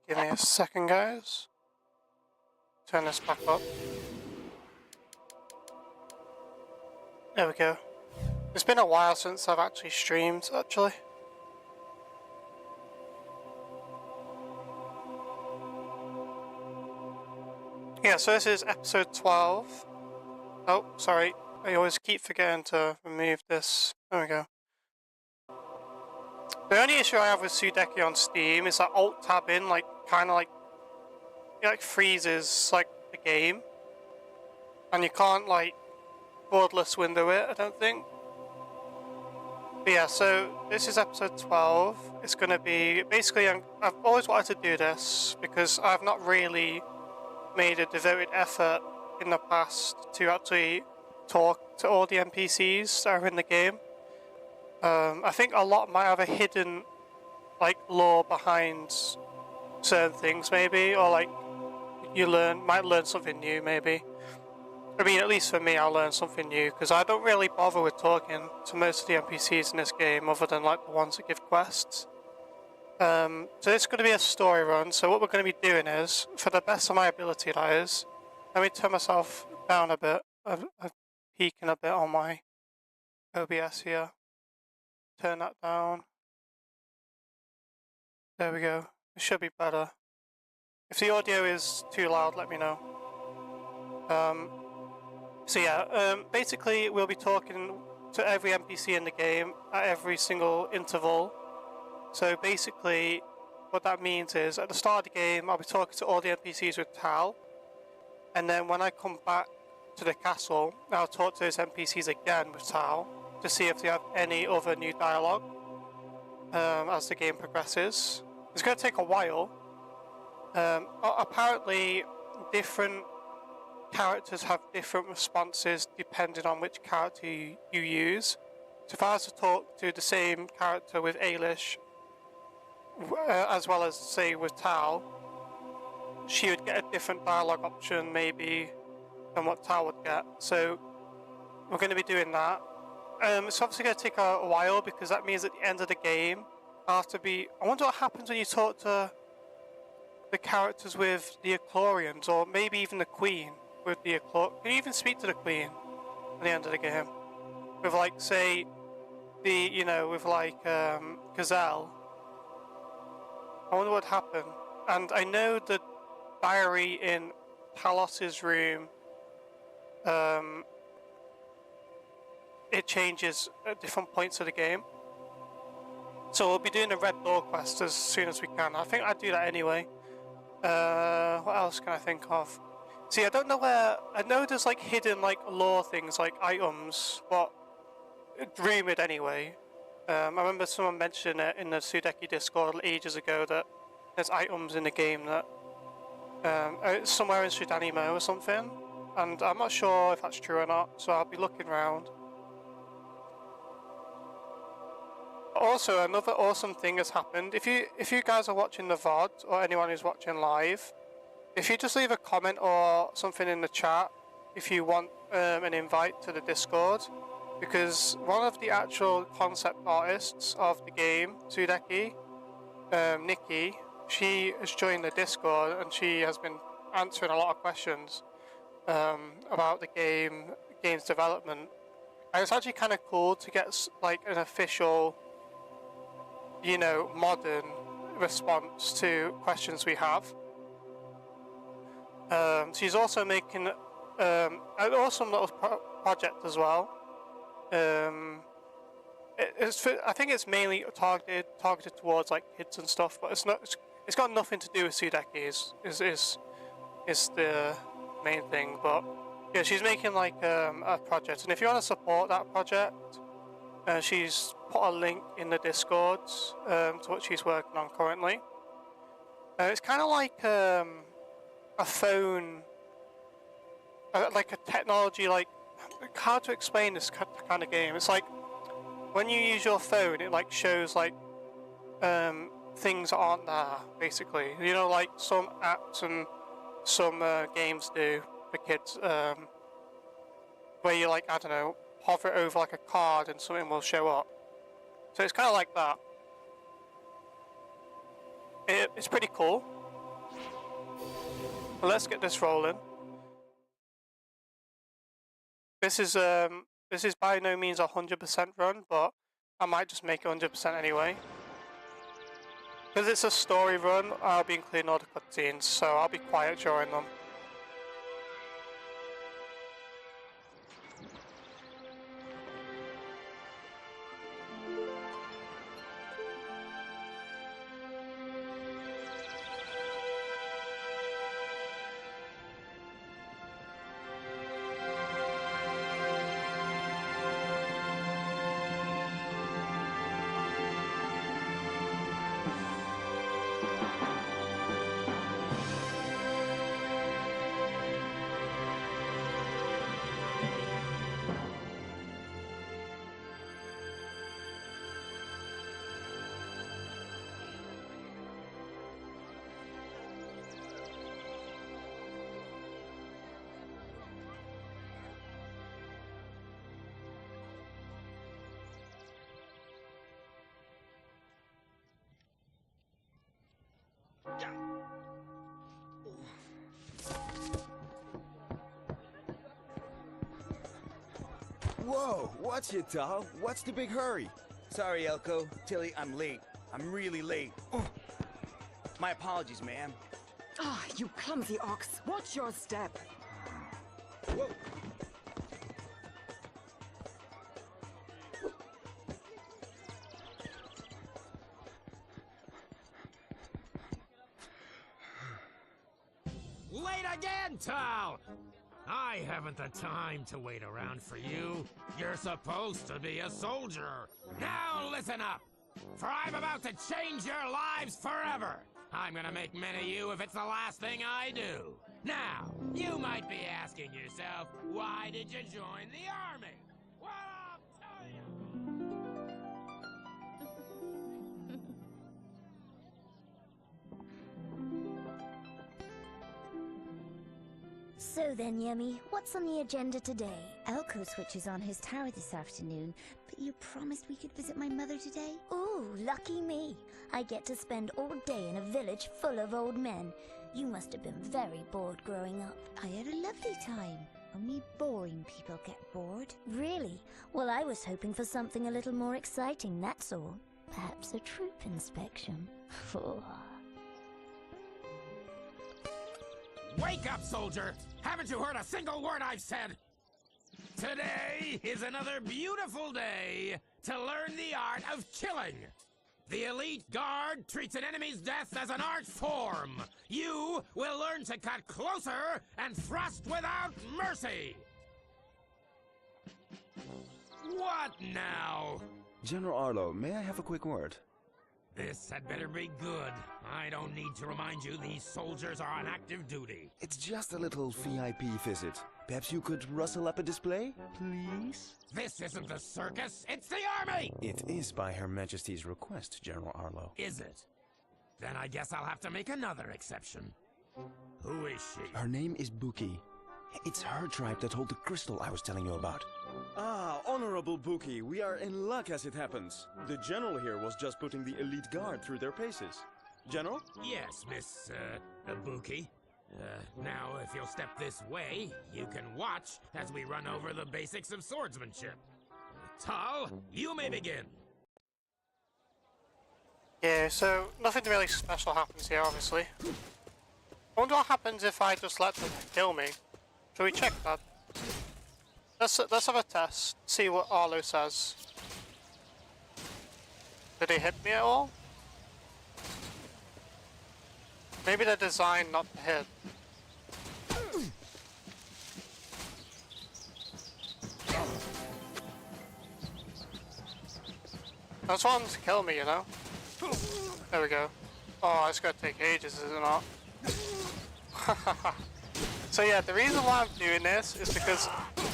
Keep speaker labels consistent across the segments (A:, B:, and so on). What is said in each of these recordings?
A: Give me a second, guys. Turn this back up. There we go. It's been a while since I've actually streamed, actually. Yeah, so this is episode 12. Oh, sorry. I always keep forgetting to remove this. There we go. The only issue I have with Sudeki on Steam is that Alt-tabbing, it freezes, the game. And you can't, borderless window it, I don't think. But yeah, so this is episode 12. It's going to be, basically, I've always wanted to do this because I've not really made a devoted effort in the past to actually talk to all the NPCs that are in the game. I think a lot might have a hidden, lore behind certain things, maybe, or you might learn something new, maybe. I mean, at least for me, I'll learn something new because I don't really bother with talking to most of the NPCs in this game, other than the ones that give quests. So it's going to be a story run. So what we're going to be doing is, for the best of my ability, that is, let me turn myself down a bit. I'm peeking a bit on my OBS here. Turn that down. There we go. It should be better. If the audio is too loud, let me know. So yeah, basically we'll be talking to every NPC in the game at every single interval. So basically, what that means is, at the start of the game, I'll be talking to all the NPCs with Tal, and then when I come back to the castle, I'll talk to those NPCs again with Tal, to see if they have any other new dialogue as the game progresses. It's going to take a while. Apparently, different characters have different responses depending on which character you use. So if I was to talk to the same character with Ailish, as well as, say, with Tal, she would get a different dialogue option, maybe, than what Tal would get. So we're going to be doing that. It's obviously going to take a while, because that means at the end of the game, I wonder what happens when you talk to the characters with the Eclorians, or maybe even the Queen with the Eclorians. Can you even speak to the Queen at the end of the game? With, say, with, Gazelle. I wonder what happened. And I know the diary in Talos's room, it changes at different points of the game. So we'll be doing the Red Door quest as soon as we can. I think I'd do that anyway. What else can I think of? See, I don't know where... I know there's, hidden, lore things, items, but rumored anyway. I remember someone mentioning it in the Sudeki Discord ages ago, that there's items in the game that... it's somewhere in Sudanimo or something, and I'm not sure if that's true or not, so I'll be looking around. Also, another awesome thing has happened. If you guys are watching the VOD, or anyone who's watching live, if you just leave a comment or something in the chat, if you want an invite to the Discord, because one of the actual concept artists of the game, Sudeki, Nikki, she has joined the Discord, and she has been answering a lot of questions about the game's development. And it's actually kind of cool to get an official, modern response to questions we have. She's also making an awesome little project as well. I think it's mainly targeted towards kids and stuff, but it's got nothing to do with Sudeki. Is the main thing. But yeah, she's making a project, and if you want to support that project, she's put a link in the Discord to what she's working on currently. It's kind of like a phone, like a technology, how to explain this kind of game. It's like when you use your phone, it shows things that aren't there, basically. Some apps and some games do for kids, where you I don't know, hover it over a card and something will show up. So it's kind of like that. It's pretty cool. Well, let's get this rolling. This is by no means a 100% run, but I might just make it 100% anyway. Because it's a story run, I'll be including all the cutscenes, so I'll be quiet during them.
B: Whoa, what's it, Tal? What's the big hurry? Sorry, Elko. Tilly, I'm late. I'm really late. Oh. My apologies, ma'am.
C: Ah, you clumsy ox. Watch your step.
B: Whoa.
D: Late again, Tal! I haven't the time to wait around for you. You're supposed to be a soldier. Now listen up, for I'm about to change your lives forever. I'm gonna make men of you if it's the last thing I do. Now, you might be asking yourself, why did you join the army? Well, I'll tell you.
E: So then, Yemi, what's on the agenda today? Elko switches on his tower this afternoon, but you promised we could visit my mother today? Ooh, lucky me. I get to spend all day in a village full of old men. You must have been very bored growing up. I had a lovely time. Only boring people get bored. Really? Well, I was hoping for something a little more exciting, that's all. Perhaps a troop inspection.
D: Wake up, soldier! Haven't you heard a single word I've said? Today is another beautiful day to learn the art of killing. The elite guard treats an enemy's death as an art form. You will learn to cut closer and thrust without mercy. What now?
B: General Arlo, may I have a quick word?
D: This had better be good. I don't need to remind you these soldiers are on active duty.
B: It's just a little VIP visit. Perhaps you could rustle up a display, please?
D: This isn't the circus, it's the army!
B: It is by Her Majesty's request, General Arlo.
D: Is it? Then I guess I'll have to make another exception. Who is she?
B: Her name is Buki. It's her tribe that hold the crystal I was telling you about.
F: Ah, Honorable Buki, we are in luck as it happens. The General here was just putting the elite guard through their paces. General?
D: Yes, Miss, Ibuki. Now, if you'll step this way, you can watch as we run over the basics of swordsmanship. Tal, you may begin.
A: Yeah, so nothing really special happens here, obviously. I wonder what happens if I just let them kill me. Shall we check that? Let's have a test, see what Arlo says. Did he hit me at all? Maybe they're designed not to hit. I just want him to kill me, you know? There we go. Oh, it's gonna take ages, is it not? So yeah, the reason why I'm doing this is because...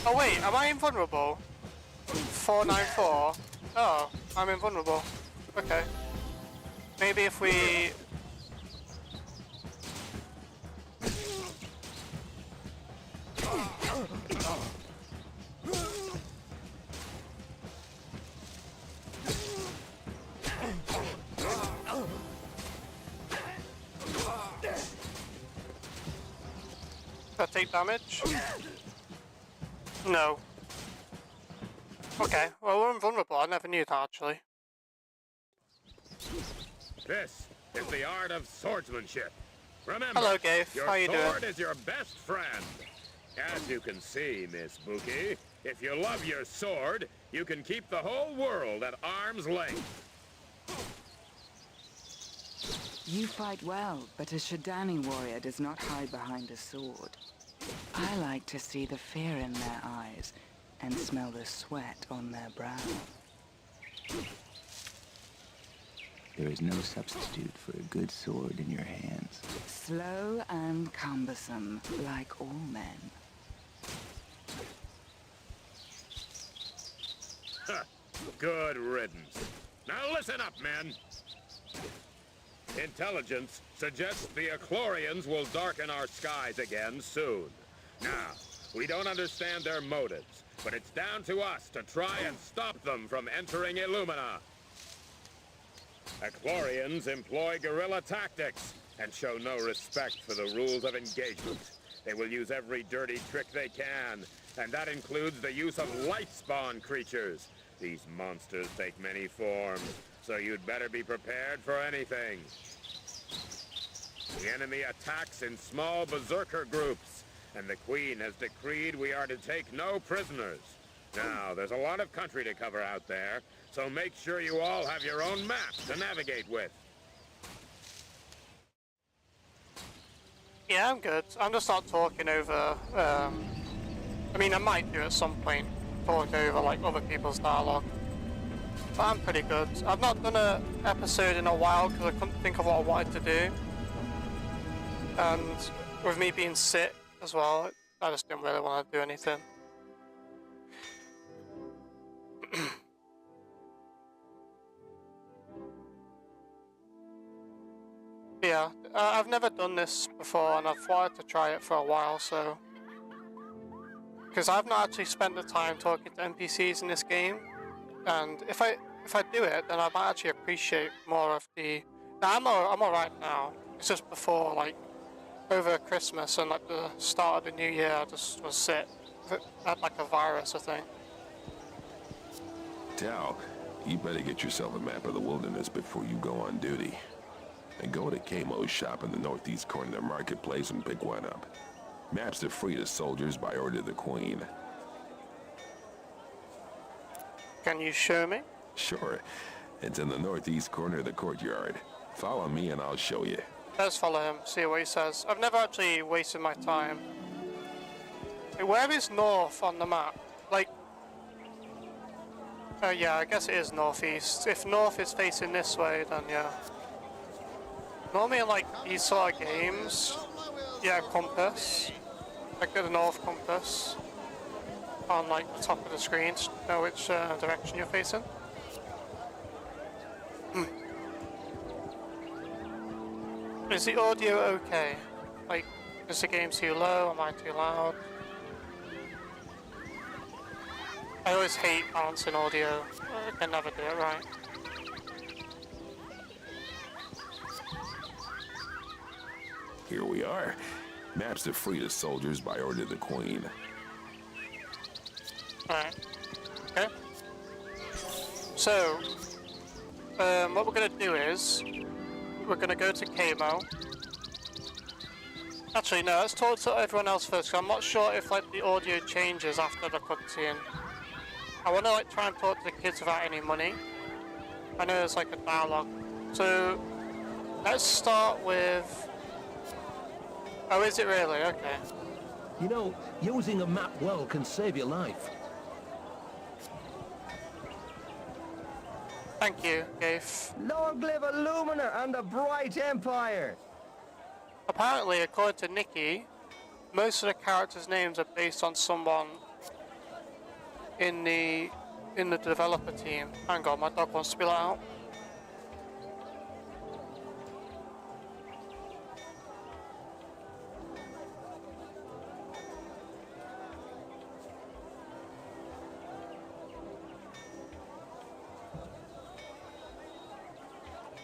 A: Oh wait, am I invulnerable? 494? Oh, I'm invulnerable. Okay. Maybe if we... Do I take damage? No. Okay, well we're invulnerable. I never knew that actually.
D: This is the art of swordsmanship. Remember,
A: Hello, Gaif.
D: your
A: How you doing?
D: sword is your best friend. As you can see, Miss Buki, if you love your sword, you can keep the whole world at arm's length.
C: You fight well, but a Shadani warrior does not hide behind a sword. I like to see the fear in their eyes and smell the sweat on their brow.
G: There is no substitute for a good sword in your hands.
C: Slow and cumbersome, like all men.
D: Good riddance. Now listen up, men. Intelligence suggests the Echlorians will darken our skies again soon. Now, we don't understand their motives, but it's down to us to try and stop them from entering Illumina. Echlorians employ guerrilla tactics and show no respect for the rules of engagement. They will use every dirty trick they can, and that includes the use of light-spawn creatures. These monsters take many forms, so you'd better be prepared for anything. The enemy attacks in small berserker groups, and the Queen has decreed we are to take no prisoners. Now, there's a lot of country to cover out there, so make sure you all have your own map to navigate with.
A: Yeah, I'm good. I'm just not talking over, I mean, I might do at some point, talk over, like, other people's dialogue. But I'm pretty good. I've not done an episode in a while because I couldn't think of what I wanted to do. And with me being sick as well, I just didn't really want to do anything. Yeah, I've never done this before and I've wanted to try it for a while, so... Because I've not actually spent the time talking to NPCs in this game, and if I do it, then I might actually appreciate more of the... Now, I'm alright now. It's just before, like, over Christmas and, like, the start of the new year, I just was sick. I had, like, a virus, I think.
H: Tal, you better get yourself a map of the wilderness before you go on duty. And go to Kamo's shop in the northeast corner of the marketplace and pick one up. Maps are free to soldiers by order of the Queen.
A: Can you show me?
H: Sure. It's in the northeast corner of the courtyard. Follow me and I'll show you.
A: Let's follow him, see what he says. I've never actually wasted my time. Hey, where is north on the map? Like... yeah, I guess it is northeast. If north is facing this way, then yeah. Normally in, like, these sort of games, yeah, compass. Like the north compass. On, like, the top of the screen to know which direction you're facing. Is the audio okay? Like, is the game too low? Am I too loud? I always hate balancing audio. I can never do it right.
H: Here we are. Maps are free to soldiers by order of the Queen.
A: Alright. Okay. So, what we're going to do is, we're going to go to Kamo. Actually, no, let's talk to everyone else first, 'cause I'm not sure if, like, the audio changes after the cutscene. I want to, like, try and talk to the kids without any money. I know there's, like, a dialogue. So, let's start with... Oh, is it really? Okay.
I: You know, using a map well can save your life.
A: Thank you, Gaif.
J: Long live Illumina and the Bright Empire!
A: Apparently, according to Nikki, most of the characters' names are based on someone in the developer team. Hang on, my dog wants to be let out.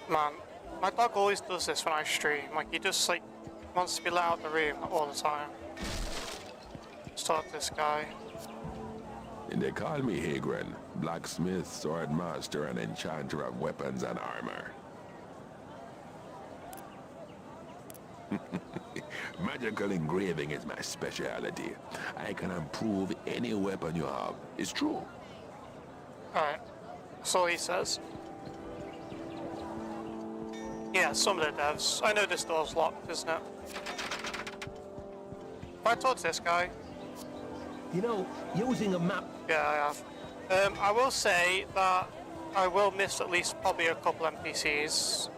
A: Man, my dog always does this when I stream. Like, he just, like, wants to be let out of the room all the time. Let's talk to this guy.
H: And they call me Hagren, blacksmith, sword master, and enchanter of weapons and armor. Magical engraving is my specialty. I can improve any weapon you have. It's true.
A: Alright. That's all he says. Yeah, some of the devs. I know this door's locked, isn't it? If I talk to this guy.
I: You know, using a map...
A: Yeah, I have. I will say that I will miss at least probably a couple NPCs.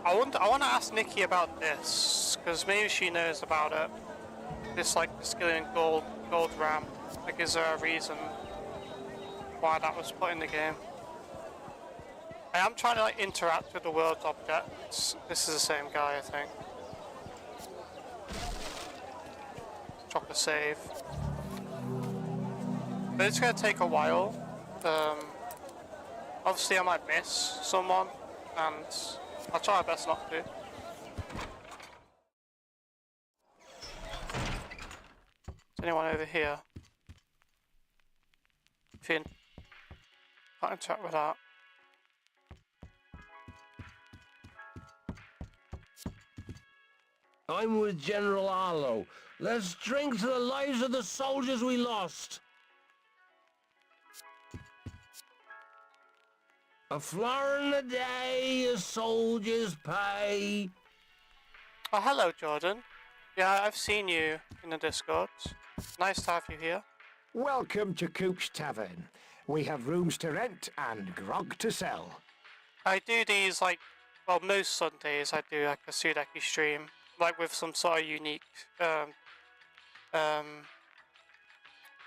A: I want to ask Nikki about this, because maybe she knows about it. This, like, the skilling gold ramp. Like, is there a reason why that was put in the game? I am trying to, like, interact with the world's objects. This is the same guy, I think. Drop a save. But it's going to take a while. Obviously I might miss someone, and I'll try my best not to. Is anyone over here? Can't interact with that.
I: I'm with General Arlo. Let's drink to the lives of the soldiers we lost. A florin a day, a soldier's pay.
A: Oh, hello, Jordan. Yeah, I've seen you in the Discord. Nice to have you here.
K: Welcome to Coop's Tavern. We have rooms to rent and grog to sell.
A: I do these, like, well, most Sundays I do like a Sudeki stream, like with some sort of unique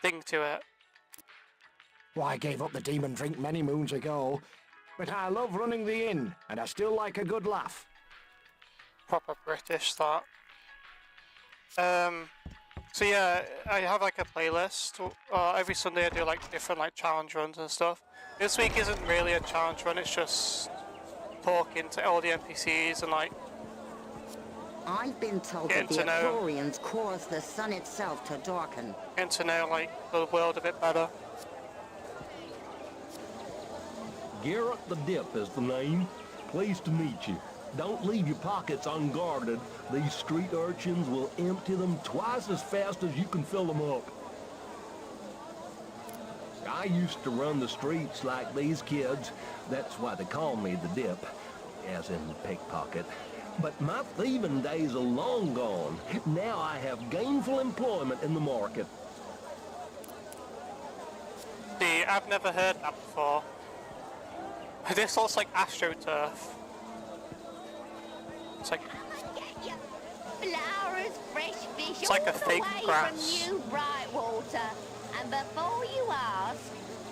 A: thing to it.
K: Well, I gave up the demon drink many moons ago, but I love running the inn, and I still like a good laugh.
A: Proper British, that. So yeah, I have like a playlist. Every Sunday I do like different like challenge runs and stuff. This week isn't really a challenge run, it's just talking to all the NPCs and like
L: I've been told that the Ethorians cause the sun itself to darken.
A: Getting to know like the world a bit better.
I: Garrett the Dip is the name. Pleased to meet you. Don't leave your pockets unguarded. These street urchins will empty them twice as fast as you can fill them up. I used to run the streets like these kids. That's why they call me the Dip, as in pickpocket. But my thieving days are long gone. Now I have gainful employment in the market.
A: See, I've never heard that before. This looks like AstroTurf. It's like
M: flowers, fresh fish,
A: it's like a fake grass.
M: From you, Brightwater. And before you ask,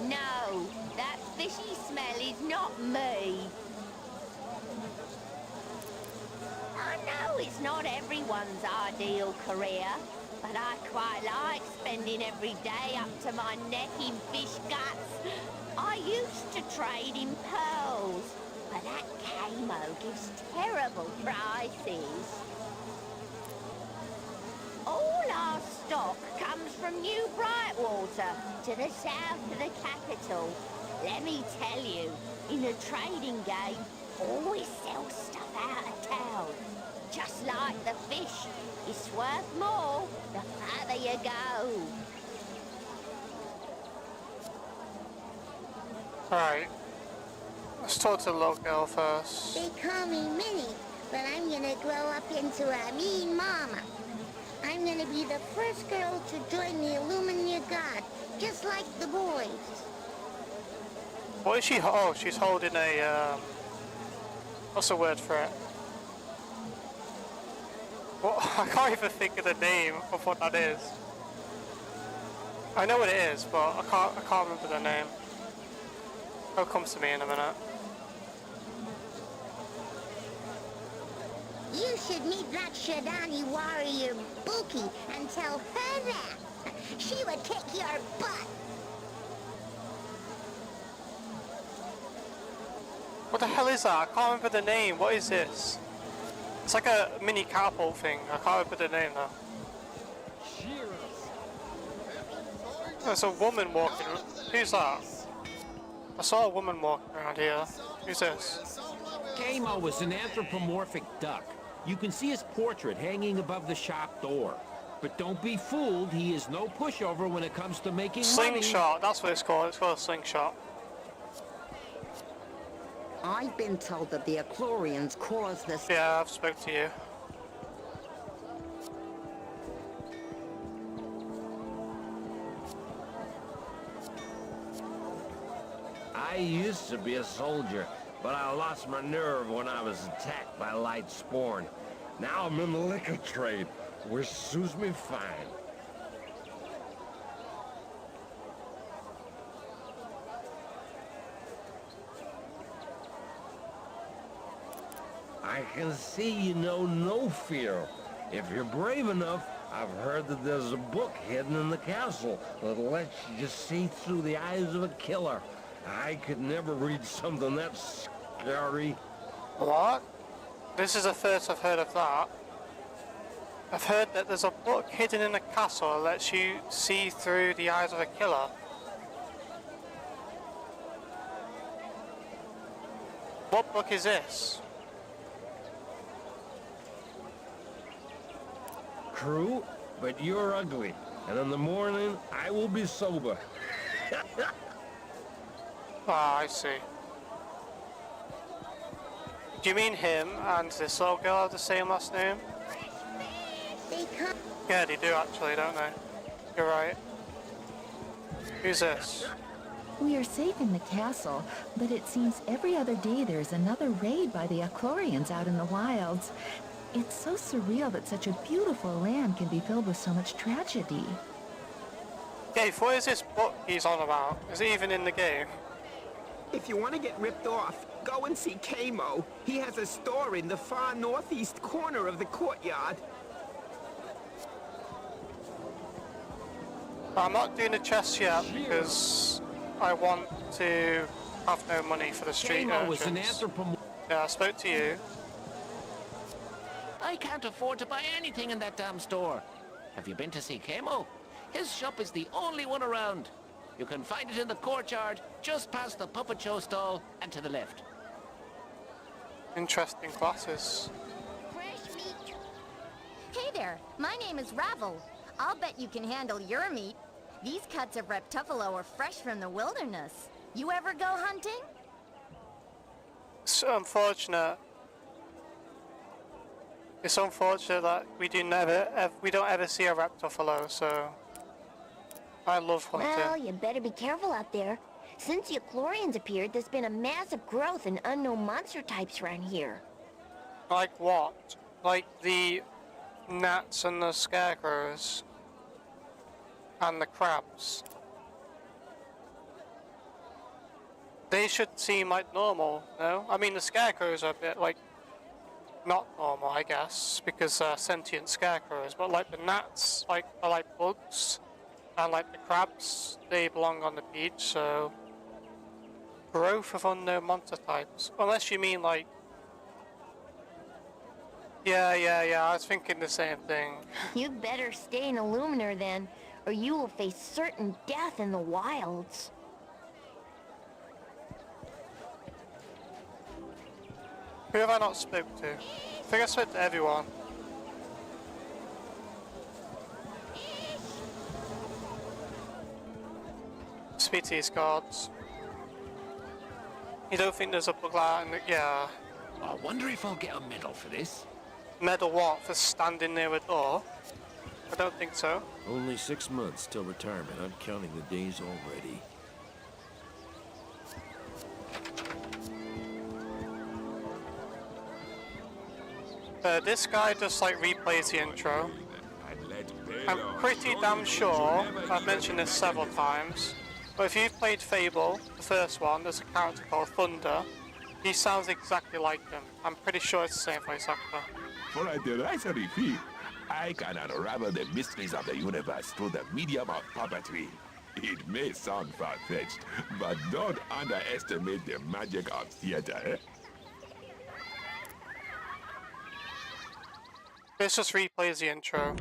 M: no, that fishy smell is not me. I know it's not everyone's ideal career, but I quite like spending every day up to my neck in fish guts. I used to trade in pearls, but that camo gives terrible prices. All our stock comes from New Brightwater, to the south of the capital. Let me tell you, in a trading game, always sell stuff out of town. Just like the fish, it's worth more the further you go.
A: Alright. Let's talk to the little girl first.
E: They call me Minnie, but I'm gonna grow up into a mean mama. I'm gonna be the first girl to join the Illumina God, just like the boys.
A: What is she? Oh, she's holding a, what's the word for it? Well, I can't even think of the name of what that is. I know what it is, but I can't remember the name. It'll come to me in a minute.
E: You should meet that Shadani warrior, Buki, and tell her that. She would kick your butt.
A: What the hell is that? I can't remember the name. What is this? It's like a mini catapult thing. I can't remember the name though. There's a woman walking. Who's that? I saw a woman walking around here. Who's this?
N: Camo is an anthropomorphic duck. You can see his portrait hanging above the shop door. But don't be fooled, he is no pushover when it comes to making money.
A: Slingshot, that's what it's called. It's called a slingshot.
L: I've been told that the Achlorians caused this.
A: Yeah, I've spoke to you.
I: I used to be a soldier, but I lost my nerve when I was attacked by light spawn. Now I'm in the liquor trade, which suits me fine. I can see you know no fear. If you're brave enough, I've heard that there's a book hidden in the castle that lets you just see through the eyes of a killer. I could never read something that scary.
A: What? This is the first I've heard of that. I've heard that there's a book hidden in a castle that lets you see through the eyes of a killer. What book is this?
I: True, but you're ugly, and in the morning I will be sober.
A: Ah, I see. Do you mean him and this little girl have the same last name? Yeah, they do actually, don't they? You're right. Who's this?
O: We are safe in the castle, but it seems every other day there's another raid by the Achlorians out in the wilds. It's so surreal that such a beautiful land can be filled with so much tragedy.
A: Dave, what is this book he's on about? Is it even in the game?
P: If you want to get ripped off, go and see Camo. He has a store in the far northeast corner of the courtyard.
A: I'm not doing a chest yet because I want to have no money for the street urchins. Yeah, I spoke to you.
Q: I can't afford to buy anything in that damn store. Have you been to see Camo? His shop is the only one around. You can find it in the courtyard, just past the puppet show stall, and to the left.
A: Interesting classes.
R: Fresh meat. Hey there, my name is Ravel. I'll bet you can handle your meat. These cuts of reptuffalo are fresh from the wilderness. You ever go hunting?
A: It's unfortunate. It's unfortunate that we don't ever see a reptuffalo, so I love hunting.
M: Well, you better be careful out there. Since the Achlorians appeared, there's been a massive growth in unknown monster types around here.
A: Like what? Like the gnats and the scarecrows? And the crabs? They should seem like normal, no? I mean, the scarecrows are a bit like not normal, I guess, because they're sentient scarecrows, but like the gnats are like bugs, and like the crabs, they belong on the beach, so growth of unknown monster types, unless you mean like yeah, I was thinking the same thing.
M: You'd better stay in Illuminar then, or you will face certain death in the wilds.
A: Who have I not spoke to? I think I spoke to everyone. Speak to these guards. You don't think there's a bug like that? Yeah.
Q: I wonder if I'll get a medal for this.
A: Medal what? For standing near a door? I don't think so.
S: Only 6 months till retirement. I'm counting the days already.
A: This guy just like replays the intro. I'm pretty damn sure, I've mentioned this several times, but if you've played Fable, the first one, there's a character called Thunder. He sounds exactly like him. I'm pretty sure it's the same voice actor.
H: For a derisory fee, I can unravel the mysteries of the universe through the medium of puppetry. It may sound far-fetched, but don't underestimate the magic of theater, eh?
A: This just replays the intro.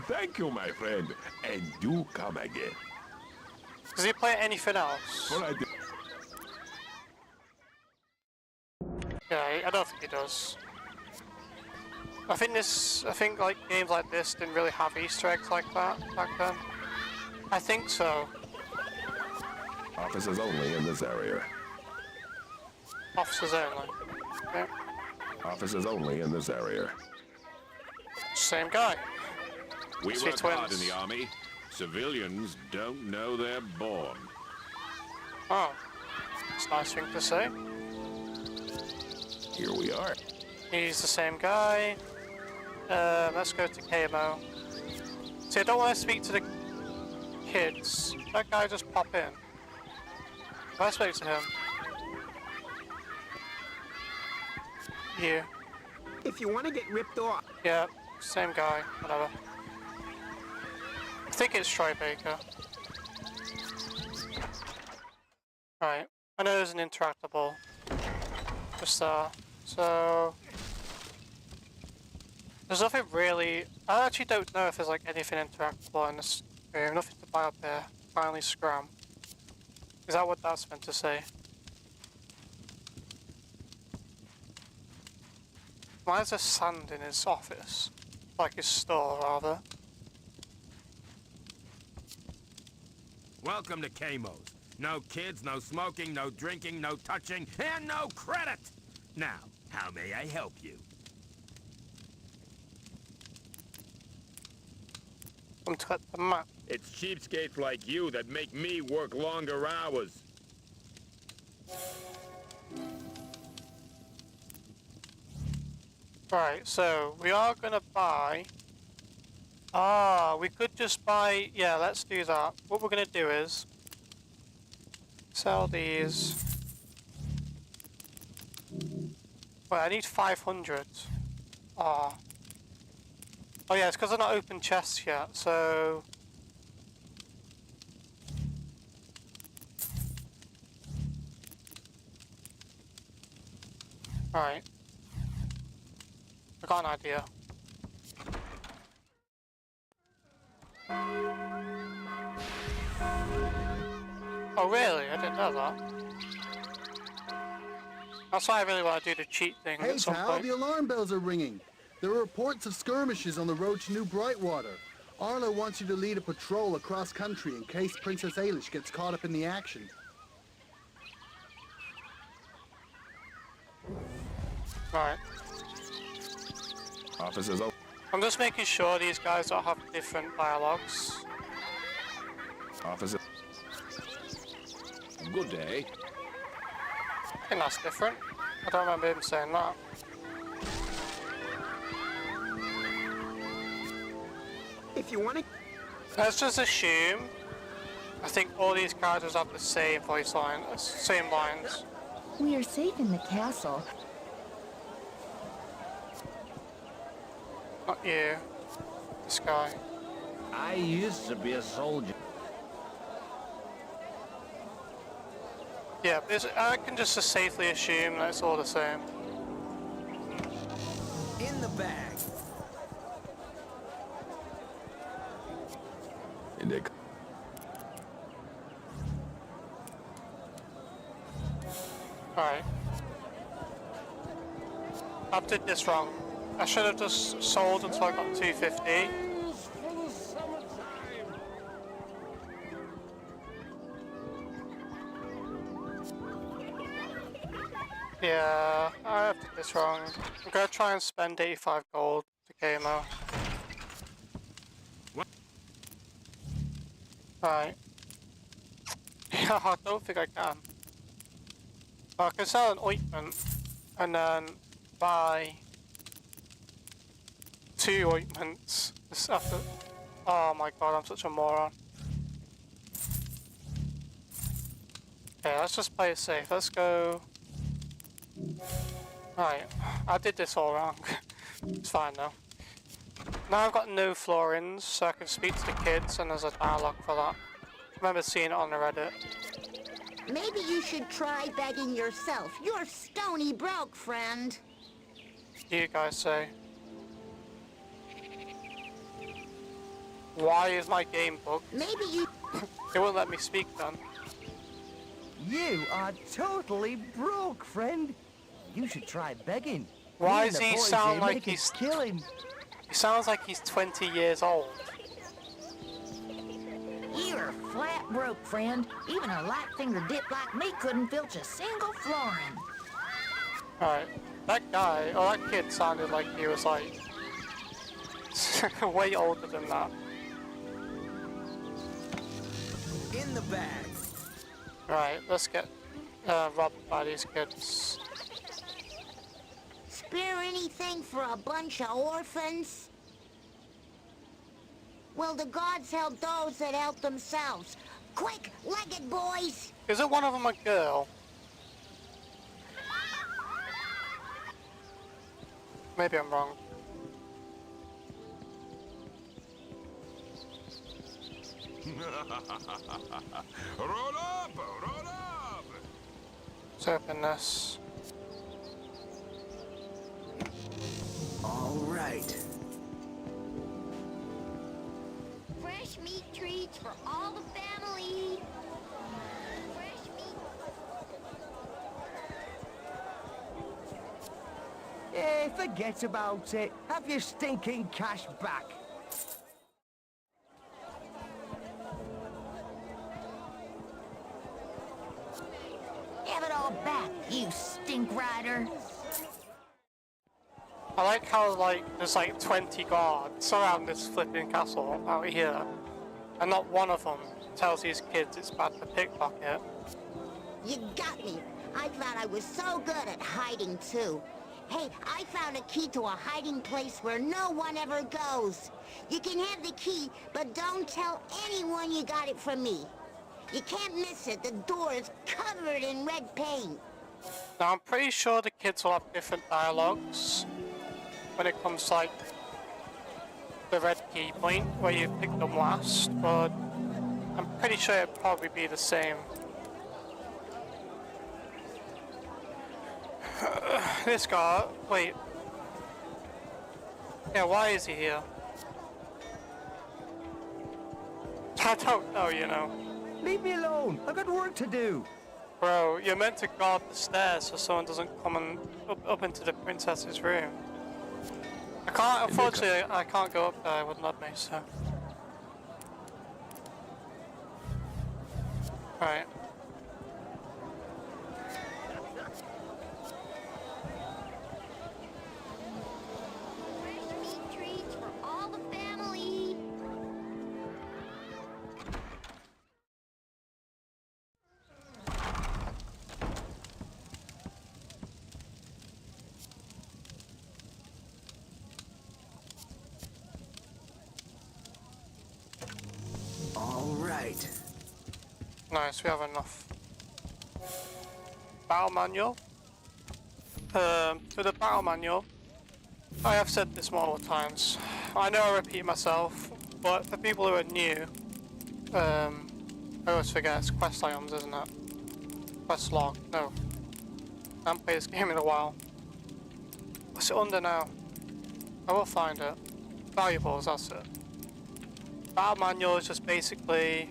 H: Thank you, my friend, and do come again.
A: Does he play anything else? Yeah, I don't think he does. I think like games like this didn't really have Easter eggs like that back then. I think so.
H: Officers only in this area.
A: Officers only. Okay.
H: Officers only in this area.
A: Same guy.
T: We
A: See
T: work hard in
A: twins.
T: the army. Civilians don't know they're born.
A: Oh, it's a nice thing to say.
H: Here we are.
A: He's the same guy. Let's go to Kamo. See, I don't want to speak to the kids. That guy just pop in. If I speak to him. You.
P: If you want to get ripped off.
A: Yeah, same guy. Whatever. I think it's Troy Baker. Right. I know there's an interactable. Just there. So there's nothing really. I actually don't know if there's like anything interactable in this room. Nothing to buy up here. Finally, scram. Is that what that's meant to say? Why is there sand in his office? Like his store, rather.
D: Welcome to Kamo's. No kids, no smoking, no drinking, no touching, and no credit! Now, how may I help you?
A: I'm to cut the map.
T: It's cheapskates like you that make me work longer hours.
A: Right, so we are gonna buy. We could just buy. Yeah, let's do that. What we're gonna do is sell these. Wait, I need 500. Oh yeah, it's because they're not open chests yet, so... Alright. I got an idea. Oh really? I didn't know that. That's why I really want to do the cheat thing
U: Hey,
A: at some
U: pal,
A: point.
U: the alarm bells are ringing. There are reports of skirmishes on the road to New Brightwater. Arlo wants you to lead a patrol across country in case Princess Ailish gets caught up in the action.
A: Right.
H: Officers open.
A: I'm just making sure these guys don't have different dialogues.
H: Officer.
T: Good day.
A: I think that's different. I don't remember him saying that.
P: If you want to...
A: Let's just assume. I think all these characters have the same voice line, same lines.
O: We are safe in the castle.
A: Not you. This guy.
I: I used to be a soldier.
A: Yeah, I can just safely assume that it's all the same.
B: In the bag.
H: Nick.
A: Alright. I did this wrong. I should have just sold until I got 250. Yeah, I did this wrong. I'm gonna try and spend 85 gold to Kamo. Right. Yeah, I don't think I can. I can sell an ointment and then buy 2 ointments. Just after. Oh my god, I'm such a moron. Okay, let's just play it safe. Let's go. Right, I did this all wrong. It's fine though. Now I've got no florins, so I can speak to the kids and there's a dialogue for that. remember seeing it on the Reddit.
L: Maybe you should try begging yourself. You're stony broke, friend.
A: You guys say. Why is my game bugged?
L: Maybe you...
A: It won't let me speak then.
J: You are totally broke, friend. You should try begging.
A: Why
J: Me and
A: does
J: the
A: he
J: boys
A: sound
J: here
A: like
J: make a
A: he's...
J: killing.
A: He sounds like he's 20 years old.
O: You're flat broke, friend. Even a light-fingered dip like me couldn't filch a single florin.
A: Alright, that guy, or that kid sounded like he was like... way older than that.
B: In the bag.
A: Right, let's get robbed by these kids.
L: Spare anything for a bunch of orphans? Well, the gods help those that help themselves. Quick, leg it, boys!
A: Isn't one of them a girl? Maybe I'm wrong.
H: Roll up! Roll up!
A: Let's open this.
B: All right.
M: Fresh meat treats for all the family. Fresh meat.
J: Forget about it. Have your stinking cash back.
O: Have it all back, you stink rider.
A: I like how like there's like 20 guards around this flipping castle out here, and not one of them tells these kids it's bad to pickpocket.
L: You got me. I thought I was so good at hiding, too. Hey, I found a key to a hiding place where no one ever goes. You can have the key, but don't tell anyone you got it from me. You can't miss it. The door is covered in red paint.
A: Now I'm pretty sure the kids will have different dialogues when it comes to like the red key point where you pick them last, but I'm pretty sure it'll probably be the same. This guy, wait. Yeah, why is he here? I don't know, you know.
J: Leave me alone. I've got work to do.
A: Bro, you're meant to guard the stairs so someone doesn't come and up into the princess's room. I can't, unfortunately, I can't go up there, it wouldn't let me, so. Right.
M: Fresh meat treats for all the family.
B: All right.
A: Nice, we have enough. Battle manual. For the battle manual, I have said this multiple times. I know I repeat myself, but for people who are new, I always forget it's quest items, isn't it? Quest log, no. I haven't played this game in a while. What's it under now? I will find it. Valuables, that's it. Battle manual is just basically,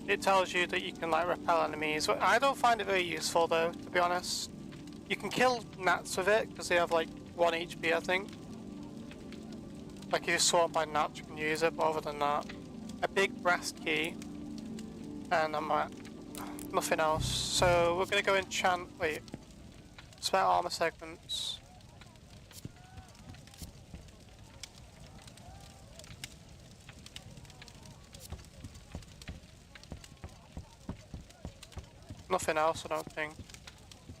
A: it tells you that you can like repel enemies. I don't find it very useful though, to be honest. You can kill gnats with it because they have like 1 HP, I think. Like if you're swamped by gnats, you can use it, but other than that, a big brass key, and I'm at nothing else. So we're gonna go enchant. Wait, spare armor segments. Nothing else, I don't think.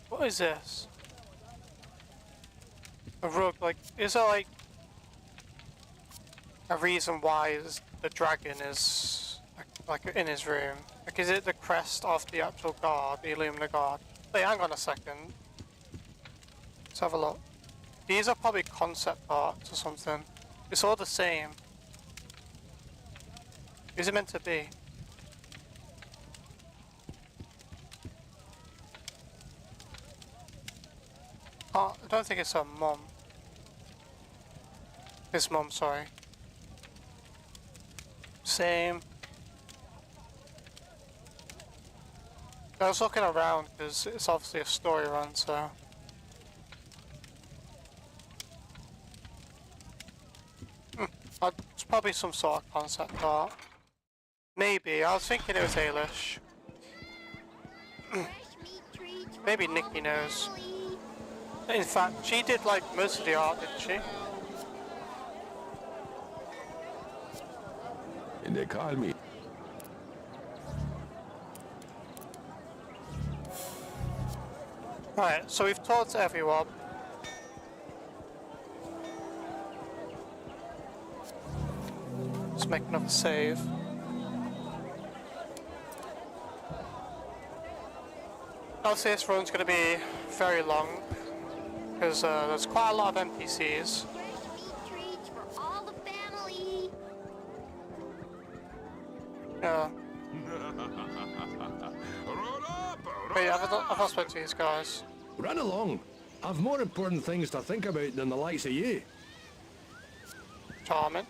A: What is this? A rug, like, is there like a reason why the dragon is like in his room? Like, is it the crest of the actual guard, the Illumina guard? Wait, hang on a second. Let's have a look. These are probably concept arts or something. It's all the same. Is it meant to be? I don't think it's her mum. His mum, sorry. Same. I was looking around because it's obviously a story run, so. It's probably some sort of concept art. Maybe. I was thinking it was Ailish. Maybe Nikki knows. In fact, she did like most of the art, didn't she?
H: And they called me.
A: Right, so we've talked to everyone. Let's make another save. Obviously this run's going to be very long, because there's quite a lot of NPCs.
M: Treats for all the family.
A: Yeah. Wait, I've not spoken to these guys.
K: Run along. I've more important things to think about than the likes of you.
A: Charming.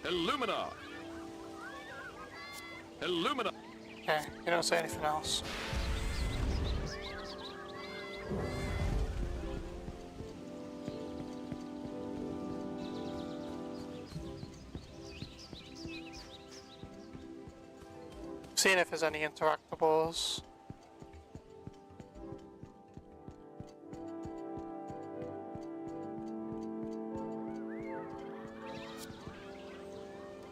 H: Illumina! Illumina!
A: Okay, you don't say anything else. Seeing if there's any interactables.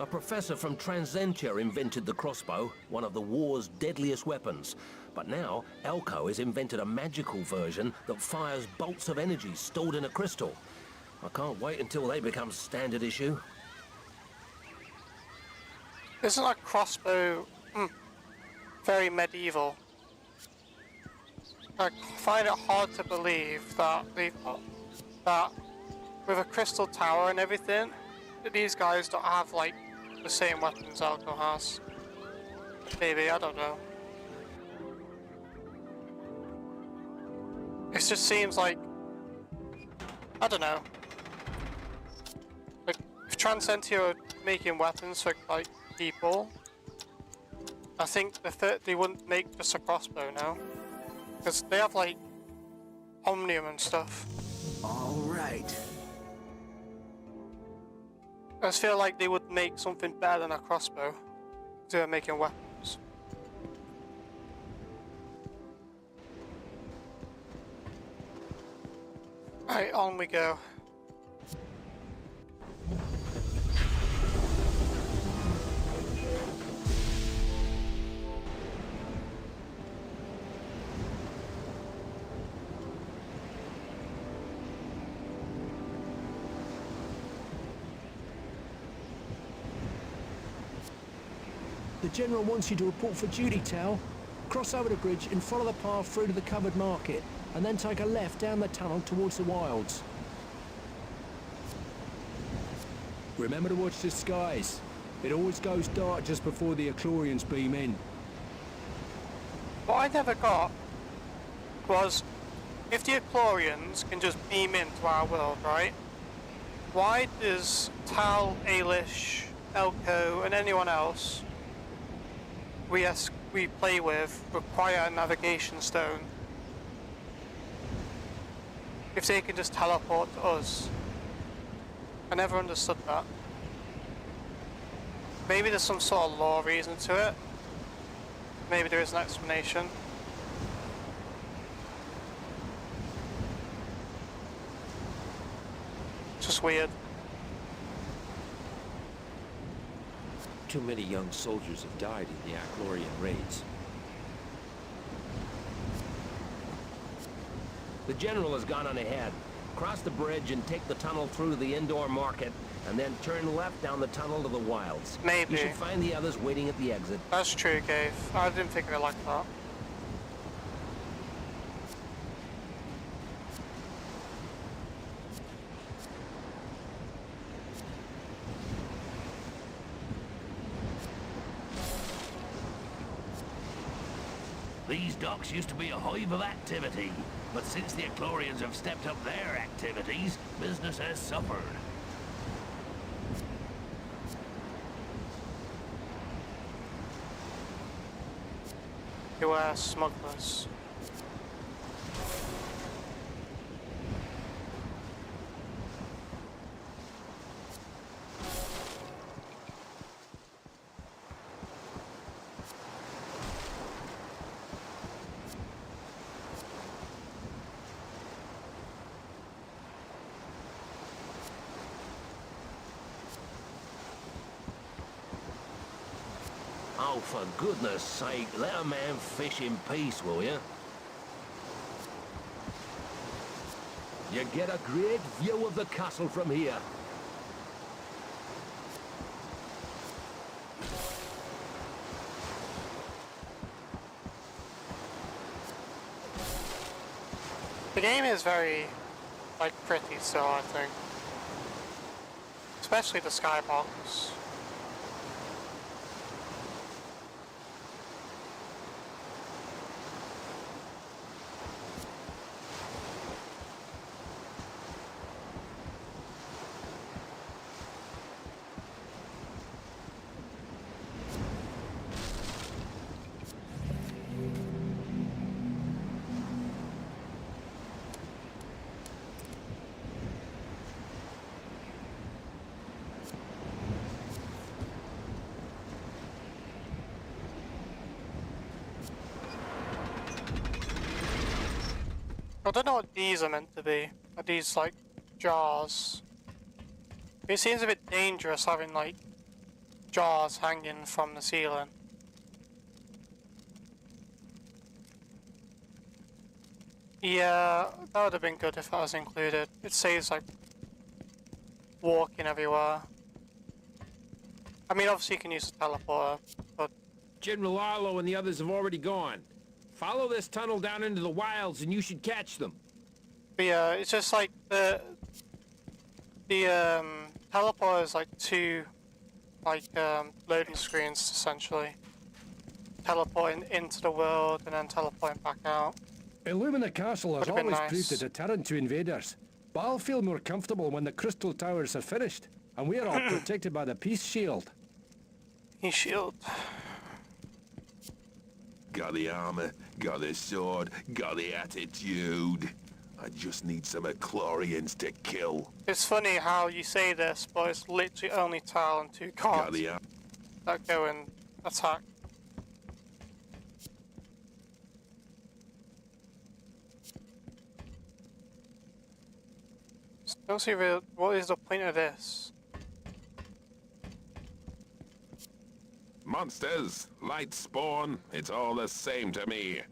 I: A professor from Transentia invented the crossbow, one of the war's deadliest weapons. But now, Elko has invented a magical version that fires bolts of energy stored in a crystal. I can't wait until they become standard issue.
A: Isn't a crossbow very medieval? I find it hard to believe that that with a crystal tower and everything, that these guys don't have like the same weapons Alco has. Maybe, I don't know. It just seems like, I don't know. Like, if Transcentia are making weapons for like people, I think they wouldn't make just a crossbow now. Because they have like Omnium and stuff.
B: All right.
A: I just feel like they would make something better than a crossbow if they were making weapons. Alright, on we go.
K: The General wants you to report for duty, Tal. Cross over the bridge and follow the path through to the covered market, and then take a left down the tunnel towards the wilds. Remember to watch the skies. It always goes dark just before the Achlorians beam in.
A: What I never got was, if the Achlorians can just beam into our world, right? Why does Tal, Ailish, Elko, and anyone else we play with require a navigation stone if they can just teleport to us? I never understood that. Maybe there's some sort of lore reason to it. Maybe there is an explanation. It's just weird.
N: Too many young soldiers have died in the Achlorian raids.
I: The General has gone on ahead. Cross the bridge and take the tunnel through to the indoor market, and then turn left down the tunnel to the wilds.
A: Maybe.
I: You should find the others waiting at the exit.
A: That's true, Gabe. I didn't think of it like that.
I: These docks used to be a hive of activity, but since the Eclorians have stepped up their activities, business has suffered.
A: Beware smugglers.
I: Oh, for goodness sake, let a man fish in peace, will you? You get a great view of the castle from here.
A: The game is very, like, pretty still, I think. Especially the skybox. I don't know what these are meant to be. Are these like jars? It seems a bit dangerous having like jars hanging from the ceiling. Yeah, that would have been good if that was included. It saves like walking everywhere. I mean, obviously you can use the teleporter, but...
N: General Arlo and the others have already gone. Follow this tunnel down into the wilds and you should catch them.
A: But yeah, it's just like the teleporter is like two like loading screens essentially. Teleporting into the world and then teleporting back out.
K: Illumina Castle has
A: Would've been
K: always
A: nice.
K: proved a deterrent to invaders, but I'll feel more comfortable when the crystal towers are finished, and we're all protected by the peace shield.
A: Peace shield.
H: Got the armor, got the sword, got the attitude. I just need some Eclorians to kill.
A: It's funny how you say this, but it's literally only Tal and two
H: Got
A: cards
H: the
A: that go and attack. Don't see real. What is the point of this?
H: Monsters, light spawn, it's all the same to me.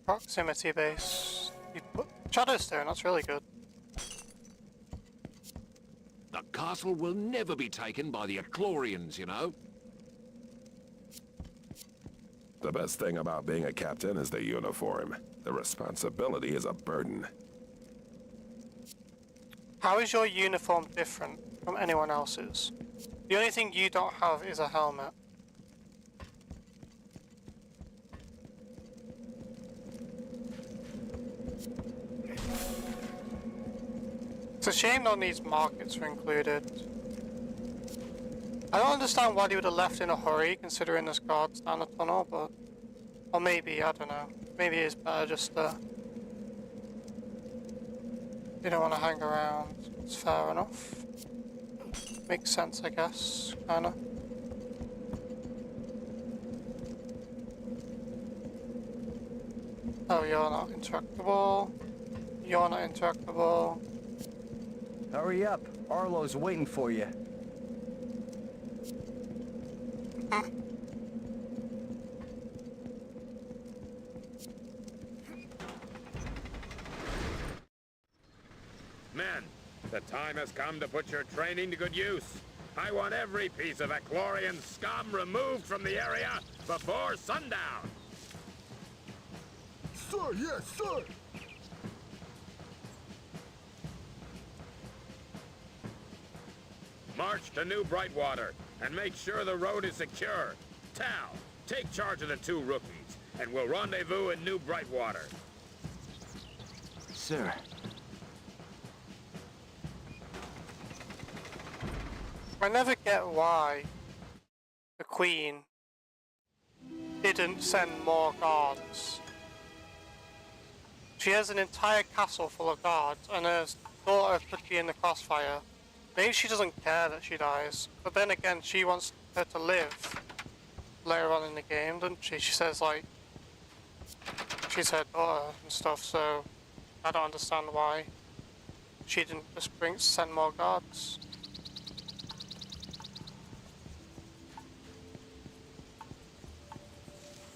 A: Proximity base. You put shadows there, and that's really good.
D: The castle will never be taken by the Eclorians, you know.
H: The best thing about being a captain is the uniform. The responsibility is a burden.
A: How is your uniform different from anyone else's? The only thing you don't have is a helmet. It's a shame none of these markets were included. I don't understand why they would have left in a hurry, considering there's guards down the tunnel, but... Or maybe, I don't know. Maybe it's better just to... You don't want to hang around. It's fair enough. Makes sense, I guess, kinda. Oh, you're not interactable. You're not interactable.
J: Hurry up. Arlo's waiting for you.
T: Men, the time has come to put your training to good use. I want every piece of Eclorian scum removed from the area before sundown.
B: sir, yes, sir.
T: March to New Brightwater and make sure the road is secure. Tal, take charge of the 2 rookies, and we'll rendezvous in New Brightwater.
G: Sir.
A: I never get why the Queen didn't send more guards. She has an entire castle full of guards, and her daughter could be in the crossfire. Maybe she doesn't care that she dies, but then again, she wants her to live later on in the game, doesn't she? She says, like, she's her daughter and stuff, so I don't understand why she didn't just send more guards.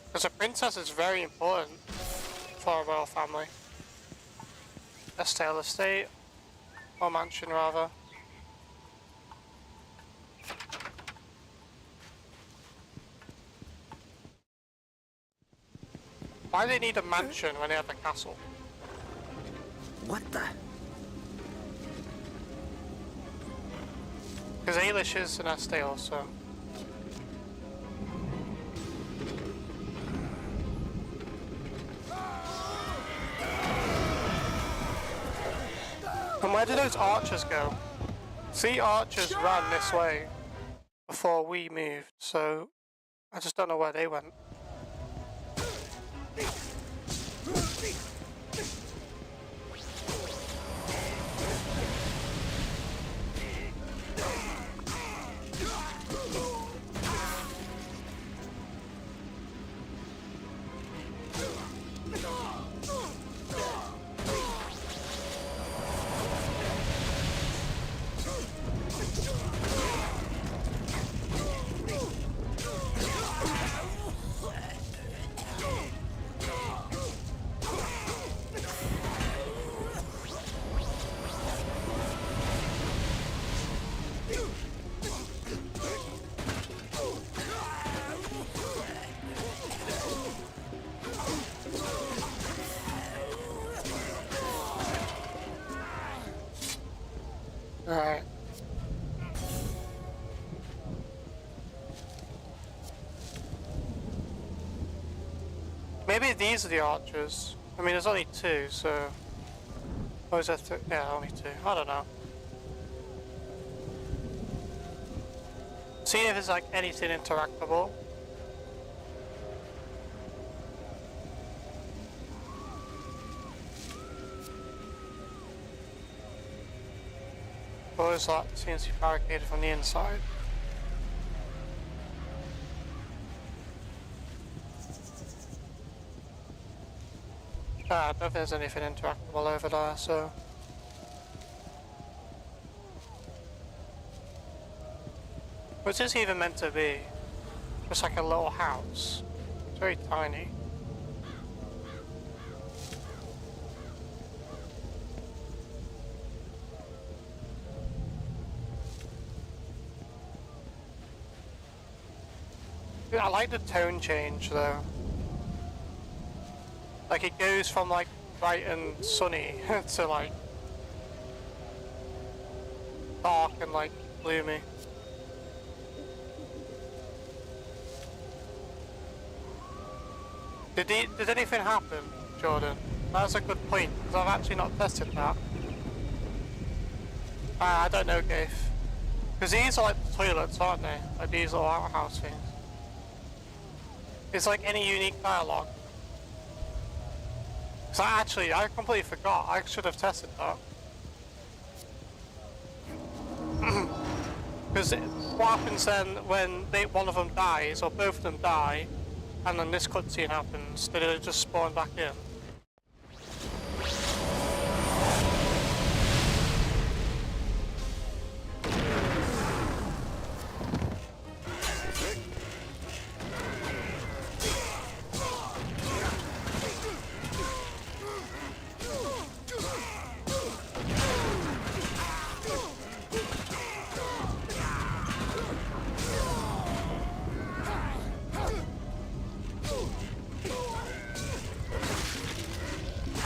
A: Because a princess is very important for a royal family. Estelle estate, or mansion rather. Why do they need a mansion when they have a castle?
J: What the?
A: Because Ailish is an estate also. And where do those archers go? See, archers ran this way before we moved, so I just don't know where they went. Alright. Maybe these are the archers. I mean, there's only 2, so... Or is there yeah, only 2. I don't know. See if there's like anything interactable. Or is that seems to be barricaded from the inside? I don't know if there's anything interactable over there, so... What's this even meant to be? Just like a little house. It's very tiny. I like the tone change though. Like it goes from like bright and sunny to like dark and like gloomy. Did anything happen, Jordan? That's a good point, because I've actually not tested that. I don't know, Gafe. Because these are like the toilets, aren't they? Like these little outhouse things. It's like any unique dialogue. Because I completely forgot. I should have tested that. Because what happens then when one of them dies, or both of them die, and then this cutscene happens, did it just spawn back in?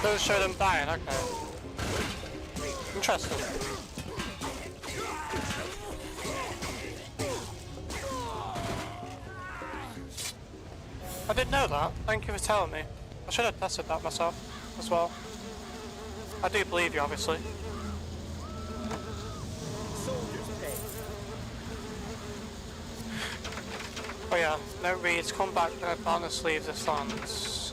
A: Doesn't show them dying, okay. Interesting. I didn't know that. Thank you for telling me. I should have tested that myself as well. I do believe you, obviously. Oh yeah, no reads, come back when Advantage leaves this lands.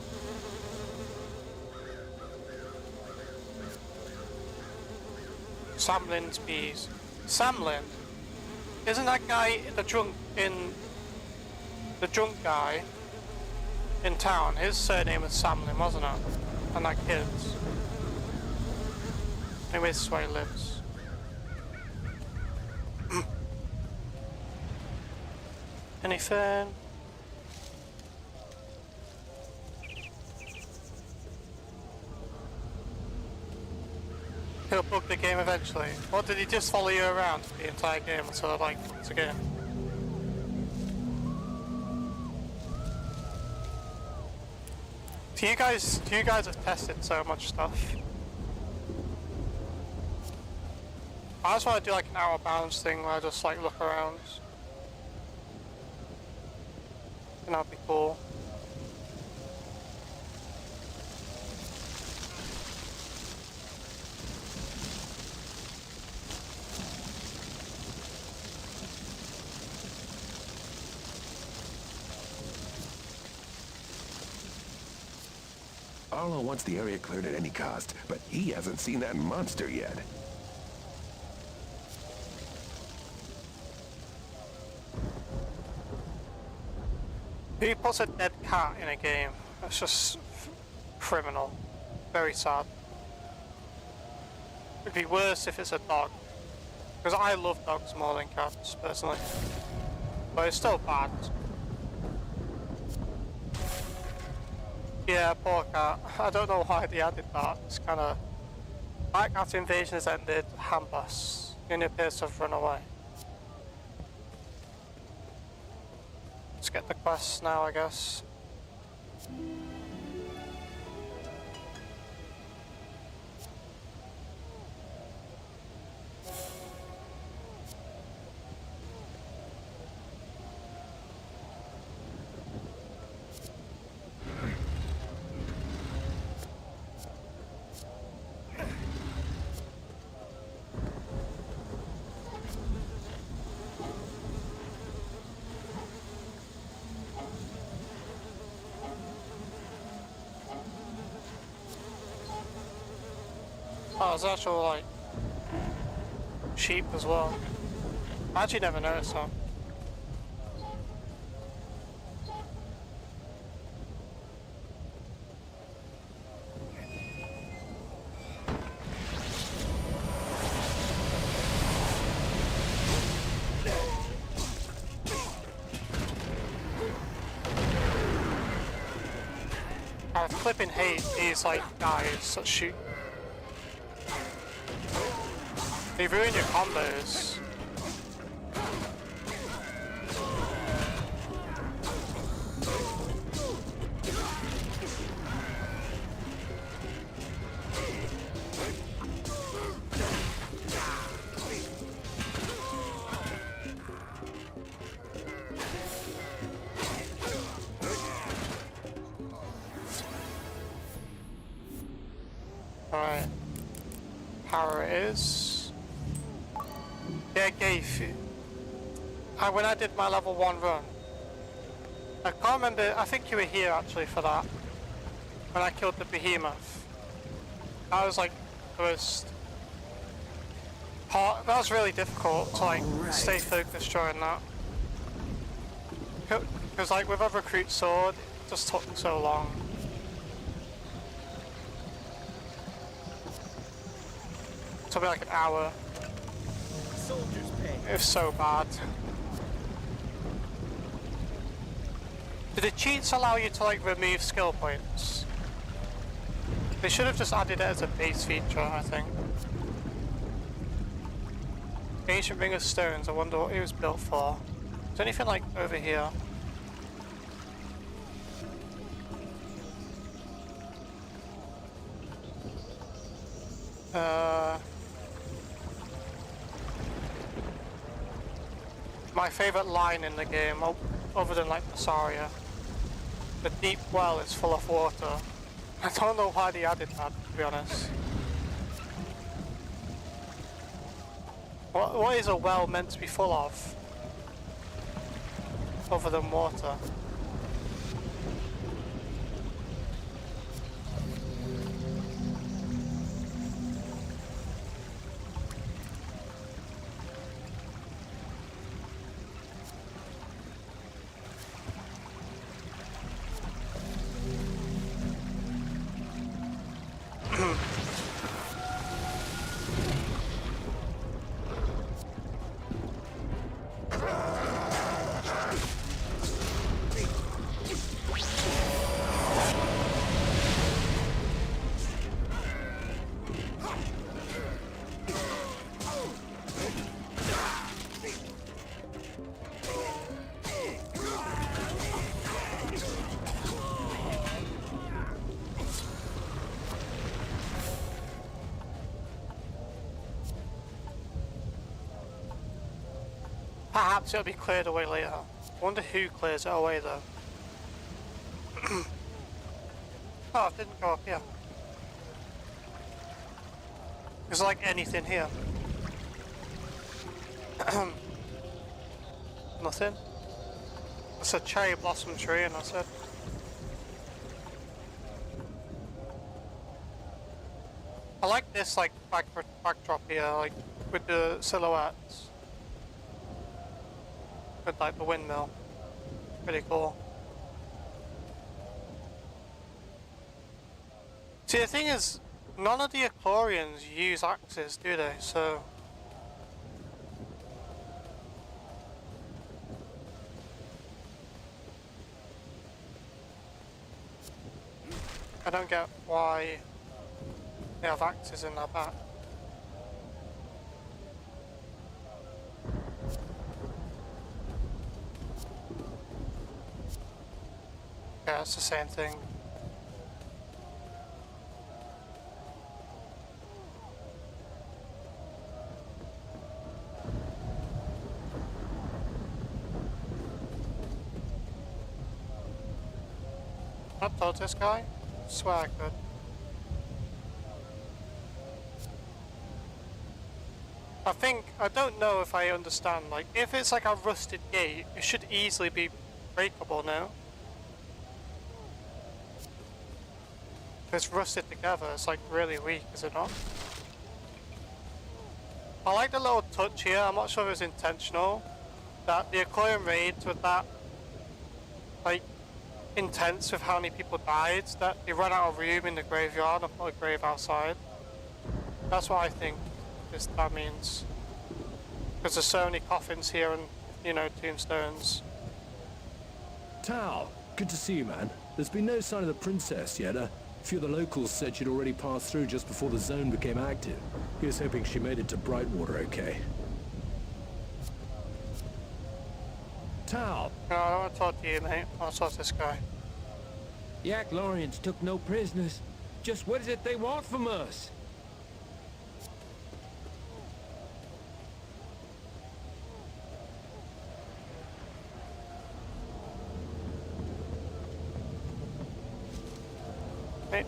A: Samlin's bees. Samlin? Isn't that guy the drunk guy in town? His surname was Samlin, wasn't it? And that kid's. Anyway, this is where he lives. Anything? He'll bug the game eventually. Or did he just follow you around the entire game until like it's a game? Do you guys have tested so much stuff? I just want to do like an hour bounds thing where I just like look around. And that'd be cool.
H: Arlo wants the area cleared at any cost, but he hasn't seen that monster yet.
A: Who puts a dead cat in a game? That's just criminal. Very sad. It'd be worse if it's a dog. Because I love dogs more than cats, personally. But it's still bad. Yeah, poor cat. I don't know why they added that. It's kinda... Like after invasion has ended, Hambus. He only appears to have run away. Let's get the quests now, I guess. Oh, there's actual, like, sheep as well. I actually never noticed that. I flipping hate these, like, guys that shoot. They ruin your combos. Alright. Power it is. Yeah, Gafe. When I did my level 1 run, I can't remember, I think you were here actually for that. When I killed the behemoth. That was like the most part, that was really difficult to like stay focused during that. Because like with a recruit sword, it just took so long. It took me like an hour. It was so bad. Do the cheats allow you to like remove skill points? They should have just added it as a base feature, I think. Ancient Ring of Stones, I wonder what it was built for. Is there anything like over here? My favorite line in the game, other than like Massaria, the deep well is full of water. I don't know why they added that, to be honest. What is a well meant to be full of? Other than water? Perhaps it'll be cleared away later. Wonder who clears it away though. Oh, it didn't go up here. There's like anything here. Nothing. It's a cherry blossom tree and that's it. I like this like backdrop here, like with the silhouettes. With like the windmill. Pretty cool. See, the thing is, none of the Echlorians use axes, do they? So I don't get why they have axes in their back. Yeah, it's the same thing. I thought this guy? Swear I could. I don't know if I understand, like, if it's like a rusted gate, it should easily be breakable now. If it's rusted together, it's like really weak, is it not? I like the little touch here, I'm not sure if it's intentional, that the Echlorian raids were that, like, intense with how many people died, that they run out of room in the graveyard and put a grave outside. That's what I think that means. Because there's so many coffins here and, you know, tombstones.
K: Tao, good to see you, man. There's been no sign of the princess yet. A few of the locals said she'd already passed through just before the zone became active. Here's hoping she made it to Brightwater okay. Tao!
A: No, I don't want to talk to you, mate. I want to talk to this guy.
N: The Echlorians took no prisoners. Just what is it they want from us?
A: Hey.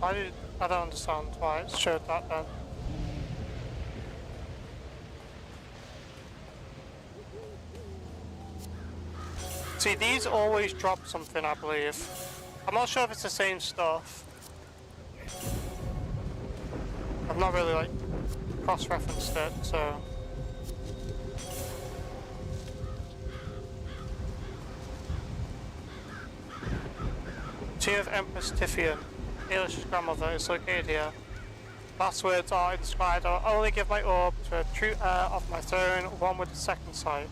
A: I don't understand why it showed that then. See, these always drop something, I believe. I'm not sure if it's the same stuff. I've not really, like, cross-referenced it, so... Tomb of Empress Tifian, Ailish's grandmother, is located here. Last words are inscribed, I will only give my orb to a true heir of my throne, one with the second sight.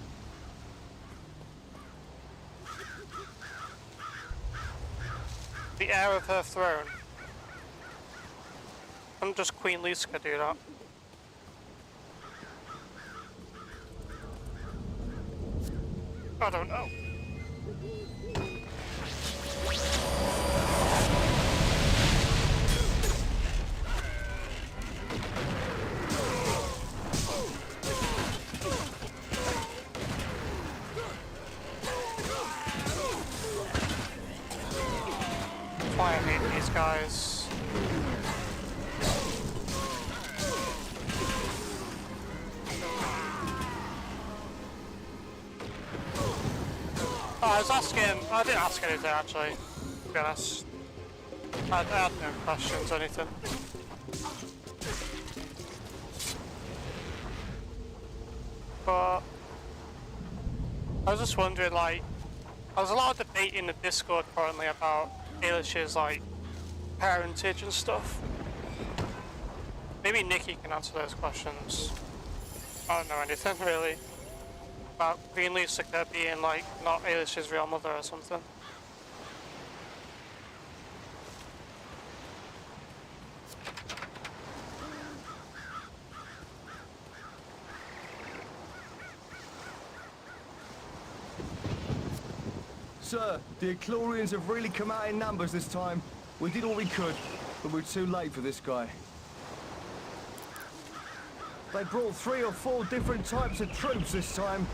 A: The heir of her throne. And just Queen Lisa could do that. I don't know. guys. Oh, I was asking, I didn't ask anything actually, to be honest. I had no questions or anything. But I was just wondering, like, there's a lot of debate in the Discord currently about Ailish's, like, parentage and stuff. Maybe Nikki can answer those questions. I don't know anything really about Queen Lucica being, like, not Ailish's real mother or something.
J: Sir, the Achlorians have really come out in numbers this time. We did all we could, but we're too late for this guy. They brought 3 or 4 different types of troops this time.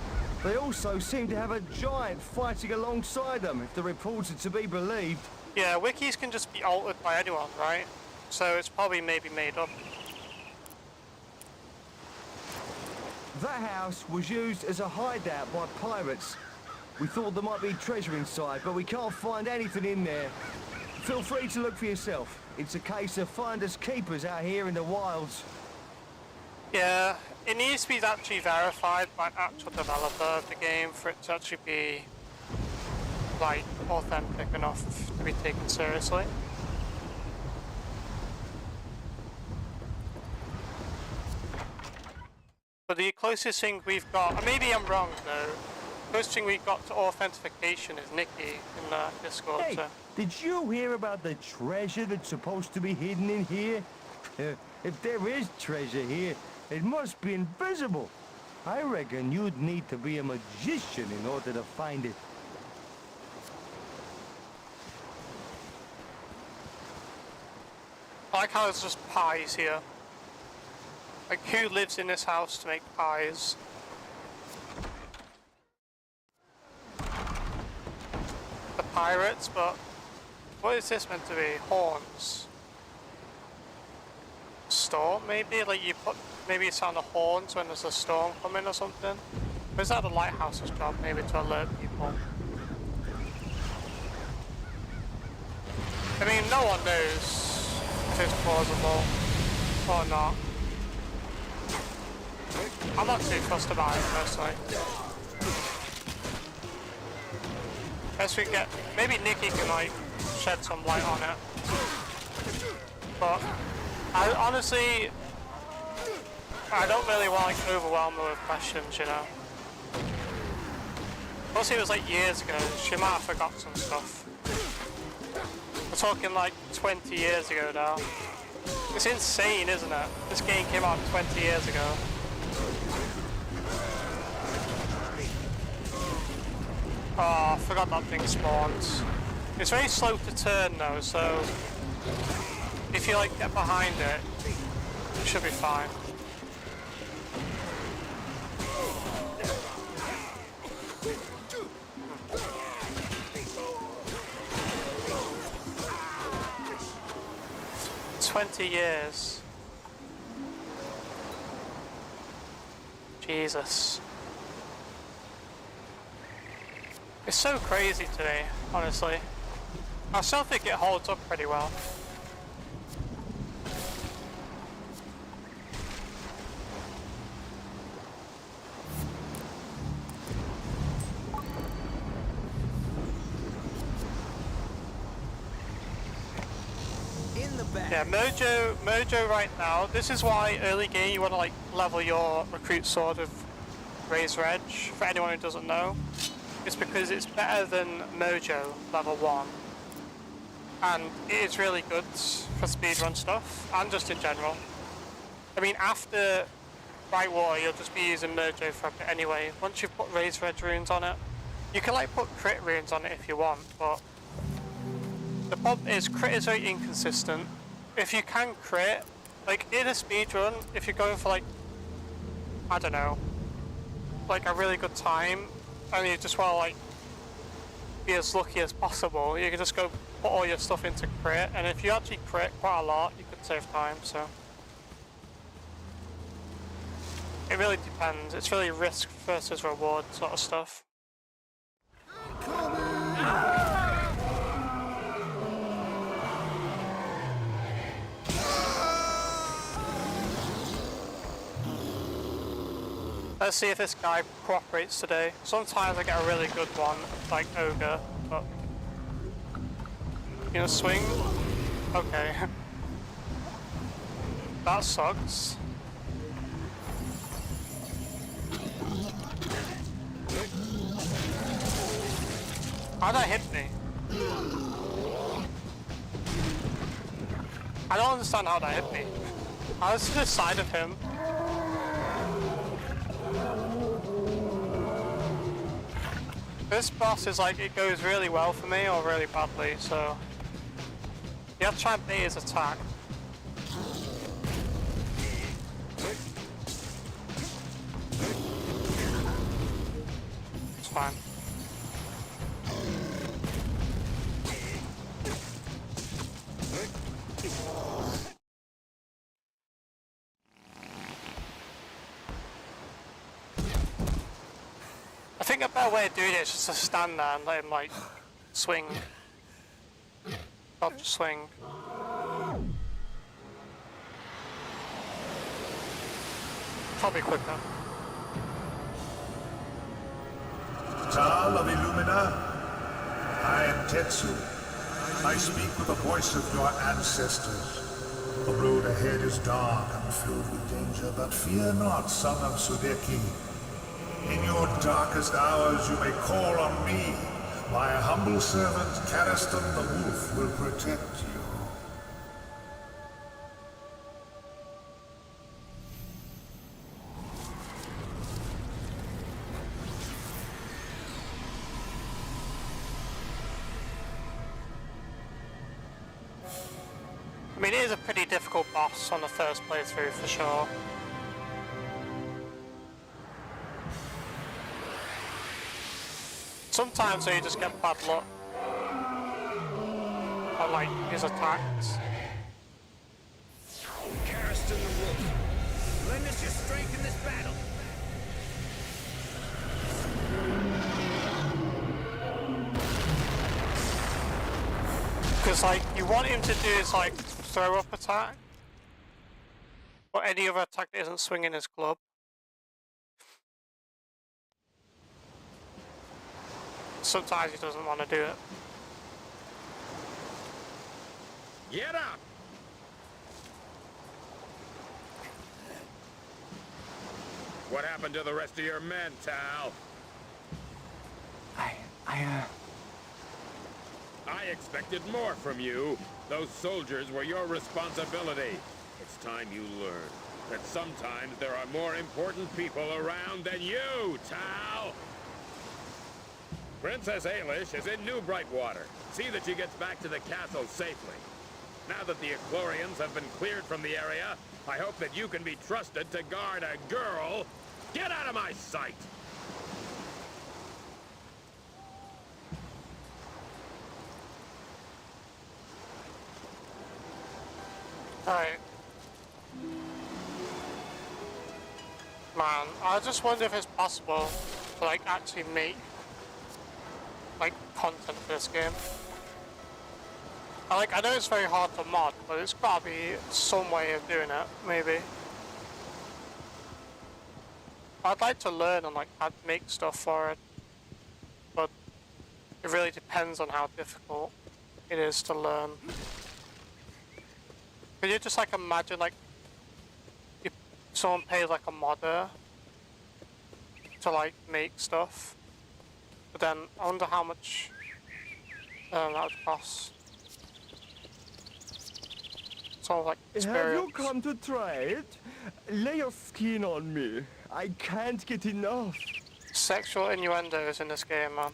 J: They also seem to have a giant fighting alongside them, if the reports are to be believed.
A: Yeah, wikis can just be altered by anyone, right? So it's probably maybe made up.
J: That house was used as a hideout by pirates. We thought there might be treasure inside, but we can't find anything in there. Feel free to look for yourself. It's a case of finders keepers out here in the wilds.
A: Yeah, it needs to be actually verified by an actual developer of the game for it to actually be, like, authentic enough to be taken seriously. But the closest thing we've got, and maybe I'm wrong though, the closest thing we've got to authentication is Nikki in the Discord.
J: Hey,
A: So.
J: did you hear about the treasure that's supposed to be hidden in here? If there is treasure here, it must be invisible. I reckon you'd need to be a magician in order to find it.
A: I like how it's just pies here. Like, who lives in this house to make pies? The pirates, but what is this meant to be? Horns? Storm, maybe? Like, you put, maybe it's on the horns when there's a storm coming or something? Or is that the lighthouse's job, maybe, to alert people? I mean, no one knows if it's plausible or not. I'm not too fussed about it, personally. Guess we get, maybe Nikki can, like, shed some light on it. But I honestly, I don't really want to, like, overwhelm her with questions, you know. Plus it was like years ago, she might have forgot some stuff. We're talking like 20 years ago now. It's insane, isn't it? This game came out 20 years ago. Oh, I forgot that thing spawns. It's very slow to turn though, so if you like get behind it, you should be fine. "20 years. Jesus. It's so crazy today, honestly. I still think it holds up pretty well. Yeah, Mojo right now, this is why early game you want to like level your recruit sword with Raise Reg, for anyone who doesn't know. It's because it's better than Mojo level 1. And it is really good for speedrun stuff, and just in general. I mean, after Brightwater you'll just be using Mojo for a bit anyway. Once you've put Raise Reg runes on it, you can like put crit runes on it if you want, but the problem is crit is very inconsistent. If you can crit, like in a speedrun, if you're going for like, I don't know, like a really good time, and you just want to like be as lucky as possible, you can just go put all your stuff into crit, and if you actually crit quite a lot, you could save time, so. It really depends. It's really risk versus reward sort of stuff. Let's see if this guy cooperates today. Sometimes I get a really good one, like Ogre, but... You gonna swing? Okay. That sucks. How'd that hit me? I don't understand how that hit me. I was to the side of him. This boss is like, it goes really well for me or really badly, so... You have to try and bait his attack. It's fine. I think a better way of doing it is just to stand there and let him, like, swing. Not just swing. Probably quicker.
F: Tal of Illumina, I am Tetsu. I speak with the voice of your ancestors. The road ahead is dark and filled with danger, but fear not, son of Sudeki. In your darkest hours you may call on me. My humble servant, Cariston the Wolf, will protect you.
A: I mean, it is a pretty difficult boss on the first playthrough, for sure. Sometimes you just get bad luck on, like, his attacks.
I: Cariston the Wolf, lend us your strength in this battle.
A: Because, like, you want him to do his, like, throw-up attack, or any other attack that isn't swinging his club. Sometimes he doesn't want to do it.
T: Get up! What happened to the rest of your men, Tal? I expected more from you. Those soldiers were your responsibility. It's time you learn that sometimes there are more important people around than you, Tal! Princess Ailish is in New Brightwater. See that she gets back to the castle safely. Now that the Echlorians have been cleared from the area, I hope that you can be trusted to guard a girl. Get out of my sight!
A: Alright. Man, I just wonder if it's possible to, like, actually make, like, content for this game. I know it's very hard to mod, but it's gotta be some way of doing it, maybe. I'd like to learn and, like, how to make stuff for it, but it really depends on how difficult it is to learn. Could you just, like, imagine, like, if someone pays, like, a modder to, like, make stuff? But then, I wonder how much that would cost. Sort of, like, experience.
J: Have you come to try it? Lay your skin on me. I can't get enough.
A: Sexual innuendos in this game, man.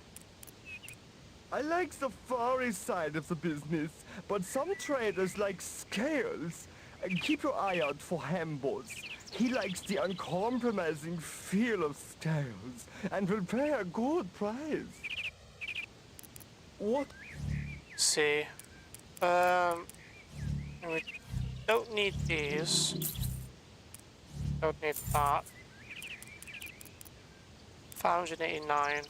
J: I like the furry side of the business, but some traders like scales. Keep your eye out for Hambos. He likes the uncompromising feel of scales and will pay a good price. What?
A: See. And we don't need these. Don't need that. 589.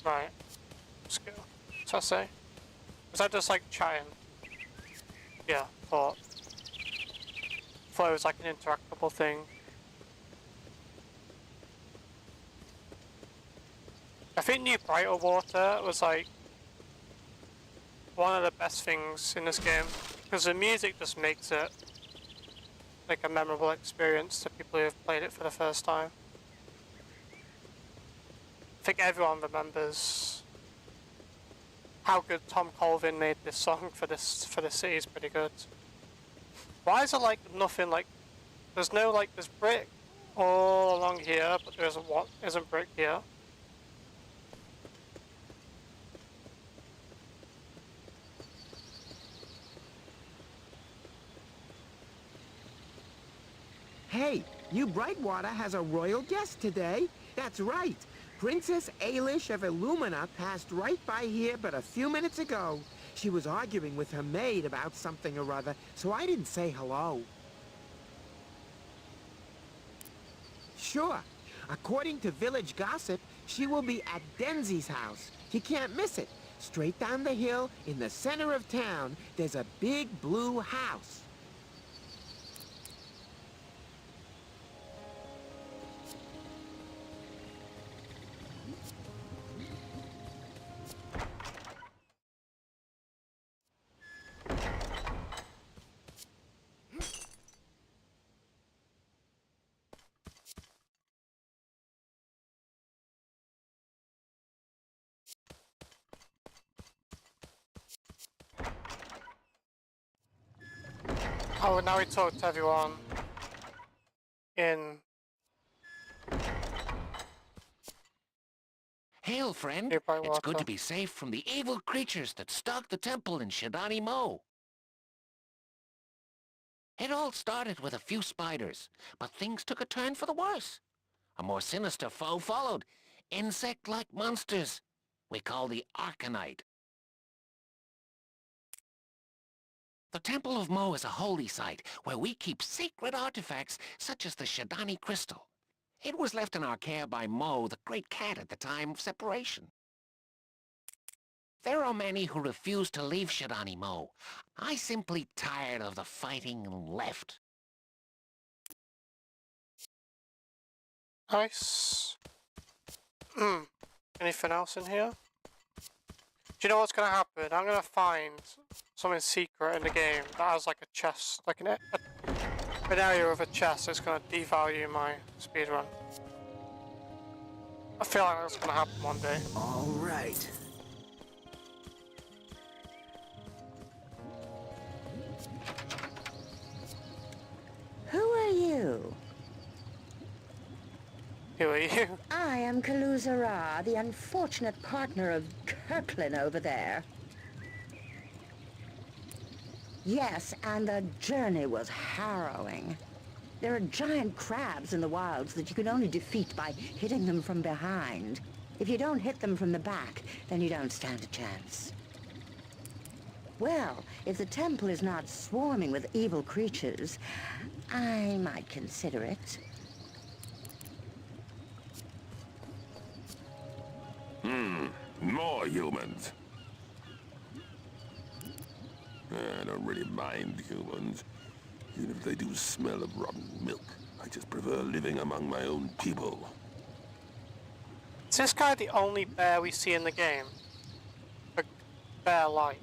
A: Right. Let's go. What's that say? Was that just like chatting? Yeah, thought. Thought it was like an interactable thing. I think New Brighter Water was like one of the best things in this game, because the music just makes it like a memorable experience to people who have played it for the first time. I think everyone remembers how good Tom Colvin made this song for this city. Is pretty good. Why is it like nothing like? There's no like there's brick all along here, but there isn't brick here.
P: Hey, New Brightwater has a royal guest today. That's right. Princess Ailish of Illumina passed right by here but a few minutes ago. She was arguing with her maid about something or other, so I didn't say hello. Sure. According to village gossip, she will be at Denzi's house. You can't miss it. Straight down the hill, in the center of town, there's a big blue house.
A: Oh, now we talk to everyone in...
Q: Hail, friend. It's good to be safe from the evil creatures that stalk the temple in Shadani Mo. It all started with a few spiders, but things took a turn for the worse. A more sinister foe followed. Insect-like monsters we call the Arcanite. The Temple of Mo is a holy site where we keep sacred artifacts such as the Shadani crystal. It was left in our care by Mo, the great cat, at the time of separation. There are many who refuse to leave Shadani Mo. I simply tired of the fighting and left.
A: Nice. Anything else in here? Do you know what's gonna happen? I'm gonna find something secret in the game that has like a chest, like an area with a chest that's gonna devalue my speedrun. I feel like that's gonna happen one day.
B: All right.
C: Who are you?
A: Who are you?
C: I am Kaluzara, the unfortunate partner of Kirkland over there. Yes, and the journey was harrowing. There are giant crabs in the wilds that you can only defeat by hitting them from behind. If you don't hit them from the back, then you don't stand a chance. Well, if the temple is not swarming with evil creatures, I might consider it.
H: More humans. I don't really mind humans. Even if they do smell of rotten milk, I just prefer living among my own people.
A: Is this guy the only bear we see in the game? A bear like?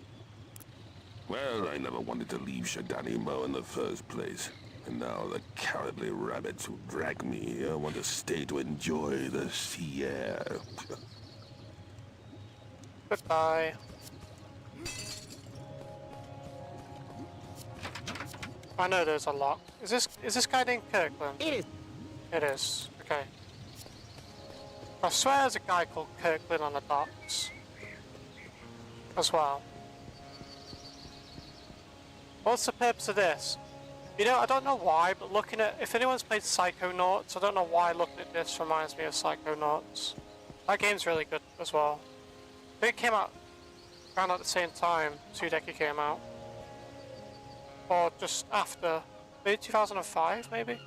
H: Well, I never wanted to leave Shadani Mo in the first place. And now the cowardly rabbits who drag me here want to stay to enjoy the sea air.
A: Goodbye. I know there's a lot. Is this guy named Kirkland?
P: It is.
A: It is. Okay. I swear there's a guy called Kirkland on the docks as well. What's the purpose of this? You know, I don't know why, but looking at, if anyone's played Psychonauts, I don't know why looking at this reminds me of Psychonauts. That game's really good as well. I think it came out around at the same time Sudeki came out. Or just after, maybe 2005 maybe?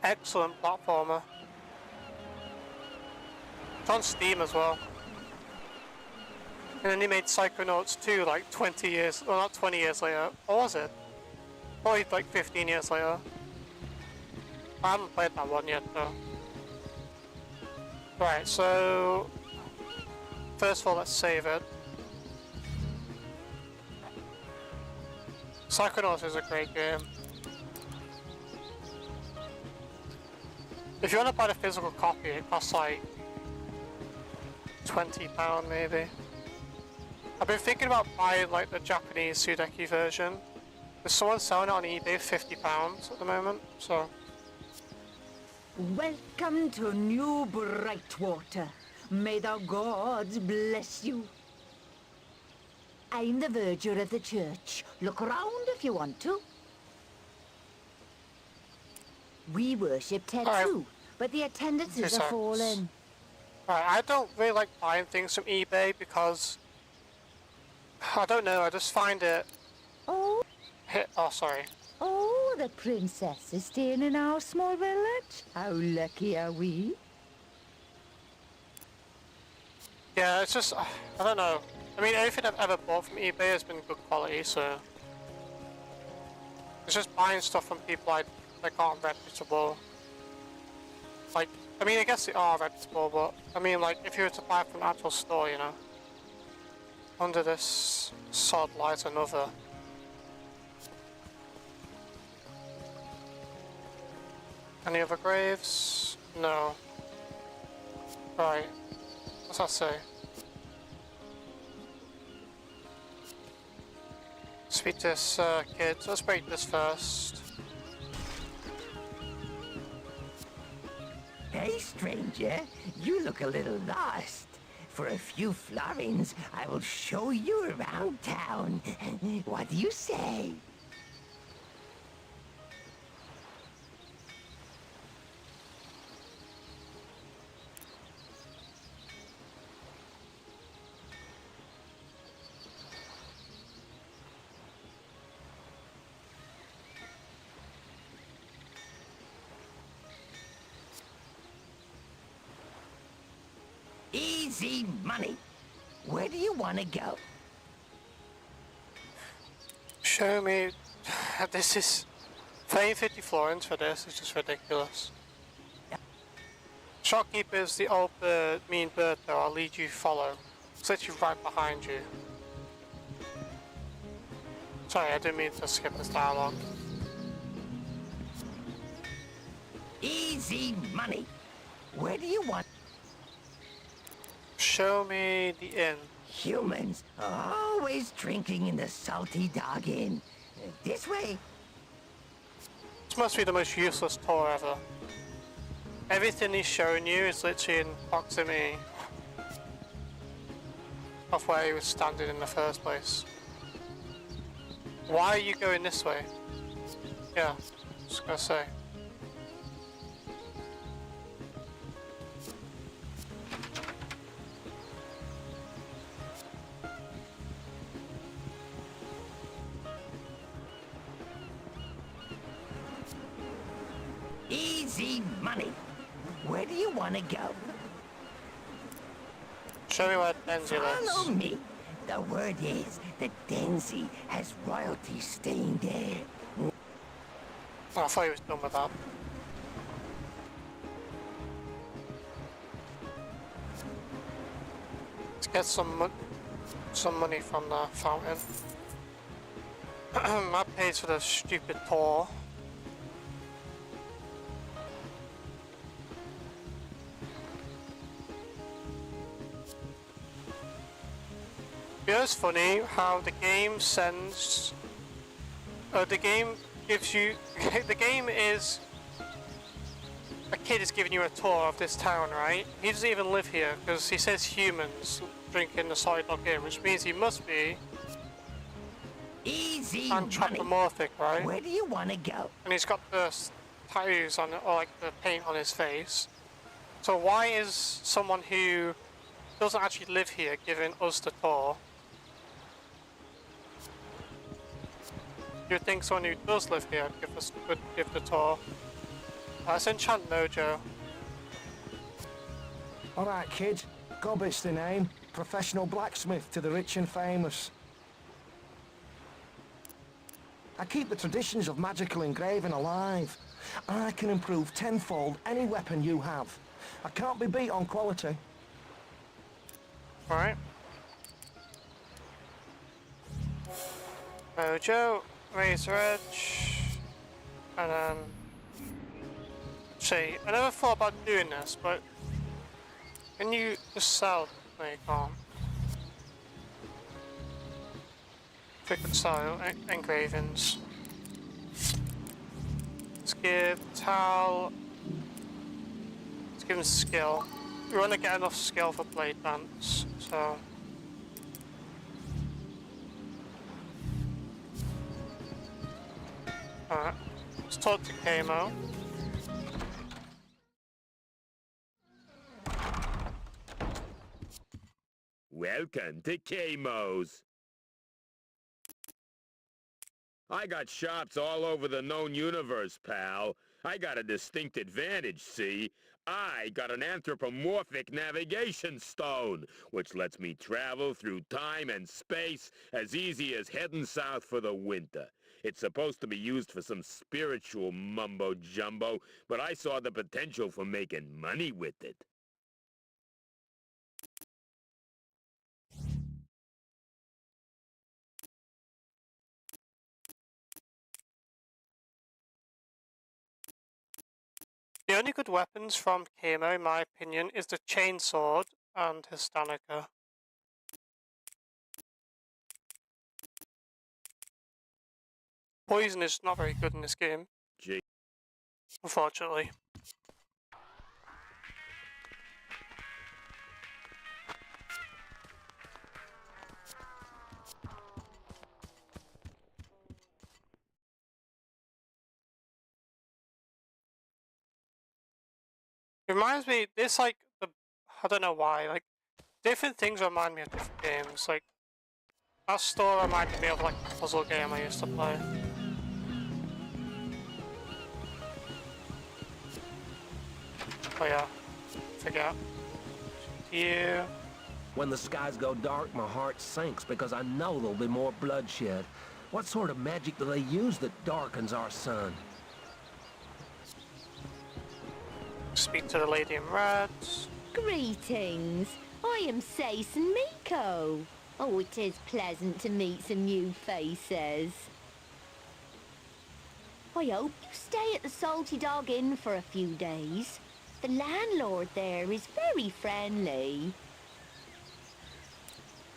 A: Excellent platformer. It's on Steam as well. And then they made Psychonauts 2 like 20 years, well not 20 years later, or was it? Probably like 15 years later. I haven't played that one yet though. Right, so first of all let's save it. Psychonauts is a great game. If you want to buy the physical copy, it costs like £20 maybe. I've been thinking about buying like the Japanese Sudeki version. There's someone selling it on eBay for £50 at the moment, so.
E: Welcome to New Brightwater. May the gods bless you. I'm the verger of the church. Look around if you want to. We worship Tetsu, but the attendances are falling.
A: Right, I don't really like buying things from eBay because I don't know, I just find it...
O: Oh,
A: sorry.
O: Oh, the princess is staying in our small village. How lucky are we?
A: Yeah, it's just, I don't know. I mean, everything I've ever bought from eBay has been good quality, so... It's just buying stuff from people that aren't reputable. Like, I mean, I guess they are reputable, but... I mean, like, if you were to buy it from an actual store, you know? Under this sod lies another. Any other graves? No. Right. What's that say? Speak to this kid. Let's break this first.
V: Hey, stranger. You look a little lost. For a few florins, I will show you around town. What do you say? Easy money. Where do you want to go?
A: Show me. This is... Paying 50 florins for this is just ridiculous. Shopkeeper's the old bird, mean bird though, I'll lead you follow. It's literally right behind you. Sorry, I didn't mean to skip this dialogue.
V: Easy money. Where do you want?
A: Show me the inn.
V: Humans are always drinking in the Salty Dog Inn. This way.
A: This must be the most useless tour ever. Everything he's showing you is literally in proximity of where he was standing in the first place. Why are you going this way? Yeah, just gonna say.
V: Easy money. Where do you want to go?
A: Show me where Denzi lives.
V: Follow me. The word is that Denzi has royalty staying there.
A: Oh, I thought he was done with that. Let's get some money from the fountain. That pays for the stupid tour. You know, it's funny how the game sends... the game gives you... the game is... A kid is giving you a tour of this town, right? He doesn't even live here, because he says humans drinking the Salty Dog Inn, which means he must be...
V: Easy,
A: anthropomorphic, right?
V: Where do you want to go?
A: And he's got the tattoos on it, or like the paint on his face. So why is someone who doesn't actually live here giving us the tour? You'd think someone who does live here would give the tour. It's Enchant Mojo.
J: Alright, kid. Gobbit's the name. Professional blacksmith to the rich and famous. I keep the traditions of magical engraving alive. I can improve tenfold any weapon you have. I can't be beat on quality.
A: Alright. Mojo, Razor Edge, and then... See, I never thought about doing this, but... Can you just sell? No, you can't. Frequent style engravings. Let's give Tal. Let's give him skill. We want to get enough skill for Blade Dance, so. Alright. Let's talk to Kamo.
T: Welcome to Kamo's. I got shops all over the known universe, pal. I got a distinct advantage, see? I got an anthropomorphic navigation stone, which lets me travel through time and space as easy as heading south for the winter. It's supposed to be used for some spiritual mumbo-jumbo, but I saw the potential for making money with it.
A: The only good weapons from Kamo, in my opinion, is the chainsword and his Danica. Poison is not very good in this game.
T: Gee.
A: Unfortunately. It reminds me, this like, I don't know why, like, different things remind me of different games, like, that store reminded me of like a puzzle game I used to play. Oh yeah, forget. You.
I: When the skies go dark, my heart sinks because I know there'll be more bloodshed. What sort of magic do they use that darkens our sun?
A: Speak to the lady in red.
M: Greetings. I am Sace and Miko. Oh, it is pleasant to meet some new faces. I hope you stay at the Salty Dog Inn for a few days. The landlord there is very friendly.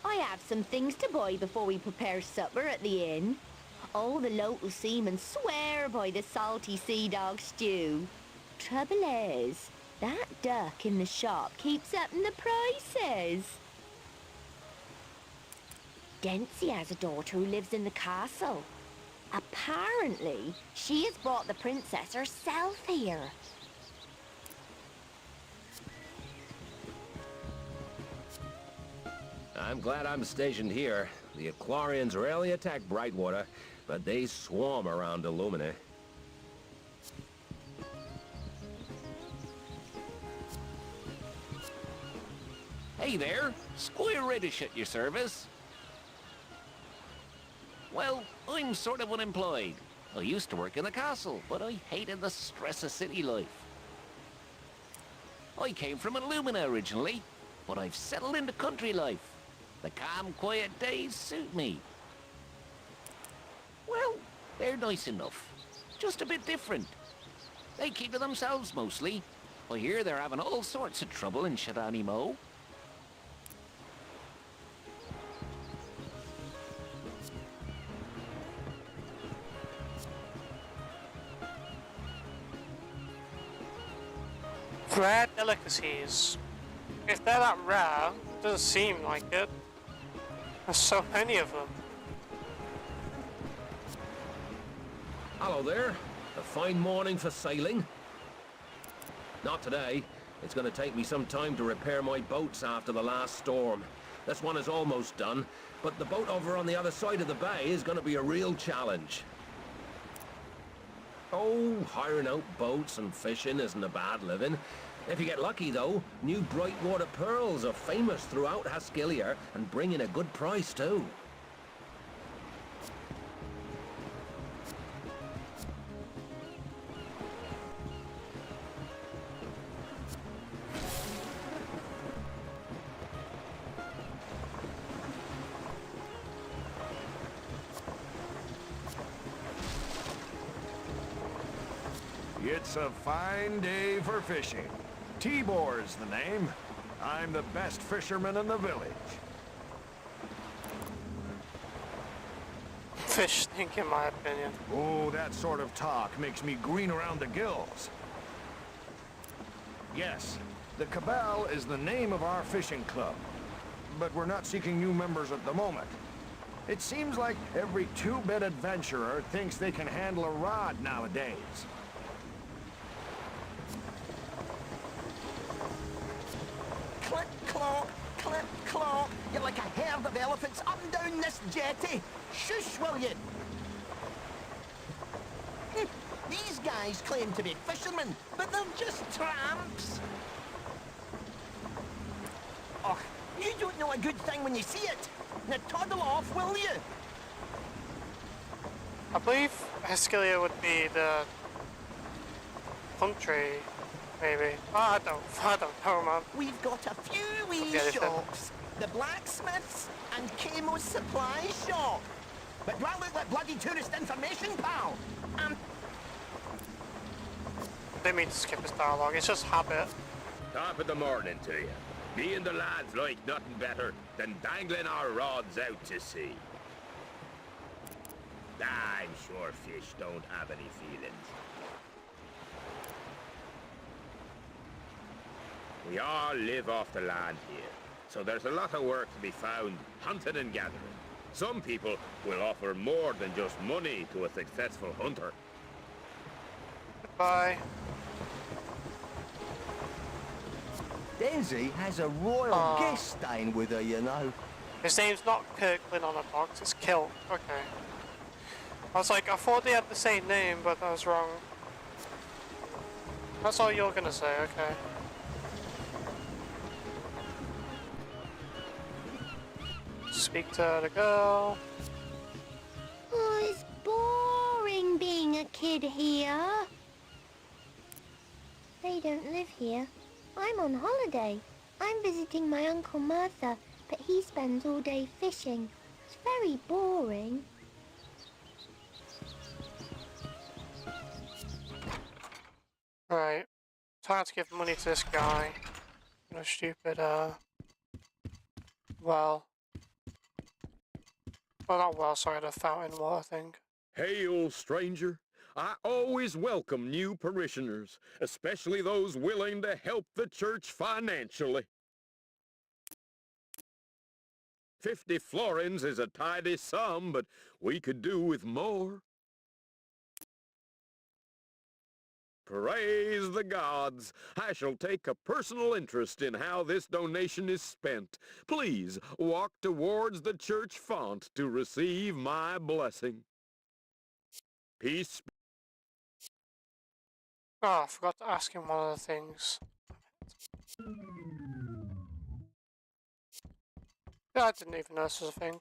M: I have some things to buy before we prepare supper at the inn. All the local seamen swear by the salty sea dog stew. Trouble is, that duck in the shop keeps up in the prices. Dempsey has a daughter who lives in the castle. Apparently, she has brought the princess herself here.
I: I'm glad I'm stationed here. The Aclarians rarely attack Brightwater, but they swarm around Illumina.
Q: Hey there, Squire Reddish at your service. Well, I'm sort of unemployed. I used to work in the castle, but I hated the stress of city life. I came from Illumina originally, but I've settled into country life. The calm, quiet days suit me. Well, they're nice enough. Just a bit different. They keep to themselves mostly. I hear they're having all sorts of trouble in Shadani Mo.
A: Rare delicacies. If they're that rare, it doesn't seem like it. There's so many of them.
I: Hello there. A fine morning for sailing. Not today. It's going to take me some time to repair my boats after the last storm. This one is almost done, but the boat over on the other side of the bay is going to be a real challenge. Oh, hiring out boats and fishing isn't a bad living. If you get lucky, though, new Brightwater pearls are famous throughout Haskilia and bring in a good price, too.
R: It's a fine day for fishing. Tibor's the name. I'm the best fisherman in the village.
A: Fish stink, in my opinion.
R: Oh, that sort of talk makes me green around the gills. Yes, the Cabal is the name of our fishing club, but we're not seeking new members at the moment. It seems like every two-bit adventurer thinks they can handle a rod nowadays.
V: Clip, claw. You're like a herd of elephants up and down this jetty. Shush, will you? These guys claim to be fishermen, but they're just tramps. Oh, you don't know a good thing when you see it. Now toddle off, will you?
A: I believe Haskilia would be the country. Maybe. Oh, I don't know, man.
V: We've got a few wee shops. The blacksmiths and Camo's supply shop. But do I look like bloody tourist information, pal?
A: Didn't mean to skip this dialogue, it's just habit.
T: Top of the morning to you. Me and the lads like nothing better than dangling our rods out to sea. I'm sure fish don't have any feelings. We all live off the land here, so there's a lot of work to be found hunting and gathering. Some people will offer more than just money to a successful hunter.
A: Goodbye.
J: Daisy has a royal guest staying with her, you know.
A: His name's not Kirkland on a box, it's Kilt. Okay. I was like, I thought they had the same name, but I was wrong. That's all you're gonna say, okay. Speak to the girl.
M: Oh, it's boring being a kid here. They don't live here. I'm on holiday. I'm visiting my Uncle Martha, but he spends all day fishing. It's very boring.
A: Right. It's hard to give money to this guy. No stupid, well. Oh, not well, sorry, the fountain water thing.
T: Hey, old stranger. I always welcome new parishioners, especially those willing to help the church financially. 50 florins is a tidy sum, but we could do with more. Praise the gods. I shall take a personal interest in how this donation is spent. Please walk towards the church font to receive my blessing. Peace.
A: Oh, I forgot to ask him one of the things. Yeah, I didn't even know this was a thing.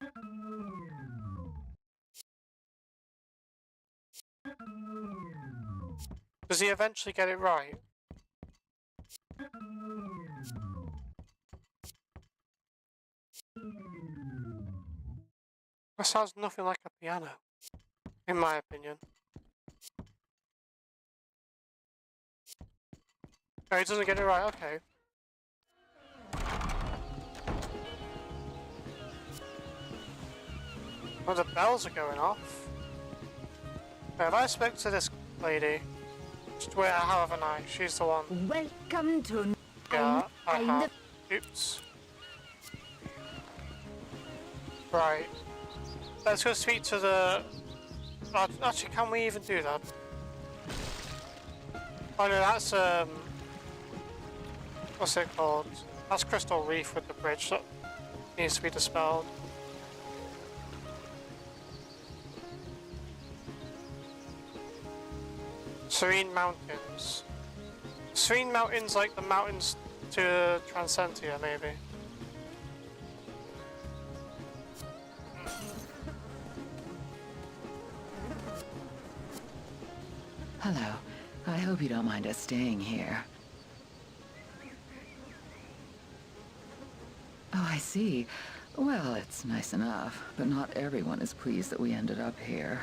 A: Does he eventually get it right? That sounds nothing like a piano, in my opinion. Oh, he doesn't get it right, okay. Oh, the bells are going off. Now, if I spoke to this lady, just wait however night, she's the one.
E: Welcome to...
A: Yeah, I have. Oops. Right. Let's go speak to the Actually, can we even do that? Oh no, that's what's it called? That's Crystal Reef with the bridge that needs to be dispelled. Serene Mountains. Serene Mountains, like the mountains to Transcentia, maybe.
S: Hello. I hope you don't mind us staying here. Oh, I see. Well, it's nice enough, but not everyone is pleased that we ended up here.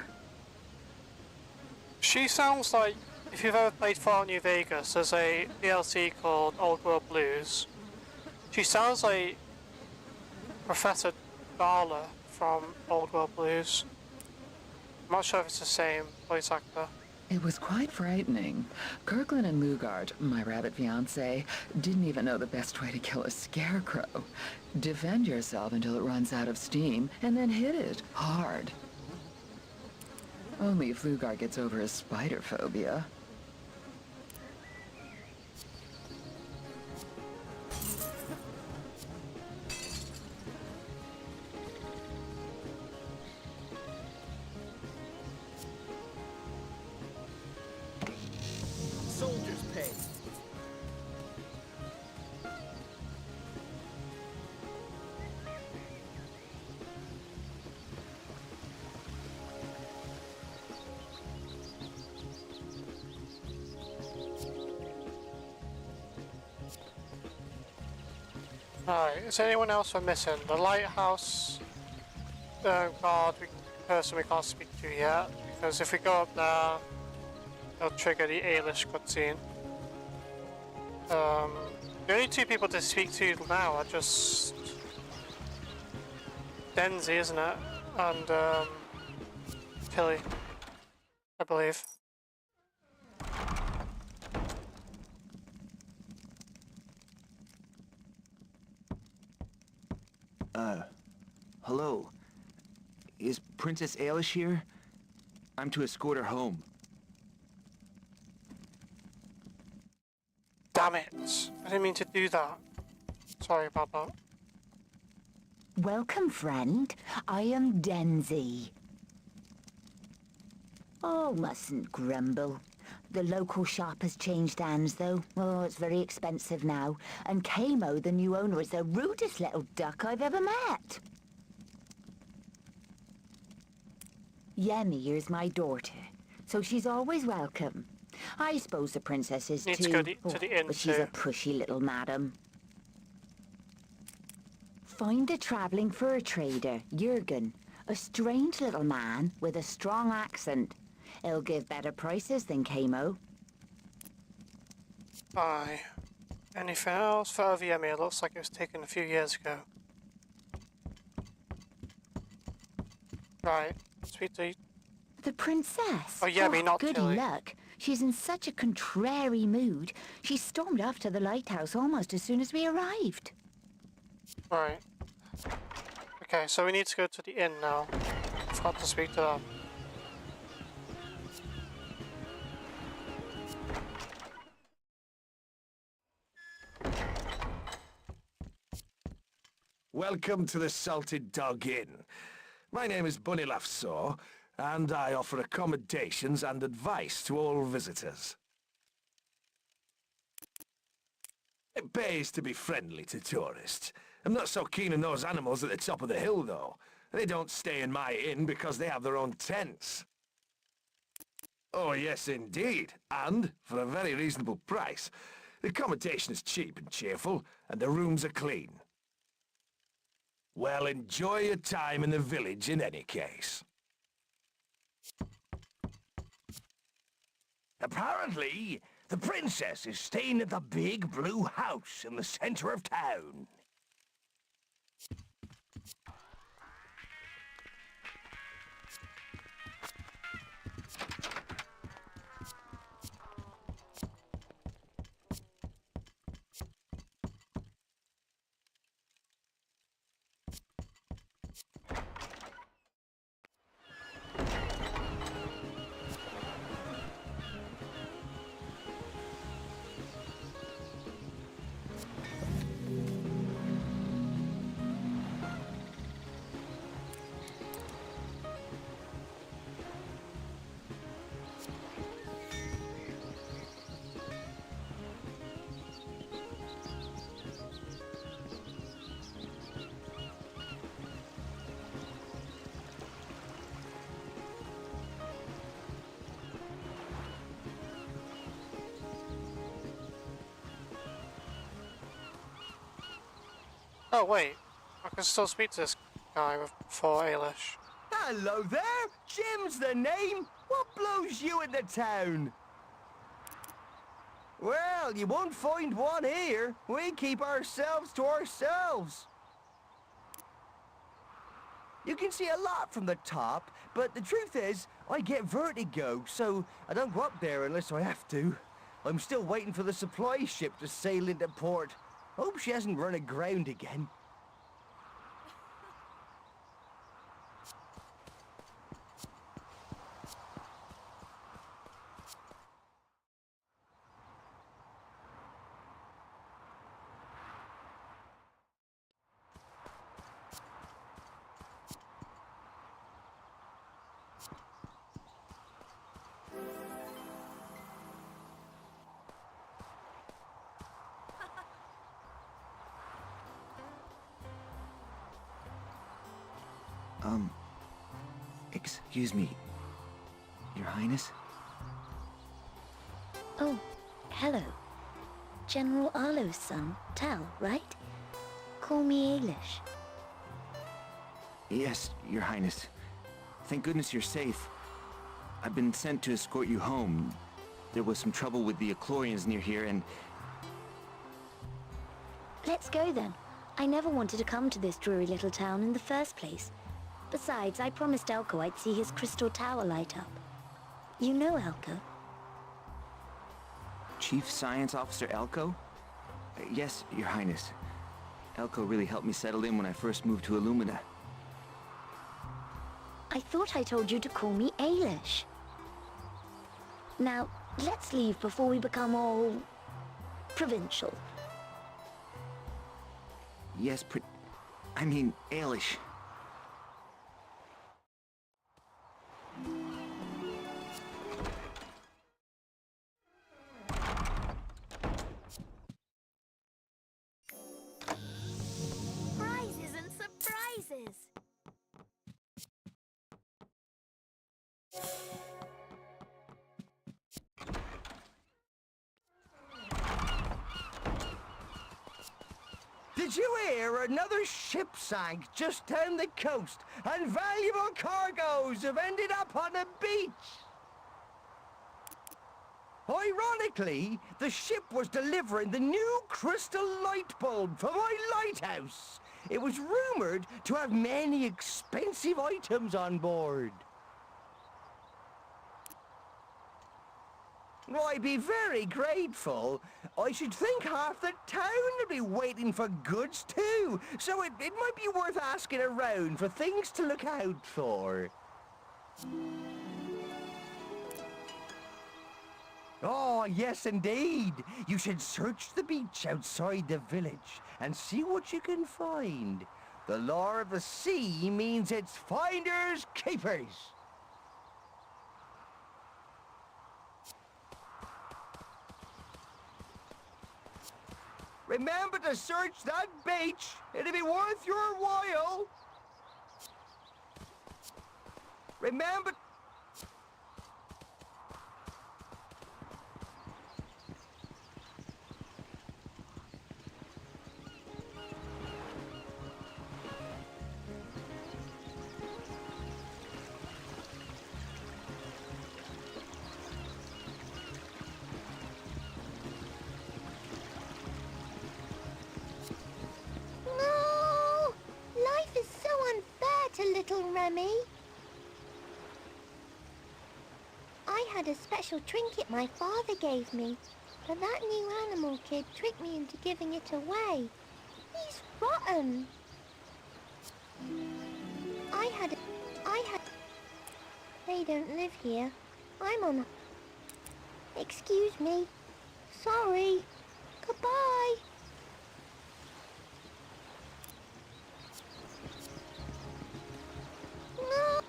A: She sounds like, if you've ever played Fallout New Vegas, there's a DLC called Old World Blues. She sounds like Professor Darla from Old World Blues. I'm not sure if it's the same voice actor.
S: It was quite frightening. Kirkland and Lugard, my rabbit fiancé, didn't even know the best way to kill a scarecrow. Defend yourself until it runs out of steam, and then hit it hard. Only if Lugard gets over his spider phobia.
J: Soldier's pay.
A: Alright, is there anyone else we're missing? The lighthouse guard person we can't speak to yet, because if we go up there, it'll trigger the Ailish cutscene. The only two people to speak to now are just Denzi, isn't it? And Tilly, I believe.
B: Hello. Is Princess Ailish here? I'm to escort her home.
A: Damn it! I didn't mean to do that. Sorry about that.
L: Welcome, friend. I am Denzi. Oh, mustn't grumble. The local shop has changed hands, though. Oh, it's very expensive now. And Kamo, the new owner, is the rudest little duck I've ever met. Yemi here's my daughter, so she's always welcome. I suppose the princess is
A: Need
L: too.
A: to go to the inn
L: but she's
A: too.
L: a pushy little madam. Find a traveling fur trader, Jurgen. A strange little man with a strong accent. He'll give better prices than Kamo.
A: Aye. Anything else for Yemi? It looks like it was taken a few years ago. Right. Sweet tea.
L: The princess?
A: Oh, Yemi, not
L: good
A: Tilly.
L: luck. She's in such a contrary mood. She stormed off to the lighthouse almost as soon as we arrived.
A: Right. Okay, so we need to go to the inn now. Forgot to speak to them.
R: Welcome to the Salted Dog Inn. My name is Bunny Saw, and I offer accommodations and advice to all visitors. It pays to be friendly to tourists. I'm not so keen on those animals at the top of the hill, though. They don't stay in my inn because they have their own tents. Oh, yes, indeed. And for a very reasonable price. The accommodation is cheap and cheerful, and the rooms are clean. Well, enjoy your time in the village in any case.
I: Apparently, the princess is staying at the big blue house in the center of town.
A: Oh wait, I can still speak to this guy before Ailish.
J: Hello there! Jim's the name! What blows you into town? Well, you won't find one here. We keep ourselves to ourselves. You can see a lot from the top, but the truth is, I get vertigo, so I don't go up there unless I have to. I'm still waiting for the supply ship to sail into port. Hope she hasn't run aground again.
B: Excuse me, Your Highness?
M: Oh, hello. General Arlo's son, Tal, right? Call me Ailish.
B: Yes, Your Highness. Thank goodness you're safe. I've been sent to escort you home. There was some trouble with the Eclorians near here, and...
M: Let's go then. I never wanted to come to this dreary little town in the first place. Besides, I promised Elko I'd see his crystal tower light up. You know Elko?
B: Chief Science Officer Elko? Yes, Your Highness. Elko really helped me settle in when I first moved to Illumina.
M: I thought I told you to call me Ailish. Now, let's leave before we become all... provincial.
B: Yes, I mean, Ailish.
D: Prizes and surprises!
J: Did you hear another ship sank just down the coast and valuable cargoes have ended up on the beach? Ironically, the ship was delivering the new crystal light bulb for my lighthouse. It was rumored to have many expensive items on board. Well, I'd be very grateful. I should think half the town would be waiting for goods too, so it might be worth asking around for things to look out for. Oh, yes indeed. You should search the beach outside the village and see what you can find. The law of the sea means it's finders keepers. Remember to search that beach. It'll be worth your while. Remember...
D: No! Life is so unfair to little Remy. I had a special trinket my father gave me, but that new animal kid tricked me into giving it away. He's rotten. They don't live here. I'm on a... Excuse me. Sorry. Goodbye. No.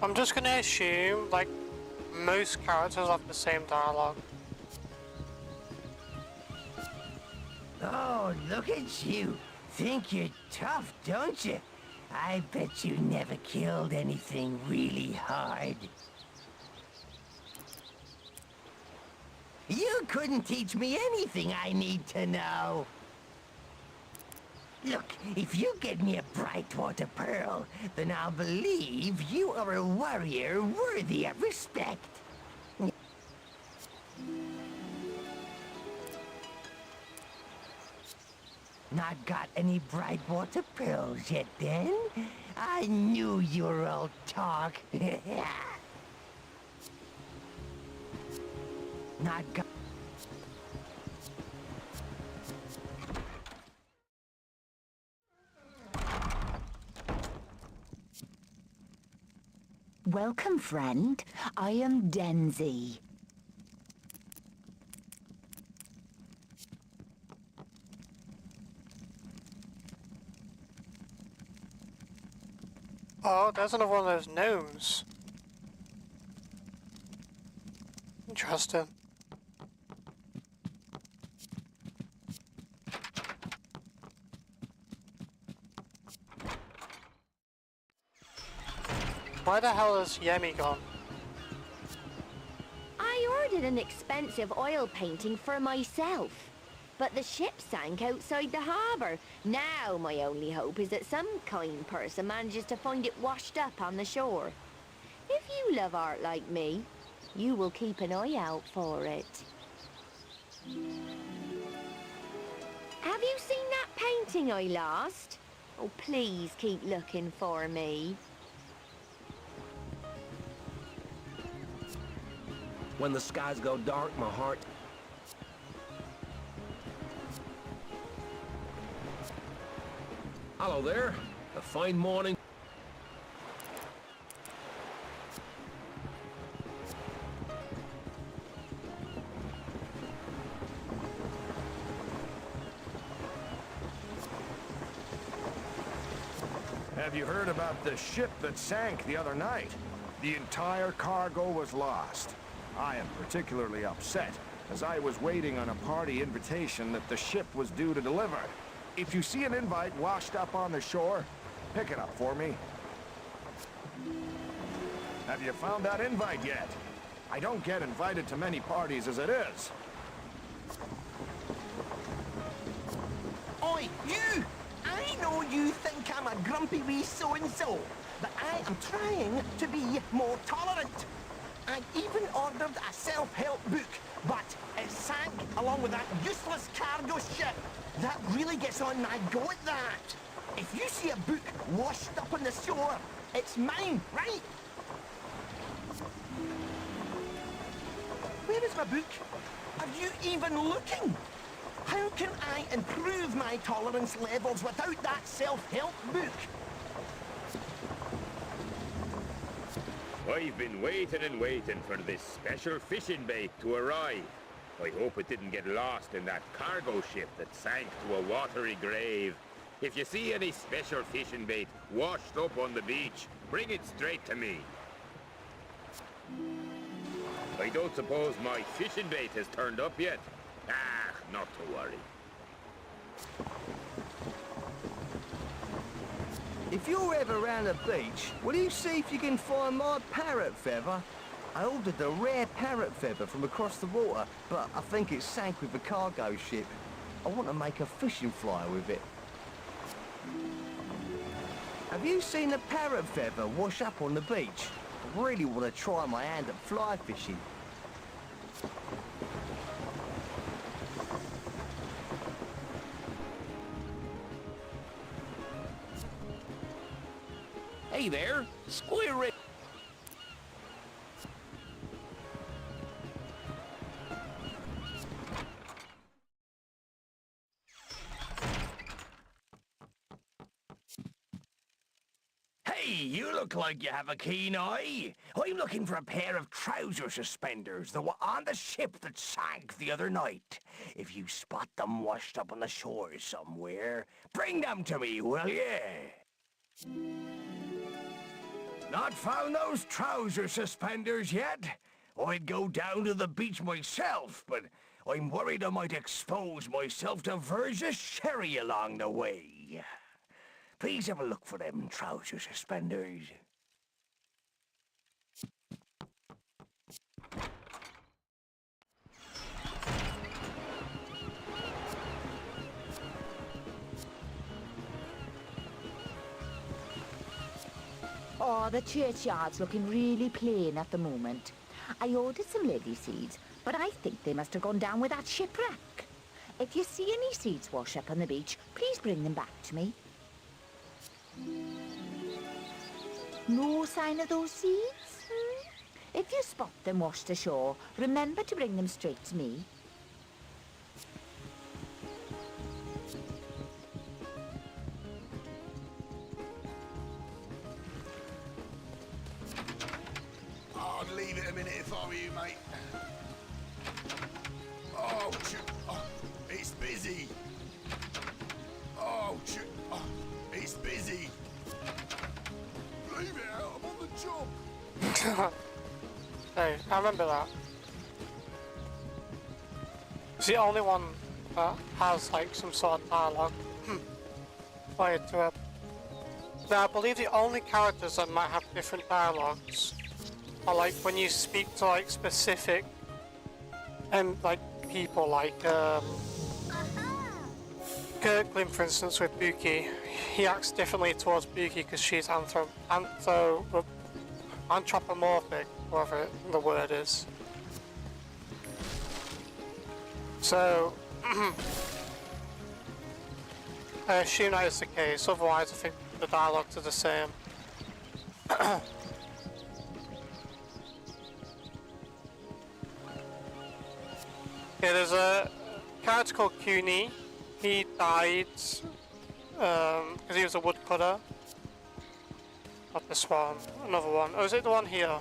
A: I'm just gonna assume, like, most characters have the same dialogue.
V: Oh, look at you. Think you're tough, don't you? I bet you never killed anything really hard. You couldn't teach me anything I need to know. Look, if you get me a Brightwater pearl, then I'll believe you are a warrior worthy of respect. Not got any Brightwater pearls yet, then? I knew you were all talk. Not got...
E: Welcome, friend. I am Denzi.
A: Oh, there's another one of those gnomes. Interesting. Why the hell is Yemi gone?
M: I ordered an expensive oil painting for myself, but the ship sank outside the harbour. Now my only hope is that some kind person manages to find it washed up on the shore. If you love art like me, you will keep an eye out for it. Have you seen that painting I lost? Oh, please keep looking for me.
I: When the skies go dark, my heart... Hello there. A fine morning.
R: Have you heard about the ship that sank the other night? The entire cargo was lost. I am particularly upset, as I was waiting on a party invitation that the ship was due to deliver. If you see an invite washed up on the shore, pick it up for me. Have you found that invite yet? I don't get invited to many parties as it is.
V: Oi, you! I know you think I'm a grumpy wee so-and-so, but I am trying to be more tolerant. I even ordered a self-help book, but it sank along with that useless cargo ship. That really gets on my goat, that. If you see a book washed up on the shore, it's mine, right? Where is my book? Are you even looking? How can I improve my tolerance levels without that self-help book?
T: I've been waiting and waiting for this special fishing bait to arrive. I hope it didn't get lost in that cargo ship that sank to a watery grave. If you see any special fishing bait washed up on the beach, bring it straight to me. I don't suppose my fishing bait has turned up yet. Ah, not to worry.
J: If you're ever around the beach, will you see if you can find my parrot feather? I ordered a rare parrot feather from across the water, but I think it sank with the cargo ship. I want to make a fishing fly with it. Have you seen a parrot feather wash up on the beach? I really want to try my hand at fly fishing.
N: Hey there, Square It.
V: Hey, you look like you have a keen eye. I'm looking for a pair of trouser suspenders that were on the ship that sank the other night. If you spot them washed up on the shore somewhere, bring them to me, will you? Not found those trouser suspenders yet? I'd go down to the beach myself, but I'm worried I might expose myself to Verge's sherry along the way. Please have a look for them trouser suspenders.
M: Oh, the churchyard's looking really plain at the moment. I ordered some lily seeds, but I think they must have gone down with that shipwreck. If you see any seeds wash up on the beach, please bring them back to me. No sign of those seeds? If you spot them washed ashore, remember to bring them straight to me.
B: I'd leave it a minute if I were you, mate. Oh, it's busy. Oh, it's busy. Leave it out, I'm on the job.
A: Hey, I remember that. It's the only one that has like some sort of dialogue related to it. Now, I believe the only characters that might have different dialogues are like when you speak to like specific like people, like Kirkland, for instance, with Buki. He acts differently towards Buki because she's anthropomorphic, whatever the word is. So, I assume that is the case, otherwise I think the dialogues are the same. Yeah, there's a character called Cooney. He died because he was a woodcutter. Not this one, another one. Oh, is it the one here?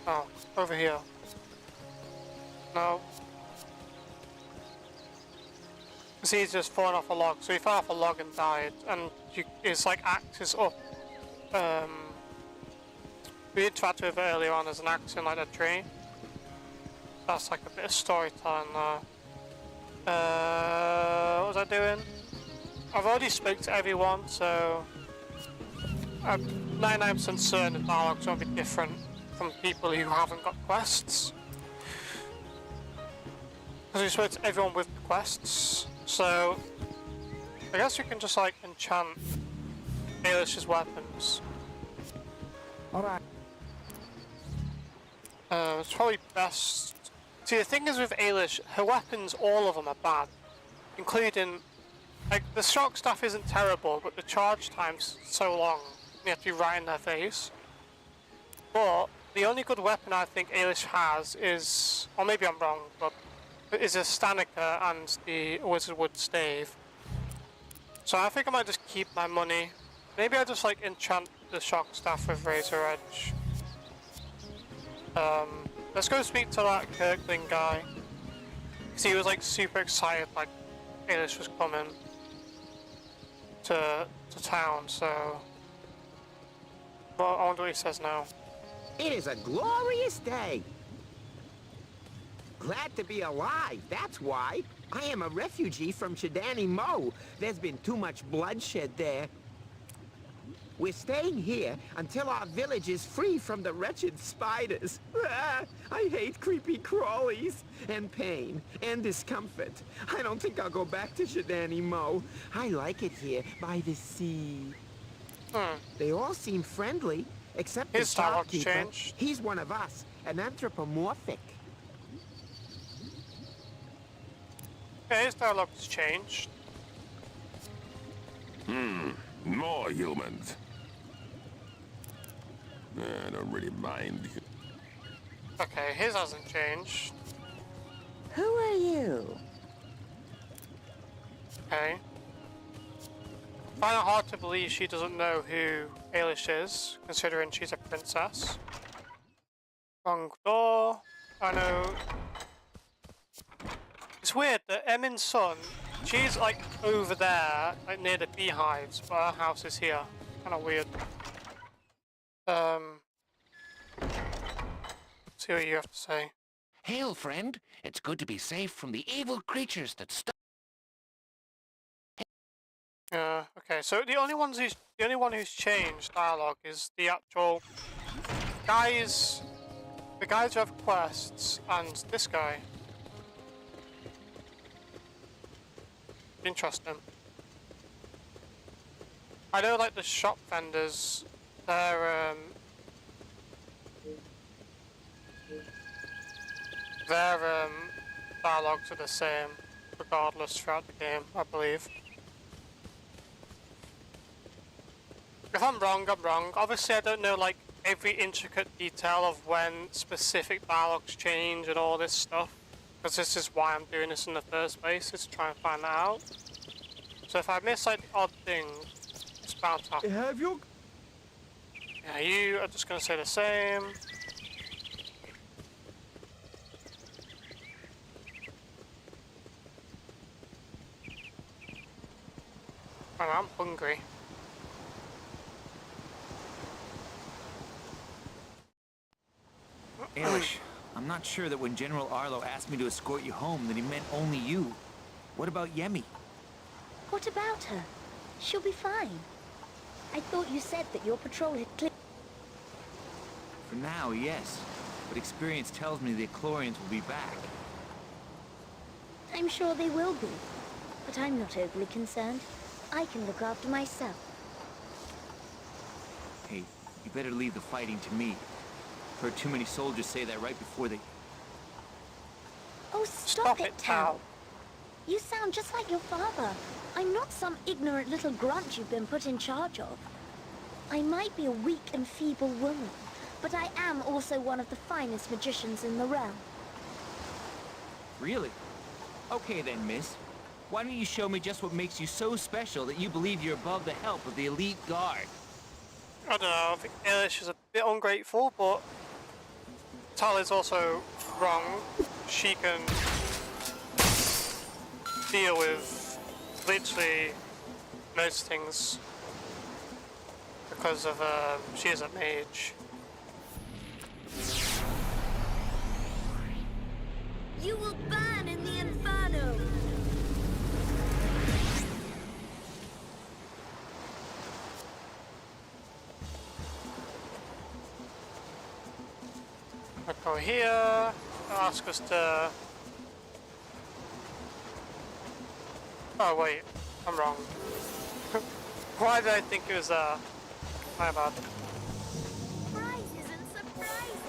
A: Oh, over here. No. See, he's just fallen off a log. So he fell off a log and died, and his like axe is up. We interacted with it earlier on as an axe in like a tree. That's like a bit of storytelling there. What was I doing? I've already spoke to everyone, so I'm 99% certain the dialogues won't be different from people who haven't got quests. Because we spoke to everyone with the quests, so I guess we can just like enchant Ailish's weapons.
P: Alright.
A: It's probably best. See, the thing is with Ailish, her weapons, all of them are bad, including, like, the shock staff isn't terrible, but the charge time's so long, you have to be right in their face. But the only good weapon I think Ailish has is, or maybe I'm wrong, but is a Stanica and the Wizardwood Stave. So I think I might just keep my money. Maybe I just like enchant the shock staff with Razor Edge. Let's go speak to that Kirkland guy. Because he was like super excited, like Ailish was coming to town, so... Well, I wonder what he says now.
P: It is a glorious day. Glad to be alive, that's why. I am a refugee from Shidani Mo. There's been too much bloodshed there. We're staying here until our village is free from the wretched spiders. I hate creepy crawlies, and pain, and discomfort. I don't think I'll go back to Shidani Mo. I like it here, by the sea. They all seem friendly, except the shopkeeper. He's one of us, an anthropomorphic.
A: Yeah, his dialogue's changed.
H: More humans. I don't really mind.
A: Okay, his hasn't changed.
C: Who are you?
A: Okay. I find it hard to believe she doesn't know who Ailish is, considering she's a princess. Wrong door. I know. It's weird that Emin's son, she's like over there, like near the beehives, but our house is here. Kinda weird. See what you have to say.
Q: Hail, friend. It's good to be safe from the evil creatures that
A: Okay, so the only one who's changed dialogue is the actual guys, the guys who have quests, and this guy. Interesting. I know, like, the shop vendors their dialogues are the same, regardless throughout the game, I believe. If I'm wrong, I'm wrong. Obviously, I don't know like every intricate detail of when specific dialogues change and all this stuff, because this is why I'm doing this in the first place, is to try and find that out. So if I miss like odd things, it's bound to happen.
J: Have you?
A: Yeah, you are just gonna say the same. Man, I'm hungry.
G: Ailish, I'm not sure that when General Arlo asked me to escort you home that he meant only you. What about Yemi?
D: What about her? She'll be fine. I thought you said that your patrol had cleared.
G: For now, yes. But experience tells me the Eclorians will be back.
D: I'm sure they will be. But I'm not overly concerned. I can look after myself.
G: Hey, you better leave the fighting to me. Heard too many soldiers say that right before they...
D: Oh, stop it, Tal. You sound just like your father. I'm not some ignorant little grunt you've been put in charge of. I might be a weak and feeble woman, but I am also one of the finest magicians in the realm.
G: Really? Okay then, miss. Why don't you show me just what makes you so special that you believe you're above the help of the elite guard?
A: I don't know, I think Ailish is a bit ungrateful, but Tal is also wrong. She can deal with literally most things because of she is a mage.
D: You will burn in the inferno!
A: I'll go here, ask us to... Oh wait, I'm wrong. Why did I think it was my bad.
D: Prizes and surprises!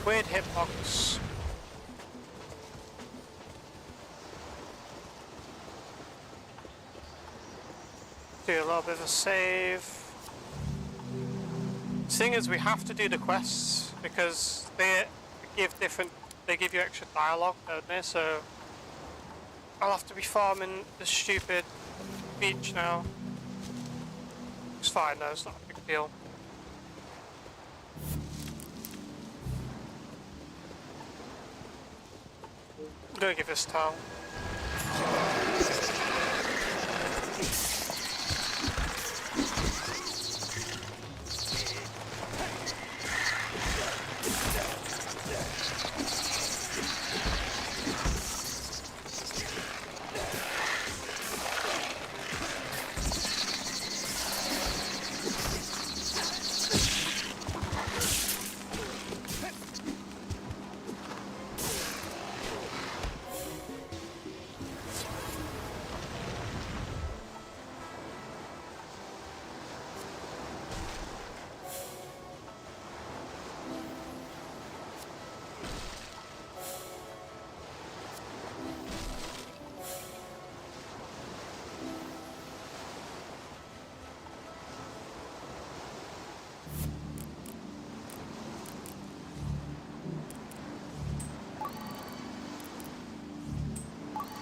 A: Weird hitbox. Do a little bit of a save. The thing is, we have to do the quests because they give you extra dialogue, don't they? So I'll have to be farming the stupid beach now. It's fine though, it's not a big deal. I'm gonna give this towel.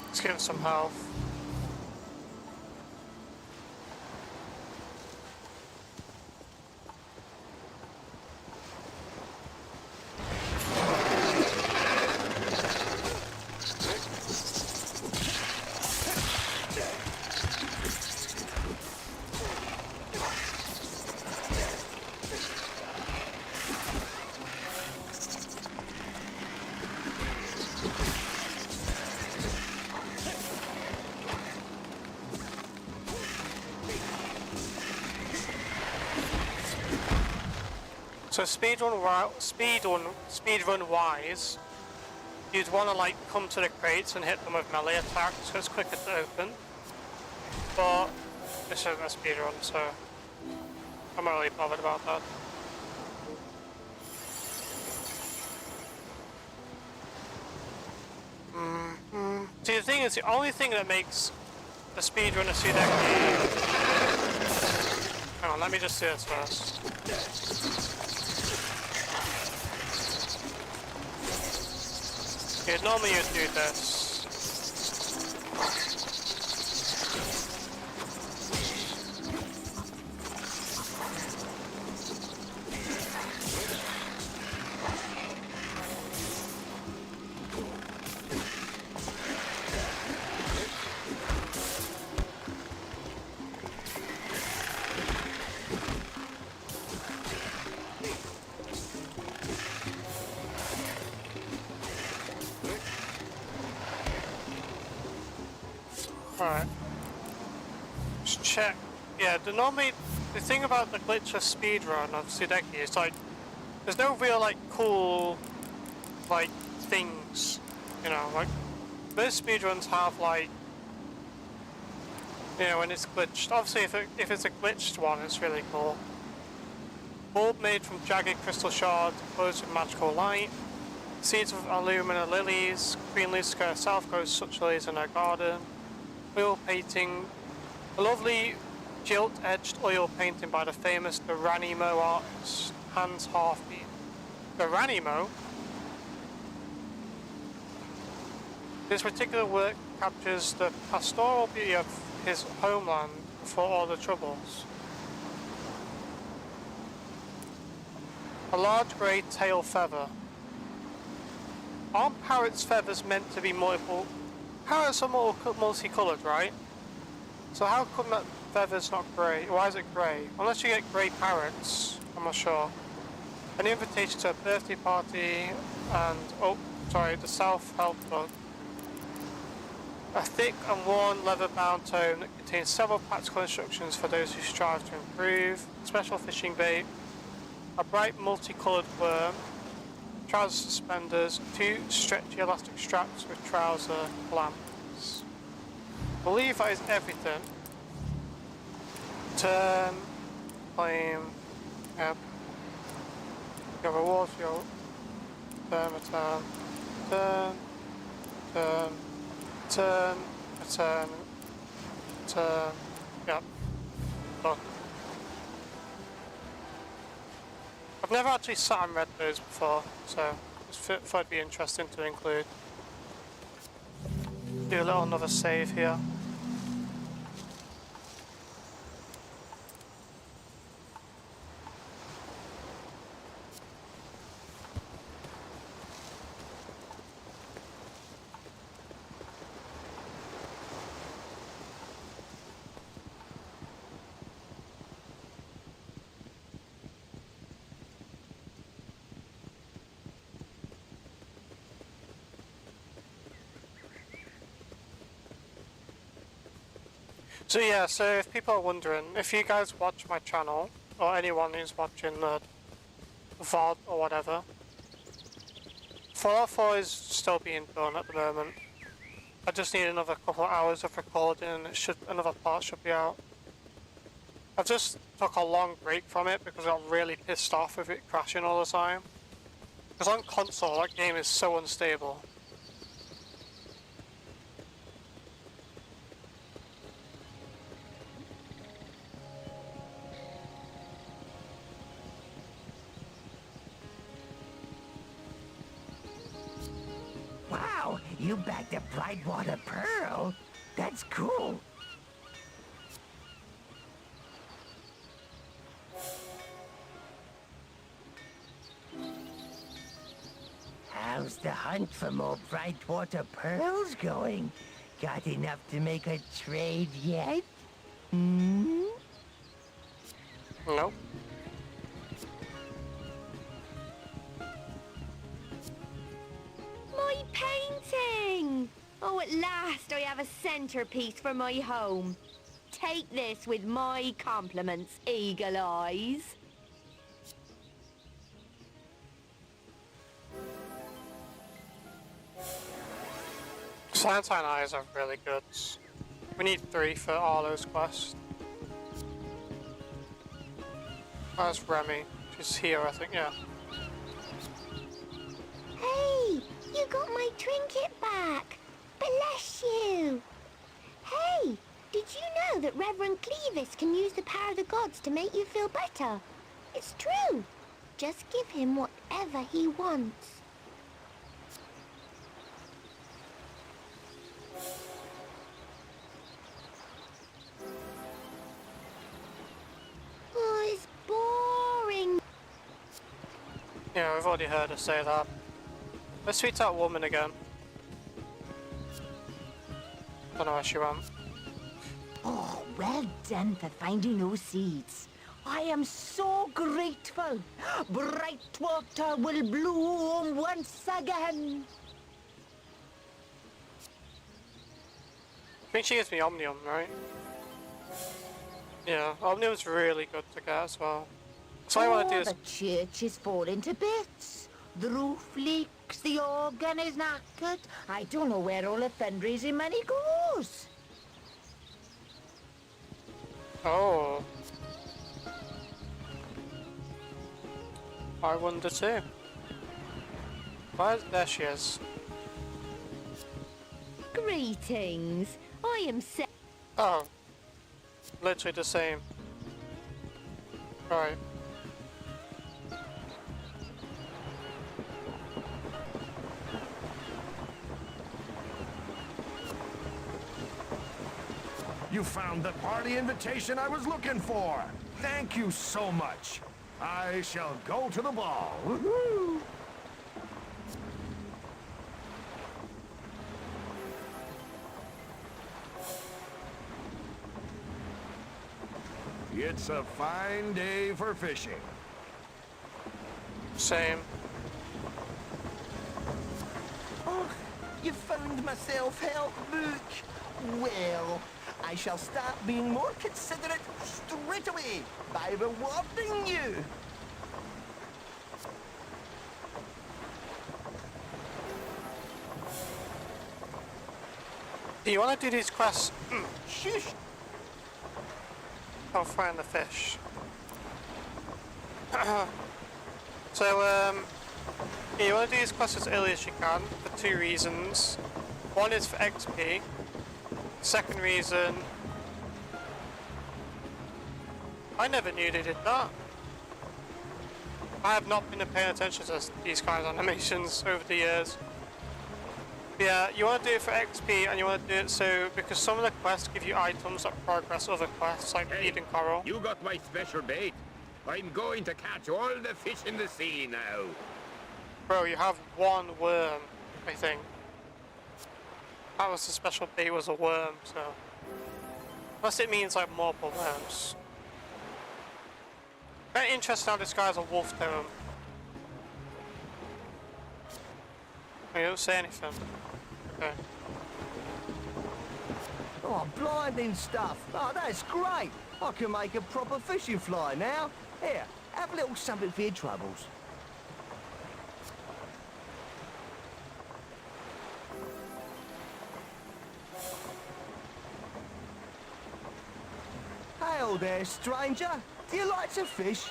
A: Let's give him some health. So speedrun wise, you'd want to like come to the crates and hit them with melee attacks, so it's quicker to open. But this isn't a speedrun, so I'm not really bothered about that. See, the thing is, the only thing that makes the speedrun a Sudeki... Hang on, let me just do this first. Yeah, normally you'd do this. Alright. Just check. Yeah, the thing about the glitchless speedrun of Sudeki is like, there's no real like cool, like, things, you know, like, most speedruns have like, you know, when it's glitched, obviously if it's a glitched one, it's really cool. Bulb made from jagged crystal shards, closed with magical light, seeds of alumina lilies, green leaves go south, grows such lilies in her garden. Oil painting, a lovely gilt-edged oil painting by the famous Geranimo artist Hans Halfbeat. Geranimo? This particular work captures the pastoral beauty of his homeland before all the troubles. A large grey tail feather. Aren't parrots' feathers meant to be multiple? Parrots are multicoloured, right? So how come that feather's not grey? Why is it grey? Unless you get grey parrots, I'm not sure. An invitation to a birthday party and, oh, sorry, the self-help book. A thick and worn leather-bound tome that contains several practical instructions for those who strive to improve. Special fishing bait. A bright multicoloured worm. Trouser suspenders, 2 stretchy elastic straps with trouser clamps. I believe that is everything. Turn, claim, yep. You have a reward for your turn, return, turn, yep. Done. I've never actually sat and read those before, so just thought it'd be interesting to include. Do a little another save here. So yeah, so if people are wondering, if you guys watch my channel, or anyone who's watching the VOD or whatever, Fallout 4 is still being done at the moment. I just need another couple of hours of recording and another part should be out. I've just took a long break from it because I got really pissed off with it crashing all the time. Because on console, that game is so unstable.
V: Wow, you bagged a Brightwater pearl? That's cool. How's the hunt for more Brightwater pearls going? Got enough to make a trade yet? Hmm?
A: Nope.
M: My painting! Oh, at last I have a centerpiece for my home. Take this with my compliments, Eagle Eyes.
A: Santine eyes are really good. We need 3 for Arlo's quest. Where's Remy? She's here, I think, yeah.
D: Hey, you got my trinket back. Bless you. Hey, did you know that Reverend Clevis can use the power of the gods to make you feel better? It's true. Just give him whatever he wants. Oh, it's boring.
A: Yeah, we've already heard her say that. Let's meet that woman again. Don't know where she went.
E: Oh, well done for finding those seeds. I am so grateful. Brightwater will bloom once again.
A: I think she gives me Omnium, right? Yeah, Omnium's really good to get as well. So I want to do this.
E: The church is falling to bits. The roof leaks, the organ is knackered. I don't know where all the fundraising money goes.
A: Oh. I wonder too. There she is.
D: Greetings. I am
A: Oh. Literally the same. Right.
R: You found the party invitation I was looking for. Thank you so much. I shall go to the ball. Woohoo! It's a fine day for fishing.
A: Same.
V: Oh, you found my self-help book. Well, I shall start being more considerate straight away by rewarding you.
A: Do you want to do these quests?
V: Shush.
A: I'll find the fish. So, yeah, you want to do these quests as early as you can for two reasons. One is for XP. Second reason, I never knew they did that. I have not been paying attention to these kinds of animations over the years. But yeah, you want to do it for XP, and you want to do it so because some of the quests give you items that progress other quests, like feeding coral.
T: You got my special bait. I'm going to catch all the fish in the sea now.
A: Bro, you have one worm, I think. That was the special bait, was a worm, so... Unless it means like multiple worms. Very interesting how this guy has a wolf totem. Oh, you don't say anything. Okay.
V: Oh, blinding stuff. Oh, that's great. I can make a proper fishing fly now. Here, have a little something for your troubles. Hail there, stranger. Do you like to fish?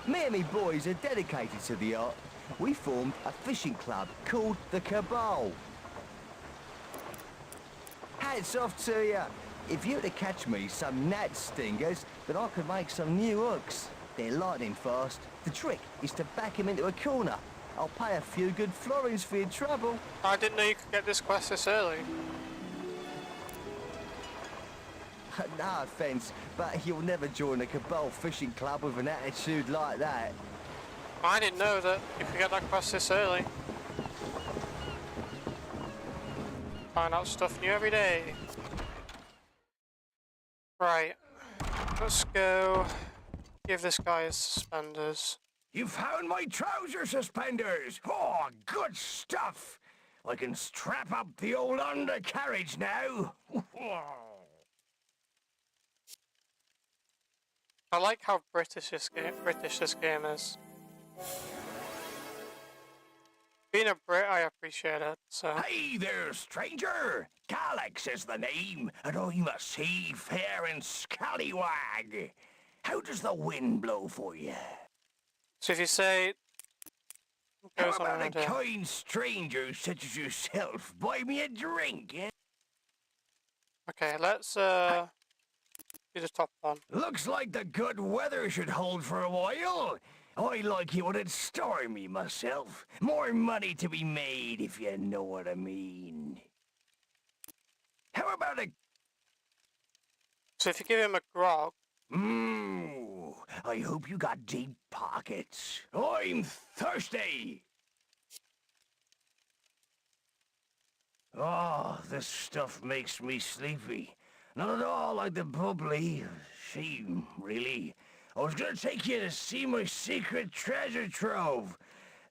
V: Me and me boys are dedicated to the art. We formed a fishing club called the Cabal. Hats off to you. If you were to catch me some gnat stingers, then I could make some new hooks. They're lightning fast. The trick is to back him into a corner. I'll pay a few good florins for your trouble.
A: I didn't know you could get this quest this early.
V: No offence, but you'll never join a Cabal fishing club with an attitude like that.
A: I didn't know that you could get that quest this early. Find out stuff new every day. Right. Let's go give this guy his suspenders.
R: You found my trouser suspenders! Oh, good stuff! I can strap up the old undercarriage now.
A: I like how British this game is. Being a Brit, I appreciate it, so...
R: Hey there, stranger! Calyx is the name, and I'm a seafaring scallywag.
I: How does the wind blow for you?
A: So if you say...
I: How about a kind stranger such as yourself buy me a drink, eh?
A: Okay, let's do the top one.
I: Looks like the good weather should hold for a while. I like it when it's stormy myself. More money to be made, if you know what I mean. How about a...
A: So if you give him a grog...
I: I hope you got deep pockets. I'm thirsty! Oh, this stuff makes me sleepy. Not at all like the bubbly. Shame, really. I was gonna take you to see my secret treasure trove,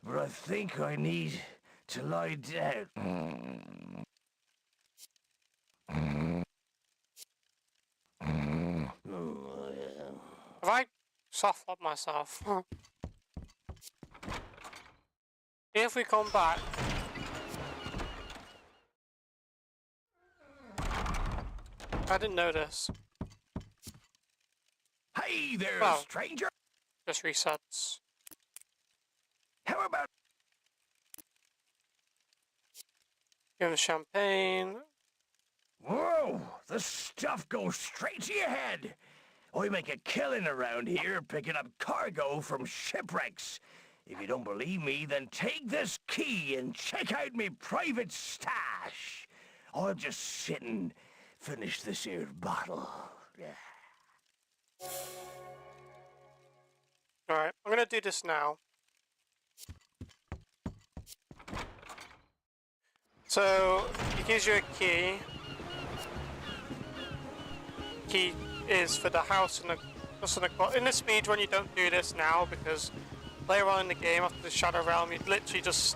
I: but I think I need to lie down.
A: Have I soft-locked myself? If we come back... I didn't notice.
I: Hey there,
A: well,
I: stranger!
A: Just resets.
I: How about...
A: Give him champagne.
I: Whoa! The stuff goes straight to your head! I make a killing around here picking up cargo from shipwrecks. If you don't believe me, then take this key and check out me private stash. I'll just sit and finish this here bottle.
A: Alright, I'm gonna do this now. So, he gives you a key. Key is for the house in the speedrun. You don't do this now because later on in the game, after the Shadow Realm, you literally just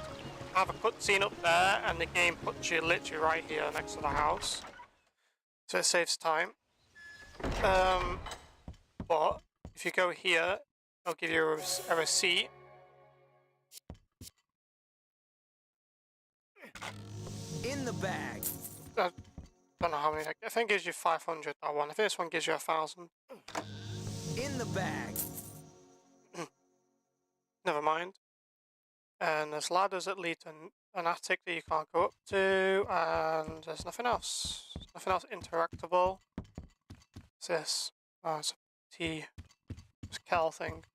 A: have a cutscene up there, and the game puts you literally right here next to the house. So it saves time. But if you go here, I'll give you a receipt.
B: In the bag.
A: Don't know how many. I think it gives you 500. That one. I think this one gives you 1,000.
B: In the bag.
A: Never mind. And there's ladders that lead to an attic that you can't go up to, and there's nothing else. Nothing else interactable. What's this? Oh, it's a tea. It's a kettle thing.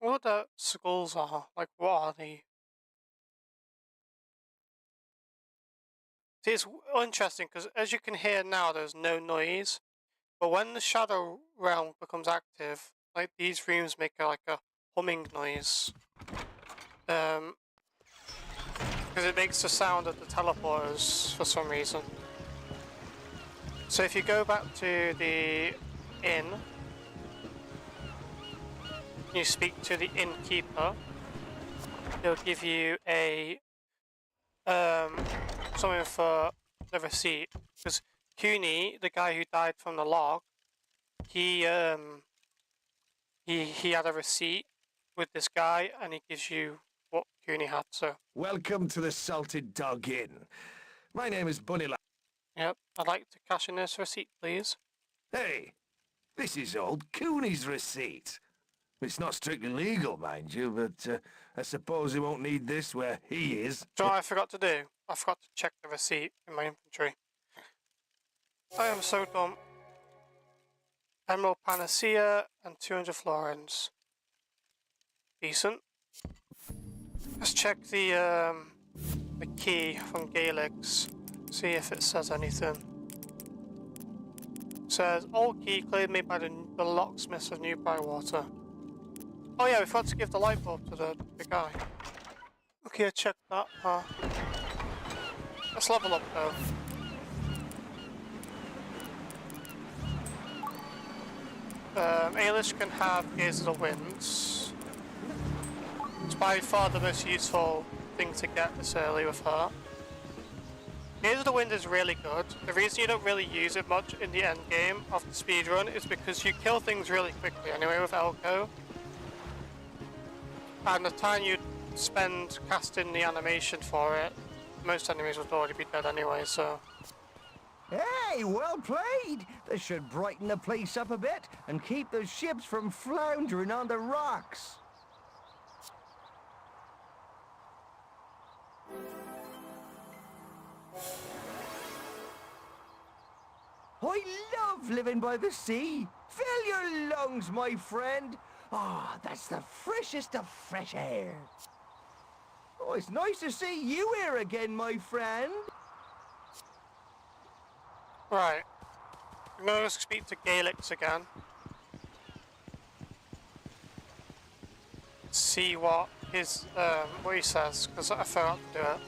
A: What the skulls are? Like, what are they? See, it's interesting because as you can hear now, there's no noise. But when the Shadow Realm becomes active, like these rooms make like a humming noise. Because it makes the sound of the teleporters for some reason. So if you go back to the inn, you speak to the innkeeper, he'll give you a something for the receipt. Because Cooney, the guy who died from the log, he had a receipt with this guy, and he gives you what Cooney had. So
I: welcome to the Salted Dog Inn. My name is Bunny.
A: Yep, I'd like to cash in this receipt, please.
I: Hey, this is old Cooney's receipt. It's not strictly legal, mind you, but I suppose he won't need this where he is.
A: Do you know what I forgot to do? I forgot to check the receipt in my inventory. I am so dumb. Emerald Panacea and 200 florins. Decent. Let's check the key from Galix. See if it says anything. It says, old key clearly made by the locksmiths of New Brightwater. Oh yeah, we forgot to give the light bulb to the guy. Okay, I checked that. Let's level up though. Ailish can have Gaze of the Winds. It's by far the most useful thing to get this early with her. Gaze of the Wind is really good. The reason you don't really use it much in the end game of the speedrun is because you kill things really quickly anyway with Elko. And the time you spend casting the animation for it, most enemies would already be dead anyway, so...
J: Hey, well played! This should brighten the place up a bit and keep the ships from floundering on the rocks. I love living by the sea. Fill your lungs, my friend. Ah, that's the freshest of fresh air. Oh, it's nice to see you here again, my friend.
A: Right. I'm going to speak to Galix again. See what what he says, because I forgot to do it.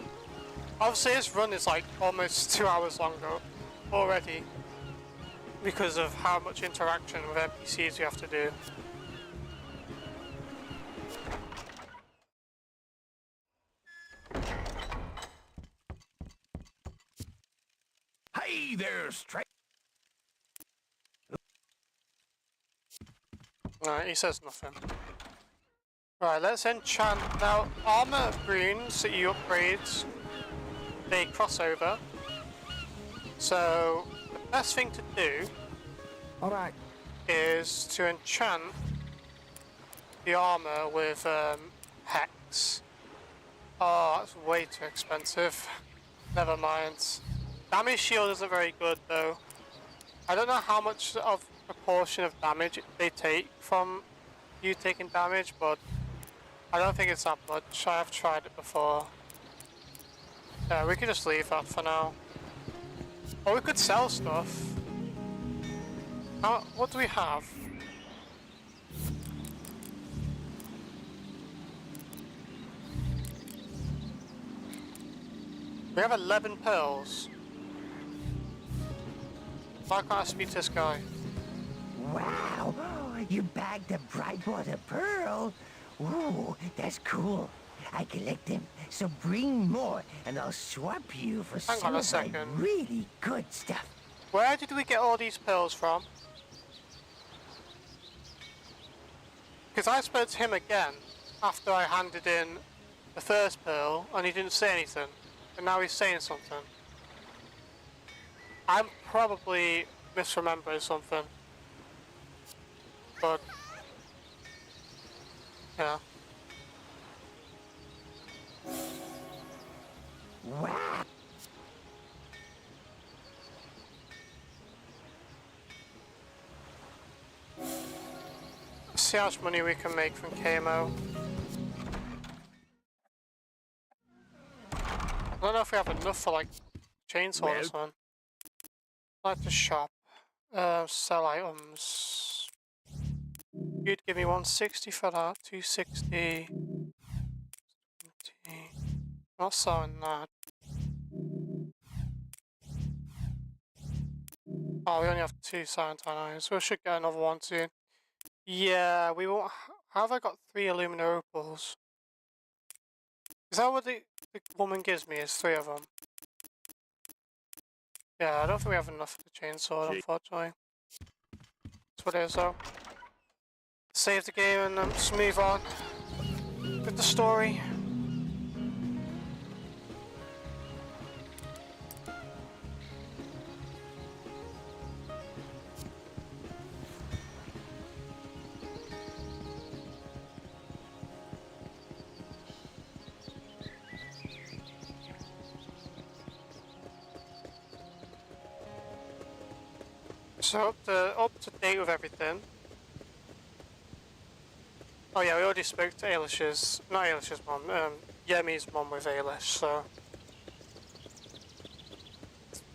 A: Obviously, this run is like almost 2 hours longer already, because of how much interaction with NPCs you have to do.
R: Hey there,
A: Right, he says nothing. Right, let's enchant. Now, armor runes that you upgrade, they cross over. So, the best thing to do is to enchant the armor with Hex. Oh, that's way too expensive. Never mind. Damage shield isn't very good though. I don't know how much of proportion of damage they take from you taking damage, but I don't think it's that much. I have tried it before. Yeah, we could just leave that for now. Or we could sell stuff. What do we have? We have 11 pearls. Why can't I speak to this guy?
V: Wow, you bagged a Brightwater pearl? Ooh, that's cool. I collect them, so bring more, and I'll swap you for
A: Hang
V: some
A: on a
V: of my
A: second.
V: really good stuff.
A: Where did we get all these pearls from? Because I spoke to him again after I handed in the first pearl, and he didn't say anything. And now he's saying something. I'm probably misremembering something. But yeah.
V: Wow.
A: Let's see how much money we can make from KMO. I don't know if we have enough for like chainsaw or something. Like the shop. Sell items. You'd give me 160 for that, 260. 20. Not selling that. Oh, we only have 2 Silentine items, so we should get another one soon. Yeah, we won't. How have I got 3 alumina opals? Is that what the woman gives me? Is 3 of them? Yeah, I don't think we have enough for the chainsaw, unfortunately. That's what it is, though. Save the game and just move on with the story. So up to date with everything. Oh yeah, we already spoke to Ailish's, not Ailish's mom, Yemi's mom with Ailish, so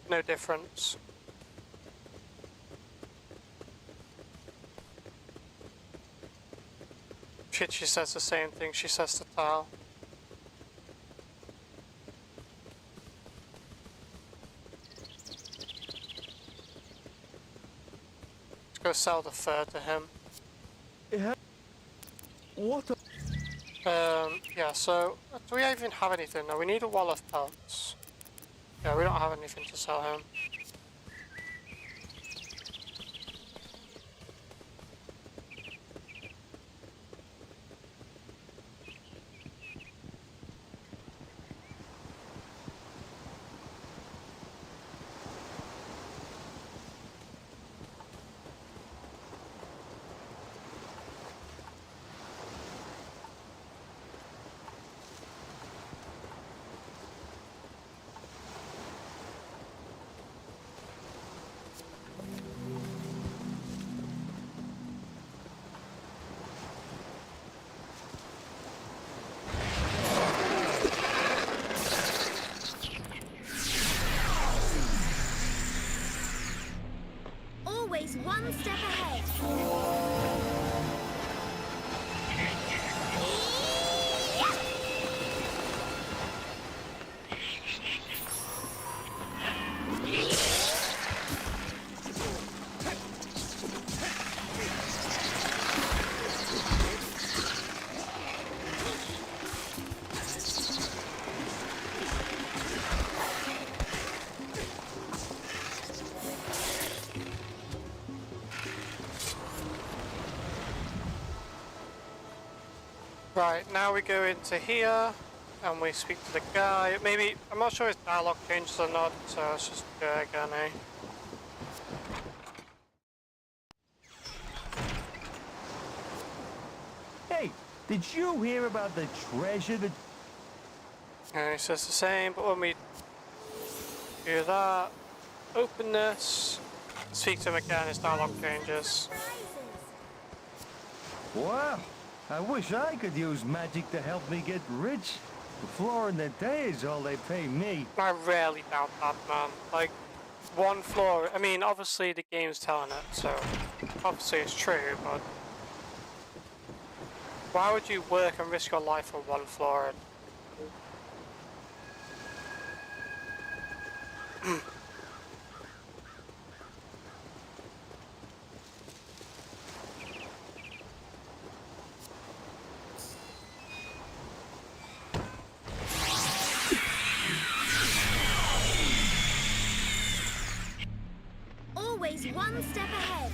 A: no difference. She says the same thing she says to Tal. Let's go sell the fur to him.
J: Yeah. What?
A: Yeah, so do we even have anything? No, we need a wall of pelts. Yeah, we don't have anything to sell him.
D: step ahead.
A: Right, now we go into here and we speak to the guy. Maybe, I'm not sure his dialogue changes or not, so let's just do it again, eh?
J: Hey, did you hear about the treasure that...
A: And he says the same, but when we do that, open this, speak to him again, his dialogue changes.
J: Wow, I wish I could use magic to help me get rich. The floor in the day is all they pay me.
A: I rarely doubt that, man. Like, one floor, I mean, obviously the game's telling it, so obviously it's true, but why would you work and risk your life for one floor?
D: Always one step ahead.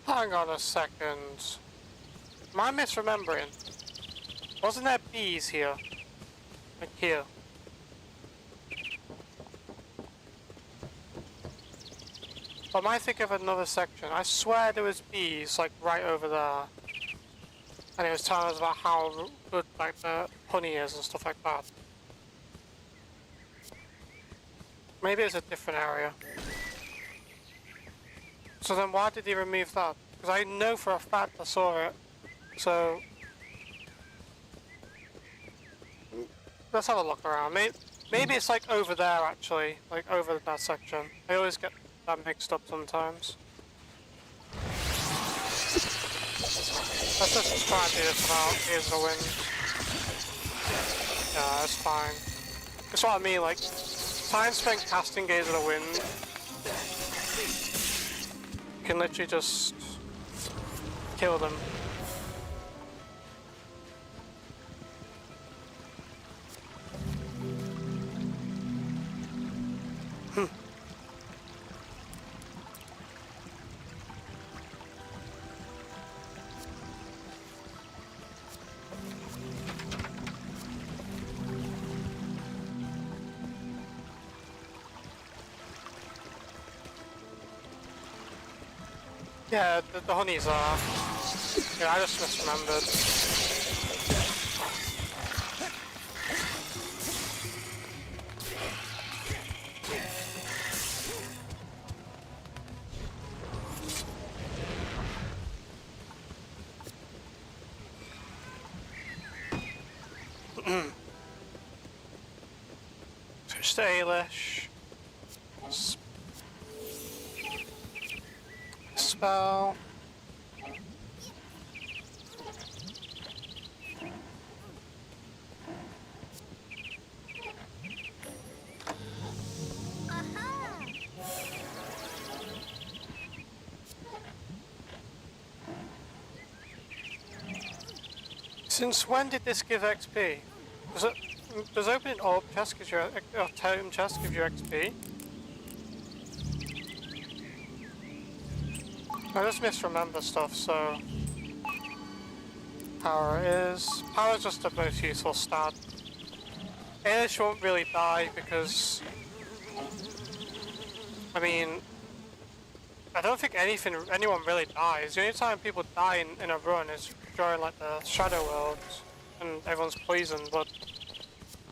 A: Hang on a second. Am I misremembering? Wasn't there bees here? Like here. Or am I thinking of another section? I swear there was bees like right over there. And it was telling us about how good like the honey is and stuff like that. Maybe it's a different area. So then why did he remove that? Because I know for a fact I saw it. So let's have a look around. Maybe it's like over there actually, like over that section. I always get that mixed up sometimes. Let's just try and do this without Ears of the Wind. Yeah, that's fine. That's what I mean, like, time spent casting Gaze of the Wind, you can literally just kill them. Yeah, the honeys are. Yeah, I just misremembered. Switch to Ailish. Spell. Since when did this give XP? Does opening orb chest give you, or totem chest give you XP? I just misremember stuff, so... Power is just the most useful stat. Ailish won't really die because... I mean... I don't think anyone really dies. The only time people die in a run is during like the Shadow Worlds and everyone's poisoned, but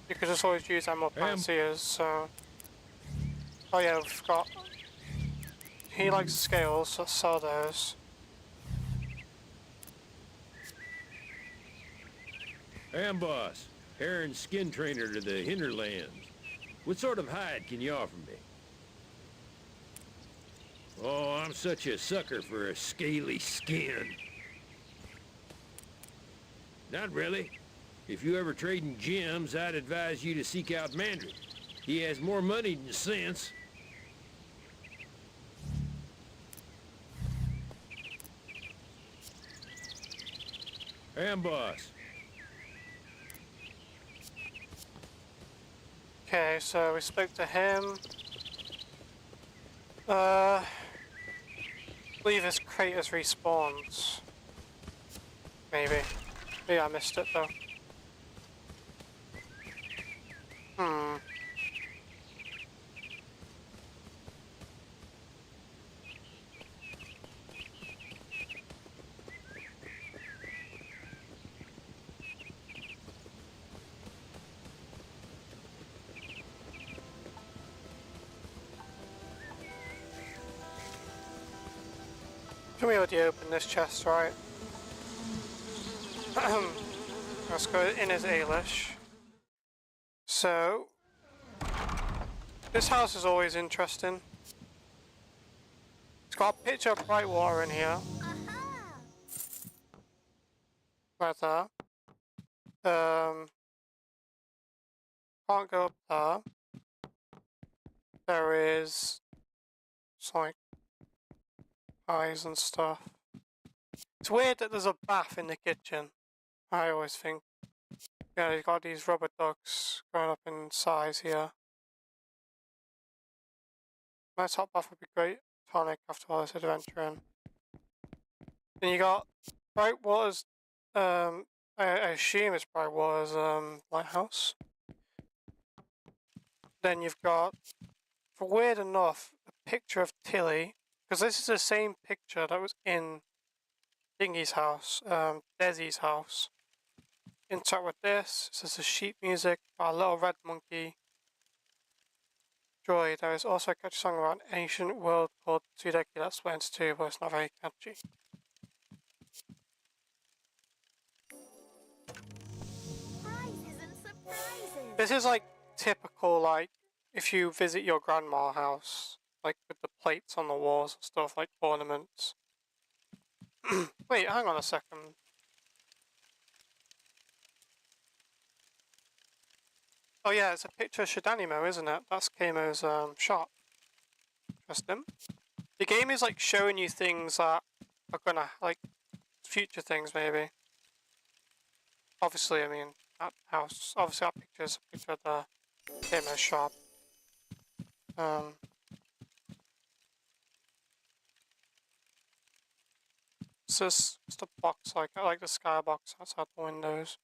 A: you could just always use Emerald Panaceas, so... Oh yeah, we've got... He likes scales, so let's sell those.
N: Amboss, hair and skin trainer to the hinterlands. What sort of hide can you offer me? Oh, I'm such a sucker for a scaly skin. Not really. If you ever trade in gems, I'd advise you to seek out Mandarin. He has more money than sense. Amboss.
A: Okay, so we spoke to him. Believe his craters respawns. Maybe. Maybe I missed it though. Can we already open this chest, right? Let's go in as Ailish. So, this house is always interesting. It's got a picture of Brightwater in here. Right there. Can't go up there. There is... It's like... eyes and stuff. It's weird that there's a bath in the kitchen. I always think. Yeah, you've got these rubber ducks growing up in size here. My top bath would be great tonic after all this adventuring. Then you got Brightwater's, I assume it's Brightwater's lighthouse. Then you've got, for weird enough, a picture of Tilly. Because this is the same picture that was in Dingy's house, Desi's house. Interact with this. This is the sheep music, got a little red monkey. Joy, there is also a catchy song about an ancient world called Sudeki that split into two, but it's not very catchy. This is like typical, like, if you visit your grandma's house. Like with the plates on the walls and stuff, like ornaments. Wait, hang on a second. Oh yeah, it's a picture of Shidanimo, isn't it? That's Kamo's shop. Interesting. The game is like showing you things that are gonna, like, future things maybe. Obviously, I mean, that house, obviously that picture is a picture of the Kamo's shop. It's just a box, like I like the skybox outside the windows.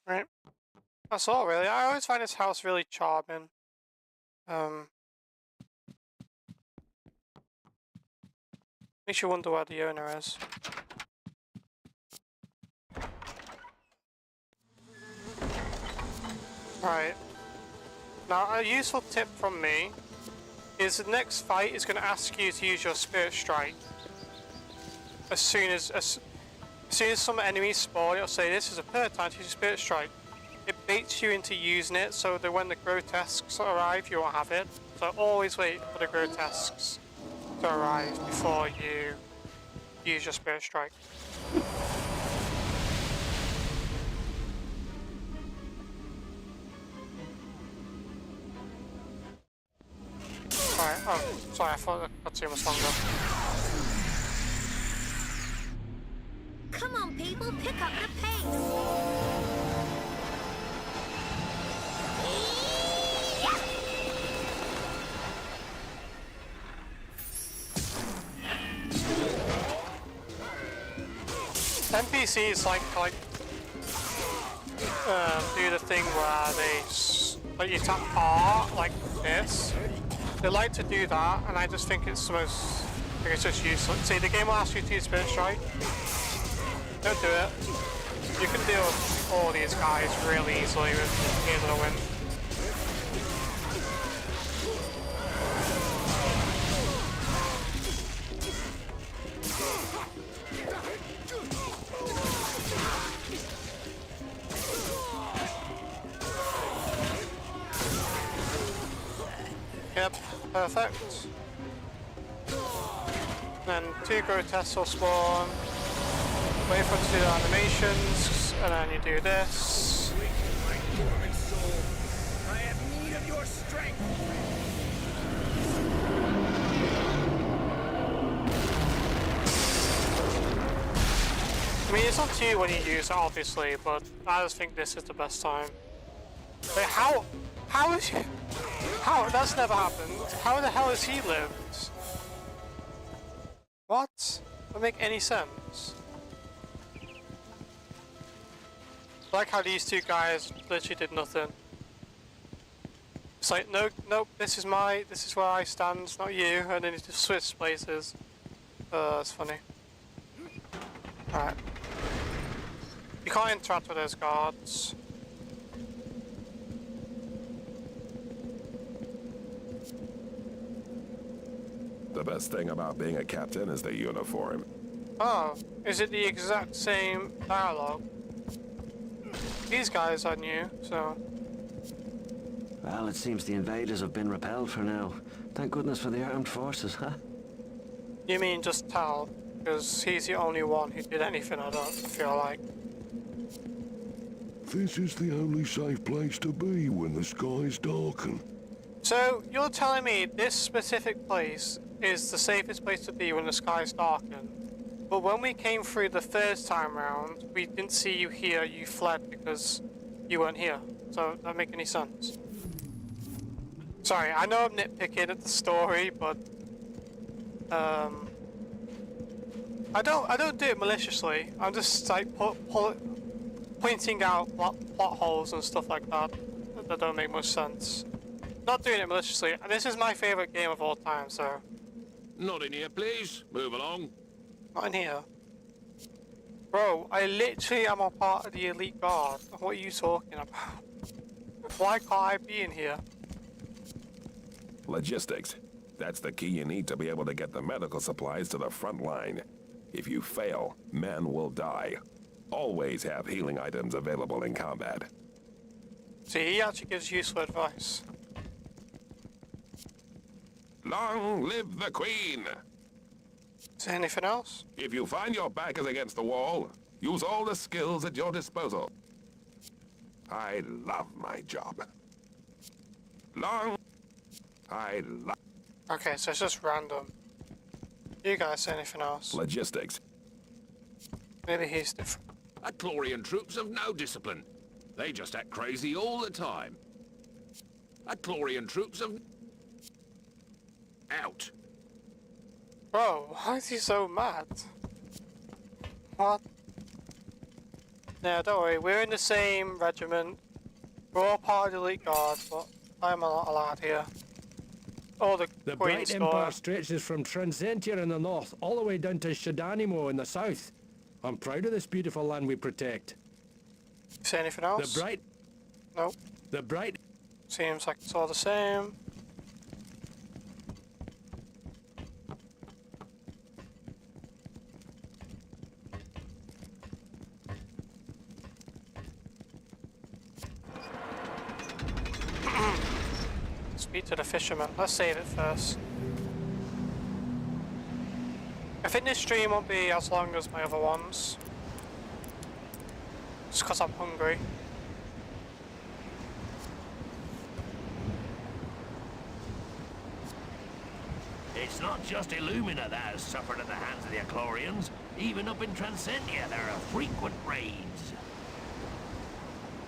A: Right. That's all really. I always find this house really charming. Makes you wonder where the owner is. Right. Now a useful tip from me is the next fight is going to ask you to use your Spirit Strike. As soon as some enemies spawn, it'll say this is a perfect time to use your Spirit Strike. it baits you into using it so that when the grotesques arrive, you won't have it. So always wait for the grotesques to arrive before you use your Spirit Strike. Alright, oh, sorry, I thought the cutscene was longer.
D: Come on, people, pick up the pace.
A: NPCs like do the thing where like you tap R like this. They like to do that, and I just think it's the most. I think it's just useless. See, the game will ask you to use Spirit Strike. Don't do it. You can deal with all these guys really easily with Gaze of the Wind. Yep, perfect. Then 2 grotesques will spawn. Wait for it to do the animations, and then you do this.
B: I have need of your strength.
A: I mean, it's up to you when you use it, obviously, but I just think this is the best time. Wait, how is he? How? That's never happened. How the hell has he lived? What? Doesn't make any sense. I like how these 2 guys literally did nothing. It's like, nope, this is where I stand, it's not you, and then he just switched places. That's funny. Alright. You can't interact with those guards.
H: The best thing about being a captain is the uniform.
A: Oh, is it the exact same dialogue? These guys are new, so...
K: Well, it seems the invaders have been repelled for now. Thank goodness for the armed forces, huh?
A: You mean just Tal? Because he's the only one who did anything, I don't feel like.
U: This is the only safe place to be when the skies darken.
A: So, you're telling me this specific place is the safest place to be when the skies darken, but when we came through the first time round, we didn't see you here, you fled because you weren't here. So, that doesn't make any sense. Sorry, I know I'm nitpicking at the story, but I don't do it maliciously. I'm just like pointing out plot holes and stuff like that that don't make much sense. Not doing it maliciously. This is my favorite game of all time, so.
N: Not in here, please. Move along.
A: Not in here. Bro, I literally am a part of the elite guard. What are you talking about? Why can't I be in here?
H: Logistics. That's the key you need to be able to get the medical supplies to the front line. If you fail, men will die. Always have healing items available in combat.
A: See, he actually gives useful advice.
H: Long live the Queen!
A: Is there anything else?
H: If you find your back is against the wall, use all the skills at your disposal. I love my job.
A: Okay, so it's just random. You guys say anything else?
H: Logistics.
A: Maybe he's different.
N: Aclorian troops have no discipline. They just act crazy all the time. Aclorian troops have... Out.
A: Bro, why is he so mad? What? No, don't worry, we're in the same regiment. We're all part of the elite guard, but I'm not allowed here. Oh, the
J: The
A: Queen's
J: Bright
A: daughter.
J: Empire stretches from Transentia in the north all the way down to Shadanimo in the south. I'm proud of this beautiful land we protect.
A: Say anything else?
J: The Bright...
A: Nope.
J: The Bright...
A: Seems like it's all the same. speak to the fisherman. Let's save it first. I think this stream won't be as long as my other ones. Just because I'm hungry.
I: It's not just Illumina that has suffered at the hands of the Eclorians. Even up in Transcendia, there are frequent raids.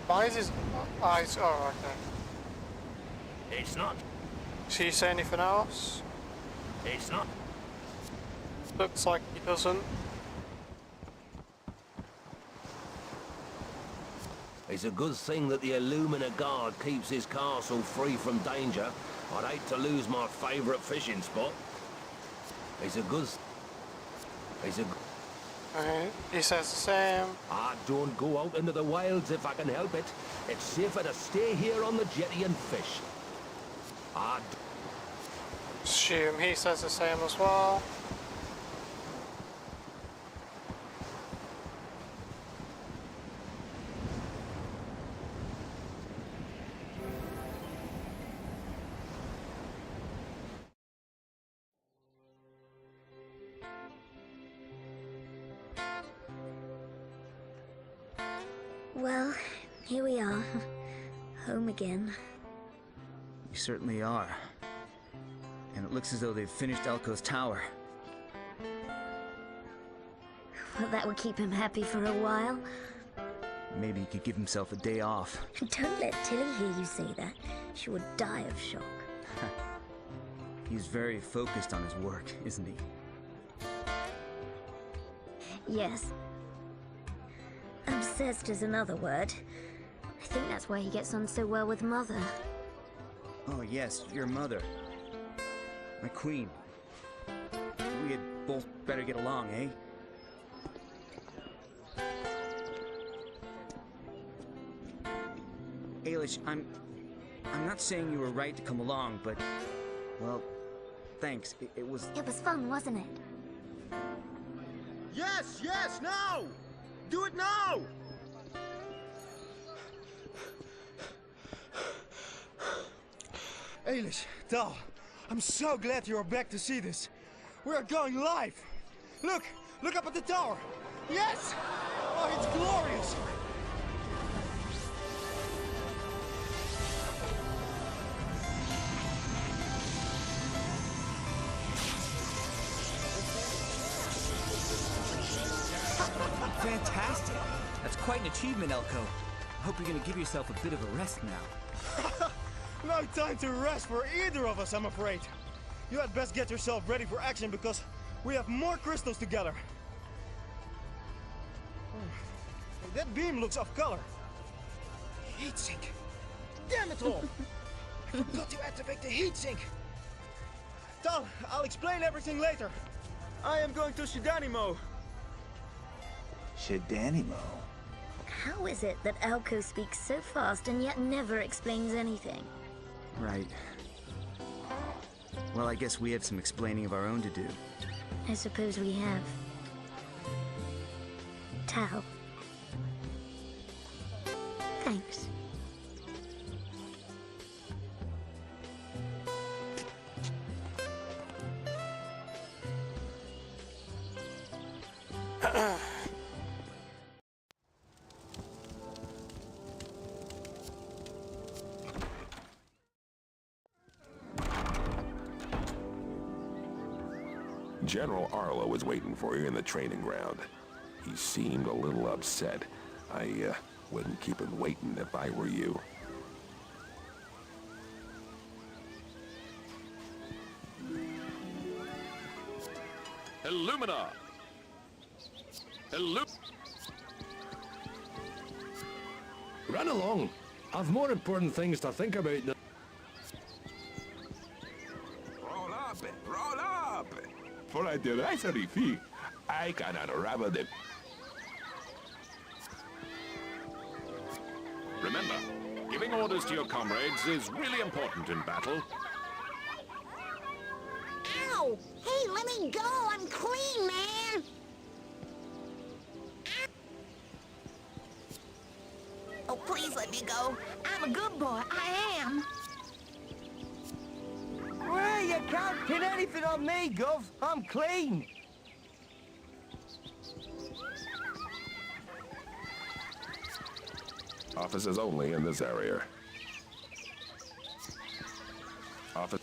A: Why is his eyes... Oh, okay.
I: It's not...
A: Does he say anything else?
I: It's not...
A: Looks like he doesn't.
I: It's a good thing that the Illumina guard keeps his castle free from danger. I'd hate to lose my favourite fishing spot. It's a good... It's a...
A: He says the same.
I: I don't go out into the wilds if I can help it. It's safer to stay here on the jetty and fish. I
A: assume he says the same as well.
D: Well, here we are. Home again.
B: We certainly are. And it looks as though they've finished Elko's tower.
D: Well, that would keep him happy for a while.
B: Maybe he could give himself a day off.
D: Don't let Tilly hear you say that. She would die of shock.
B: He's very focused on his work, isn't he?
D: Yes. Obsessed is another word. I think that's why he gets on so well with Mother.
B: Oh yes, your mother. My queen. We had both better get along, eh? Ailish, I'm not saying you were right to come along, but... Well, thanks. It was...
D: It was fun, wasn't it?
J: Yes, yes, now! Do it now! Ailish, Tal, I'm so glad you're back to see this. We're going live! Look! Look up at the tower! Yes! Oh, it's glorious!
B: Fantastic! That's quite an achievement, Elko. I hope you're gonna give yourself a bit of a rest now.
J: No time to rest for either of us, I'm afraid. You had best get yourself ready for action because we have more crystals together. Oh, that beam looks off color. Heatsink. Damn it all! I forgot to activate the heatsink. Tal, I'll explain everything later. I am going to Shidanimo.
B: Shidanimo?
D: How is it that Elko speaks so fast and yet never explains anything?
B: Right. Well, I guess we have some explaining of our own to do.
D: I suppose we have. Tal. Thanks.
H: General Arlo was waiting for you in the training ground. He seemed a little upset. I wouldn't keep him waiting if I were you.
T: Illumina!
I: Run along. I've more important things to think about than...
H: Roll up! For a derisory fee, I can unravel the...
T: Remember, giving orders to your comrades is really important in battle.
L: Ow! Hey, let me go! I'm clean, man!
E: Oh, please let me go. I'm a good boy. I am.
J: Can't pin anything on me, Gov. I'm clean.
H: Officers only in this area. Office.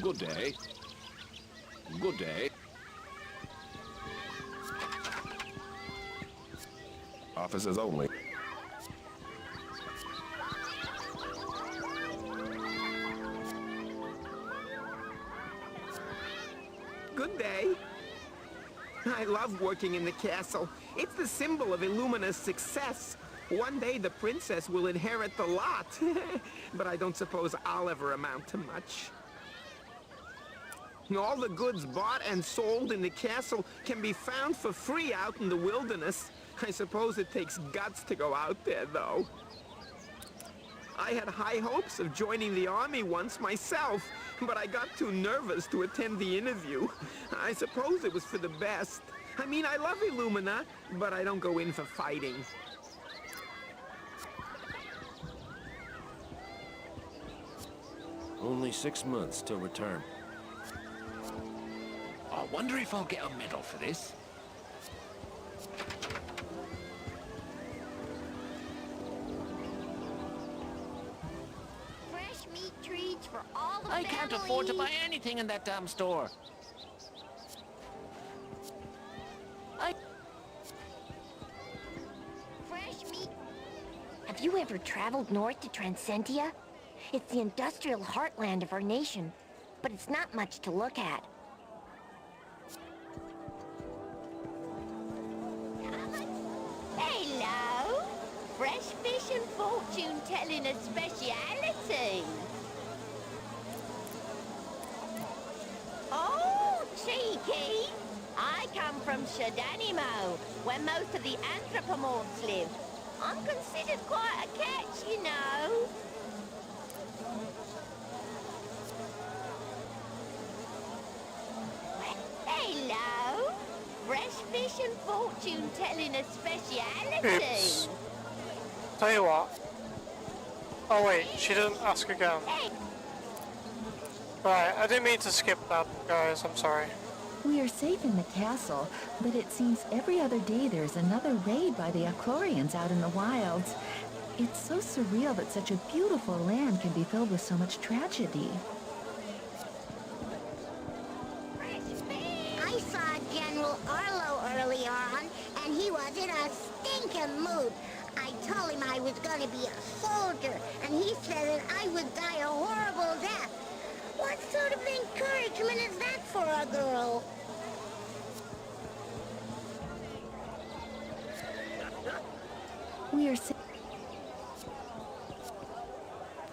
N: Good day. Good day.
H: Officers only.
P: Good day. I love working in the castle. It's the symbol of Illumina's success. One day the princess will inherit the lot. But I don't suppose I'll ever amount to much. All the goods bought and sold in the castle can be found for free out in the wilderness. I suppose it takes guts to go out there, though. I had high hopes of joining the army once myself, but I got too nervous to attend the interview. I suppose it was for the best. I mean, I love Illumina, but I don't go in for fighting.
N: Only 6 months till return. I wonder if I'll get a medal for this.
M: Fresh meat treats for all the
Q: I can't afford to buy anything in that damn store.
M: Fresh meat. Have you ever traveled north to Transcentia? It's the industrial heartland of our nation, but it's not much to look at. Hello! Fresh fish and fortune-telling a speciality. Oh, cheeky! I come from Shadanimo, where most of the anthropomorphs live. I'm considered quite a catch, you know. Hello! Fresh fish and fortune-telling a speciality.
A: Oops. Tell you what. Oh wait, she didn't ask again. Right, I didn't mean to skip that, guys. I'm sorry.
E: We are safe in the castle, but it seems every other day there's another raid by the Achlorians out in the wilds. It's so surreal that such a beautiful land can be filled with so much tragedy.
L: I saw General Arlo early on, and he was in a stinking mood. I told him I was going to be a soldier, and he said that I would die a horrible death. What sort of encouragement is that for a girl?
E: We are safe.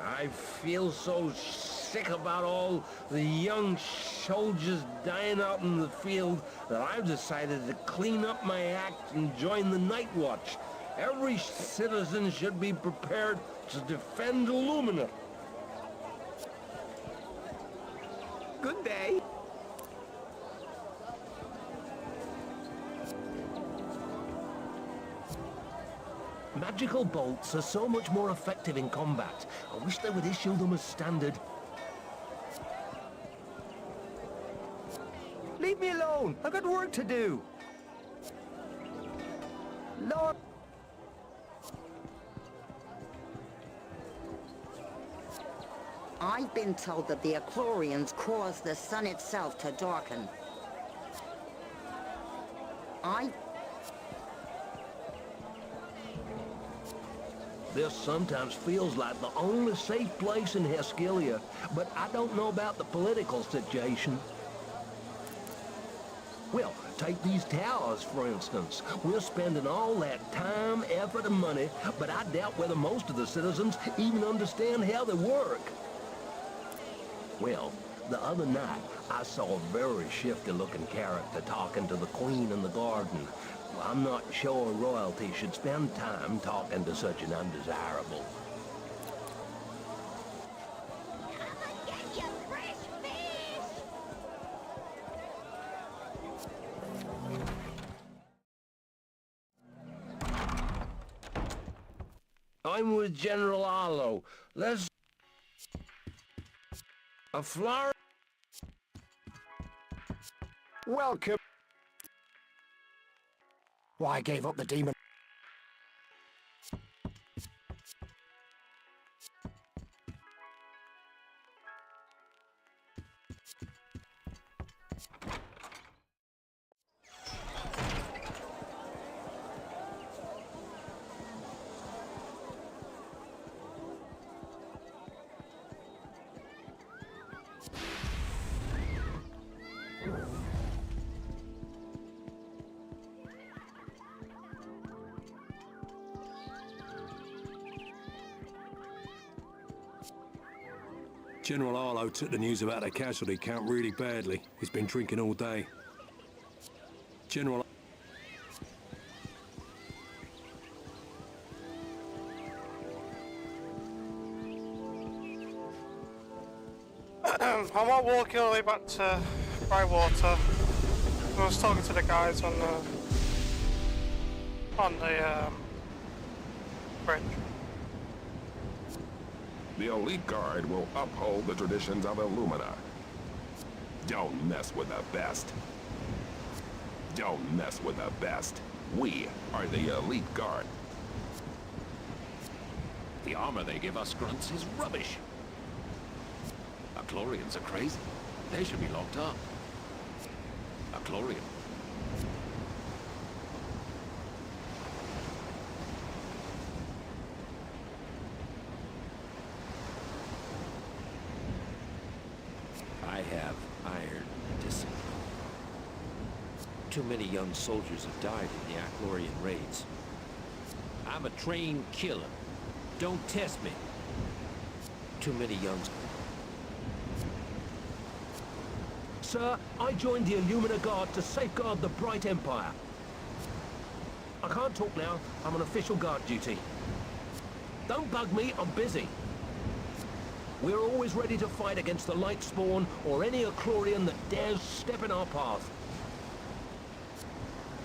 I: I feel so sick about all the young soldiers dying out in the field that I've decided to clean up my act and join the Night Watch. Every citizen should be prepared to defend Illumina.
P: Good day.
I: Magical bolts are so much more effective in combat. I wish they would issue them as standard.
J: Leave me alone. I've got work to do. Lord.
C: I've been told that the Achlorians cause the sun itself to darken.
I: This sometimes feels like the only safe place in Hespelia, but I don't know about the political situation. Well, take these towers, for instance. We're spending all that time, effort, and money, but I doubt whether most of the citizens even understand how they work. Well, the other night, I saw a very shifty-looking character talking to the Queen in the garden. Well, I'm not sure royalty should spend time talking to such an undesirable. I'm with General Arlo. Let's...
R: A flower? Welcome. Why, I gave up the demon.
F: General Arlo took the news about the casualty count really badly. He's been drinking all day. General...
A: I'm not walking all the way back to Brightwater. I was talking to the guys on the bridge.
H: The elite guard will uphold the traditions of Illumina. Don't mess with the best. Don't mess with the best. We are the elite guard.
Q: The armor they give us grunts is rubbish. Achlorians are crazy. They should be locked up. Achlorian.
N: I have iron discipline. Too many young soldiers have died in the Achlorian raids. I'm a trained killer. Don't test me. Too many young...
I: Sir, I joined the Illumina Guard to safeguard the Bright Empire. I can't talk now. I'm on official guard duty. Don't bug me, I'm busy. We're always ready to fight against the Light Spawn or any Achlorian that dares step in our path.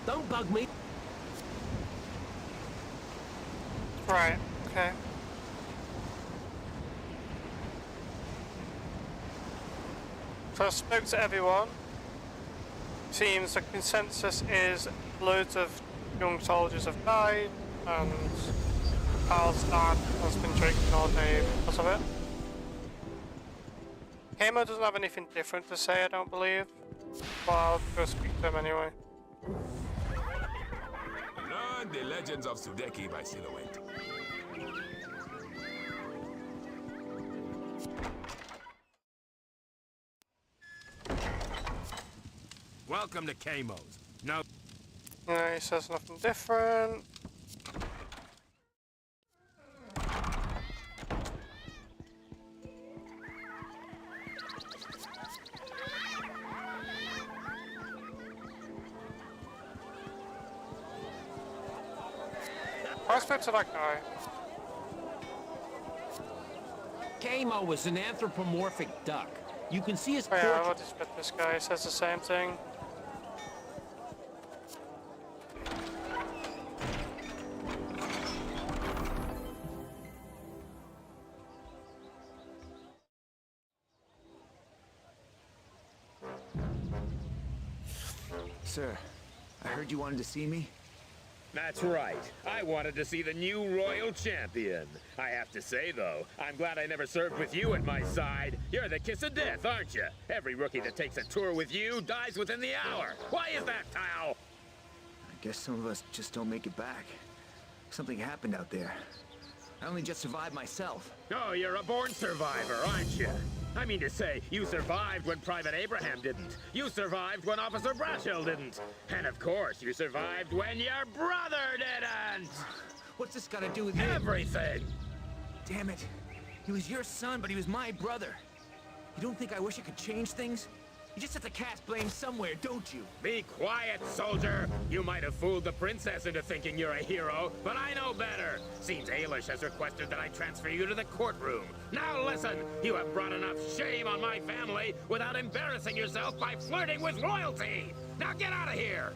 I: Don't bug me.
A: Right, okay. So I spoke to everyone. Seems the consensus is loads of young soldiers have died and Carl's dad has been drinking all day because of it. Kamo doesn't have anything different to say, I don't believe. But I'll go speak to him anyway.
H: Learn the legends of Sudeki by Silhouette.
T: Welcome to Kamo's. No.
A: No, he says nothing different. I spoke to that guy.
N: Kamo was an anthropomorphic duck. You can see his
A: Oh, yeah,
N: portrait...
A: I'll just bet this guy says the same thing.
J: Sir, I heard you wanted to see me.
T: That's right. I wanted to see the new royal champion. I have to say, though, I'm glad I never served with you at my side. You're the kiss of death, aren't you? Every rookie that takes a tour with you dies within the hour. Why is that, Tao?
J: I guess some of us just don't make it back. Something happened out there. I only just survived myself.
T: Oh, you're a born survivor, aren't you? I mean to say, you survived when Private Abraham didn't. You survived when Officer Brashell didn't. And of course, you survived when your brother didn't!
J: What's this got to do with me?
T: Everything!
J: Damn it. He was your son, but he was my brother. You don't think I wish I could change things? You just have to cast blame somewhere, don't you?
T: Be quiet, soldier! You might have fooled the princess into thinking you're a hero, but I know better! Seems Ailish has requested that I transfer you to the courtroom. Now listen! You have brought enough shame on my family without embarrassing yourself by flirting with royalty! Now get out of here!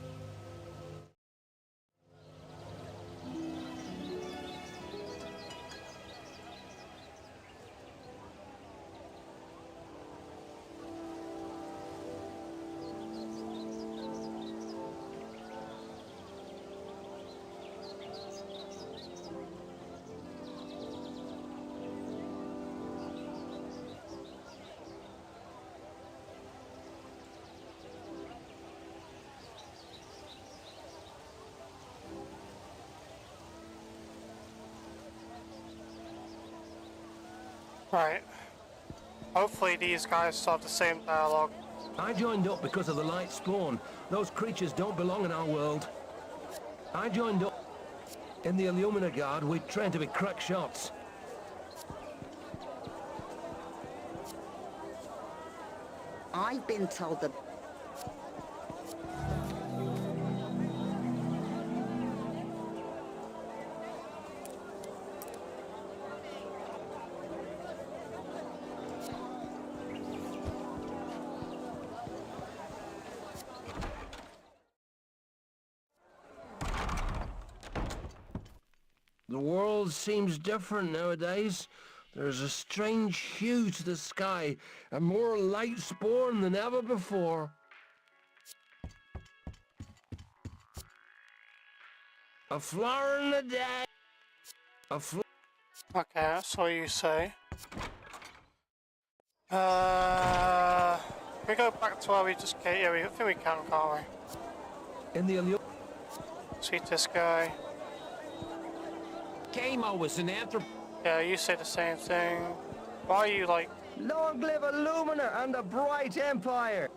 A: Right. Hopefully these guys still have the same dialogue.
I: I joined up because of the light spawn. Those creatures don't belong in our world. I joined up. In the Illumina Guard, we train to be crack shots.
C: I've been told that...
I: The world seems different nowadays. There's a strange hue to the sky, and more light spawn than ever before. A flower in the day.
A: Okay, that's what you say. We go back to where we just came. Yeah, I think we can, can't we?
I: In the
A: Sweet this guy.
N: Kamo was an anthrop...
A: Yeah, you say the same thing. Why are you like...
J: Long live Illumina and the Bright Empire!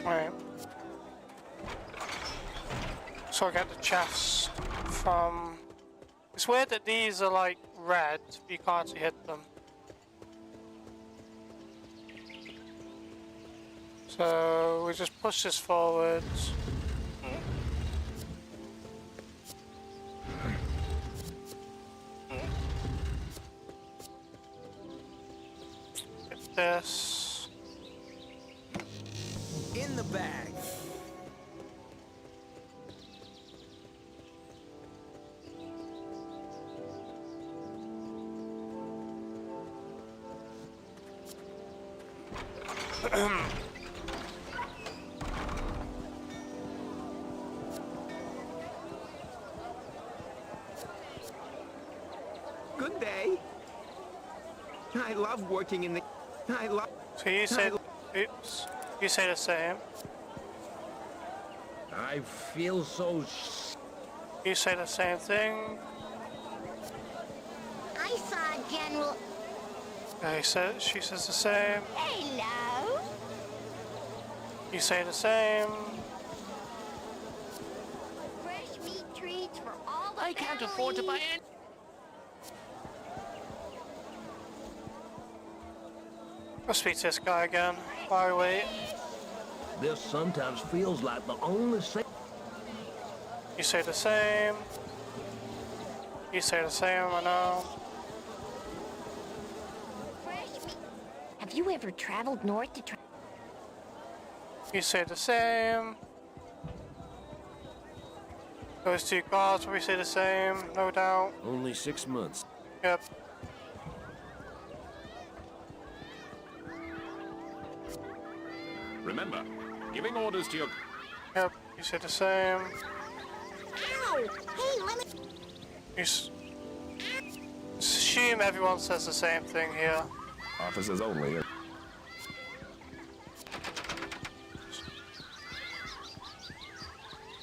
A: Right. So I get the chest from... It's weird that these are like red, but you can't actually hit them. So we just push this forward. Get this.
B: In the bag.
P: Good day. I love working in the... I love...
A: So you say... Oops. You say the same.
I: I feel so...
A: You say the same thing.
L: I saw General...
A: She says the same.
M: Hello.
A: You say the same.
M: Fresh meat treats for all the
Q: I can't afford to buy any.
A: I'll speak to this guy again. Why wait?
I: This sometimes feels like the only thing...
A: You say the same. You say the same, I know.
D: Have you ever traveled north to try...
A: You say the same. Those two guards probably say the same, no doubt.
F: Only 6 months.
A: Yep.
T: Remember, giving orders to your...
A: Yep, you say the same.
L: Ow! Hey, let me...
A: You assume everyone says the same thing here.
H: Officers only.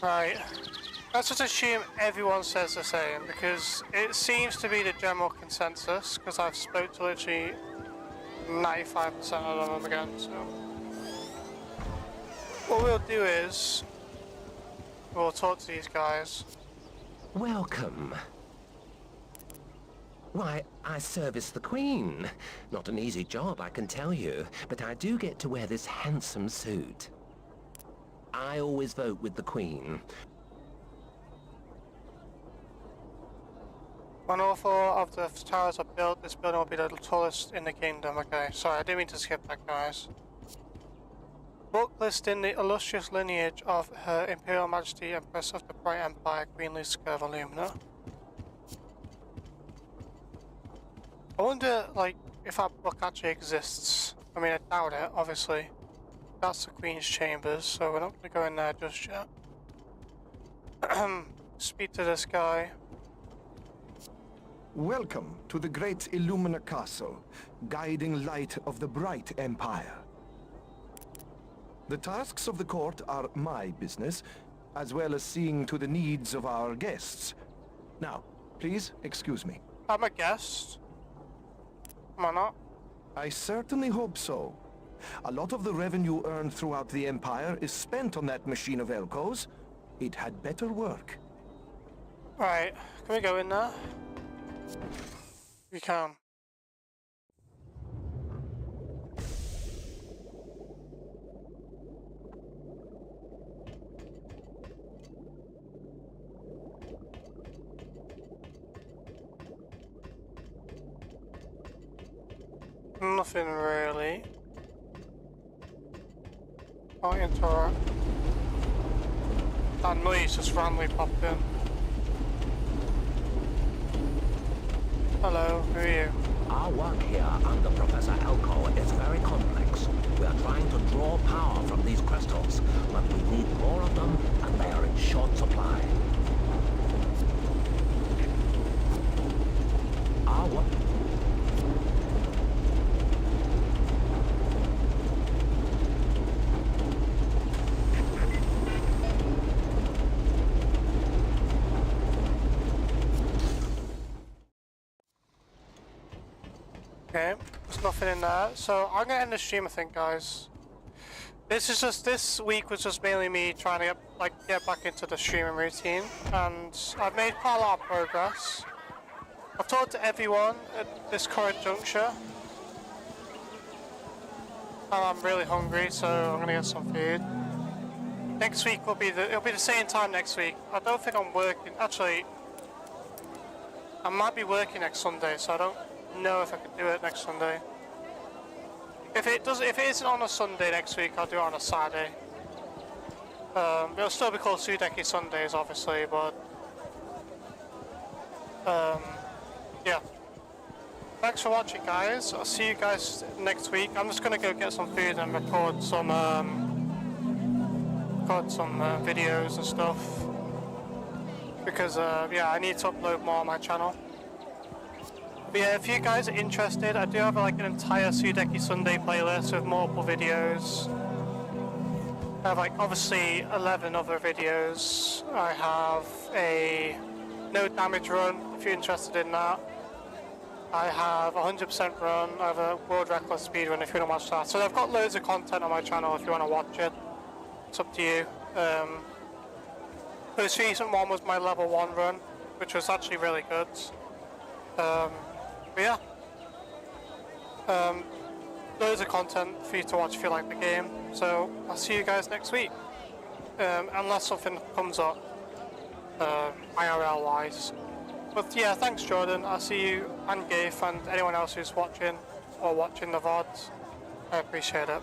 A: Right. Let's just assume everyone says the same, because it seems to be the general consensus, because I've spoke to literally 95% of them again, so... What we'll do is... We'll talk to these guys.
I: Welcome. Why, I service the Queen. Not an easy job, I can tell you, but I do get to wear this handsome suit. I always vote with the Queen.
A: When all four of the towers are built, this building will be the tallest in the kingdom. Okay, sorry, I didn't mean to skip that, guys. Book listing the illustrious lineage of Her Imperial Majesty Empress of the Bright Empire, Queen Lucifer of Illumina. I wonder, like, if that book actually exists. I mean, I doubt it, obviously. That's the Queen's chambers, so we're not going to go in there just yet. Speak to this guy.
J: Welcome to the great Illumina Castle, guiding light of the Bright Empire. The tasks of the court are my business, as well as seeing to the needs of our guests. Now, Please excuse me.
A: I'm a guest. Am I not?
J: I certainly hope so. A lot of the revenue earned throughout the Empire is spent on that machine of Elko's. It had better work.
A: Right, can we go in there? We can. Nothing really. I'll interact. That noise just randomly popped in. Hello, who are you?
O: Our work here under Professor Elko is very complex. We are trying to draw power from these crystals, but we need more of them, and they are in short supply. Our work...
A: Okay, there's nothing in there. So I'm gonna end the stream, I think, guys. This week was just mainly me trying to get back into the streaming routine, and I've made quite a lot of progress. I've talked to everyone at this current juncture, and I'm really hungry, so I'm gonna get some food. Next week it'll be the same time next week. I don't think I'm working. Actually, I might be working next Sunday, so I don't know if I can do it next Sunday. If it isn't on a Sunday next week, I'll do it on a Saturday. It'll still be called Sudeki Sundays, obviously, but yeah. Thanks for watching, guys. I'll see you guys next week. I'm just gonna go get some food and record some videos and stuff, because yeah, I need to upload more on my channel. But yeah, if you guys are interested, I do have like an entire Sudeki Sunday playlist with multiple videos. I have like obviously 11 other videos. I have a no damage run if you're interested in that. I have a 100% run. I have a world record speed run if you want to watch that. So I've got loads of content on my channel if you want to watch it. It's up to you. The most recent one was my level 1 run, which was actually really good. But yeah, loads of content for you to watch if you like the game. So I'll see you guys next week, unless something comes up IRL wise. But yeah, thanks Jordan. I'll see you and Gabe and anyone else who's watching the VOD. I appreciate it.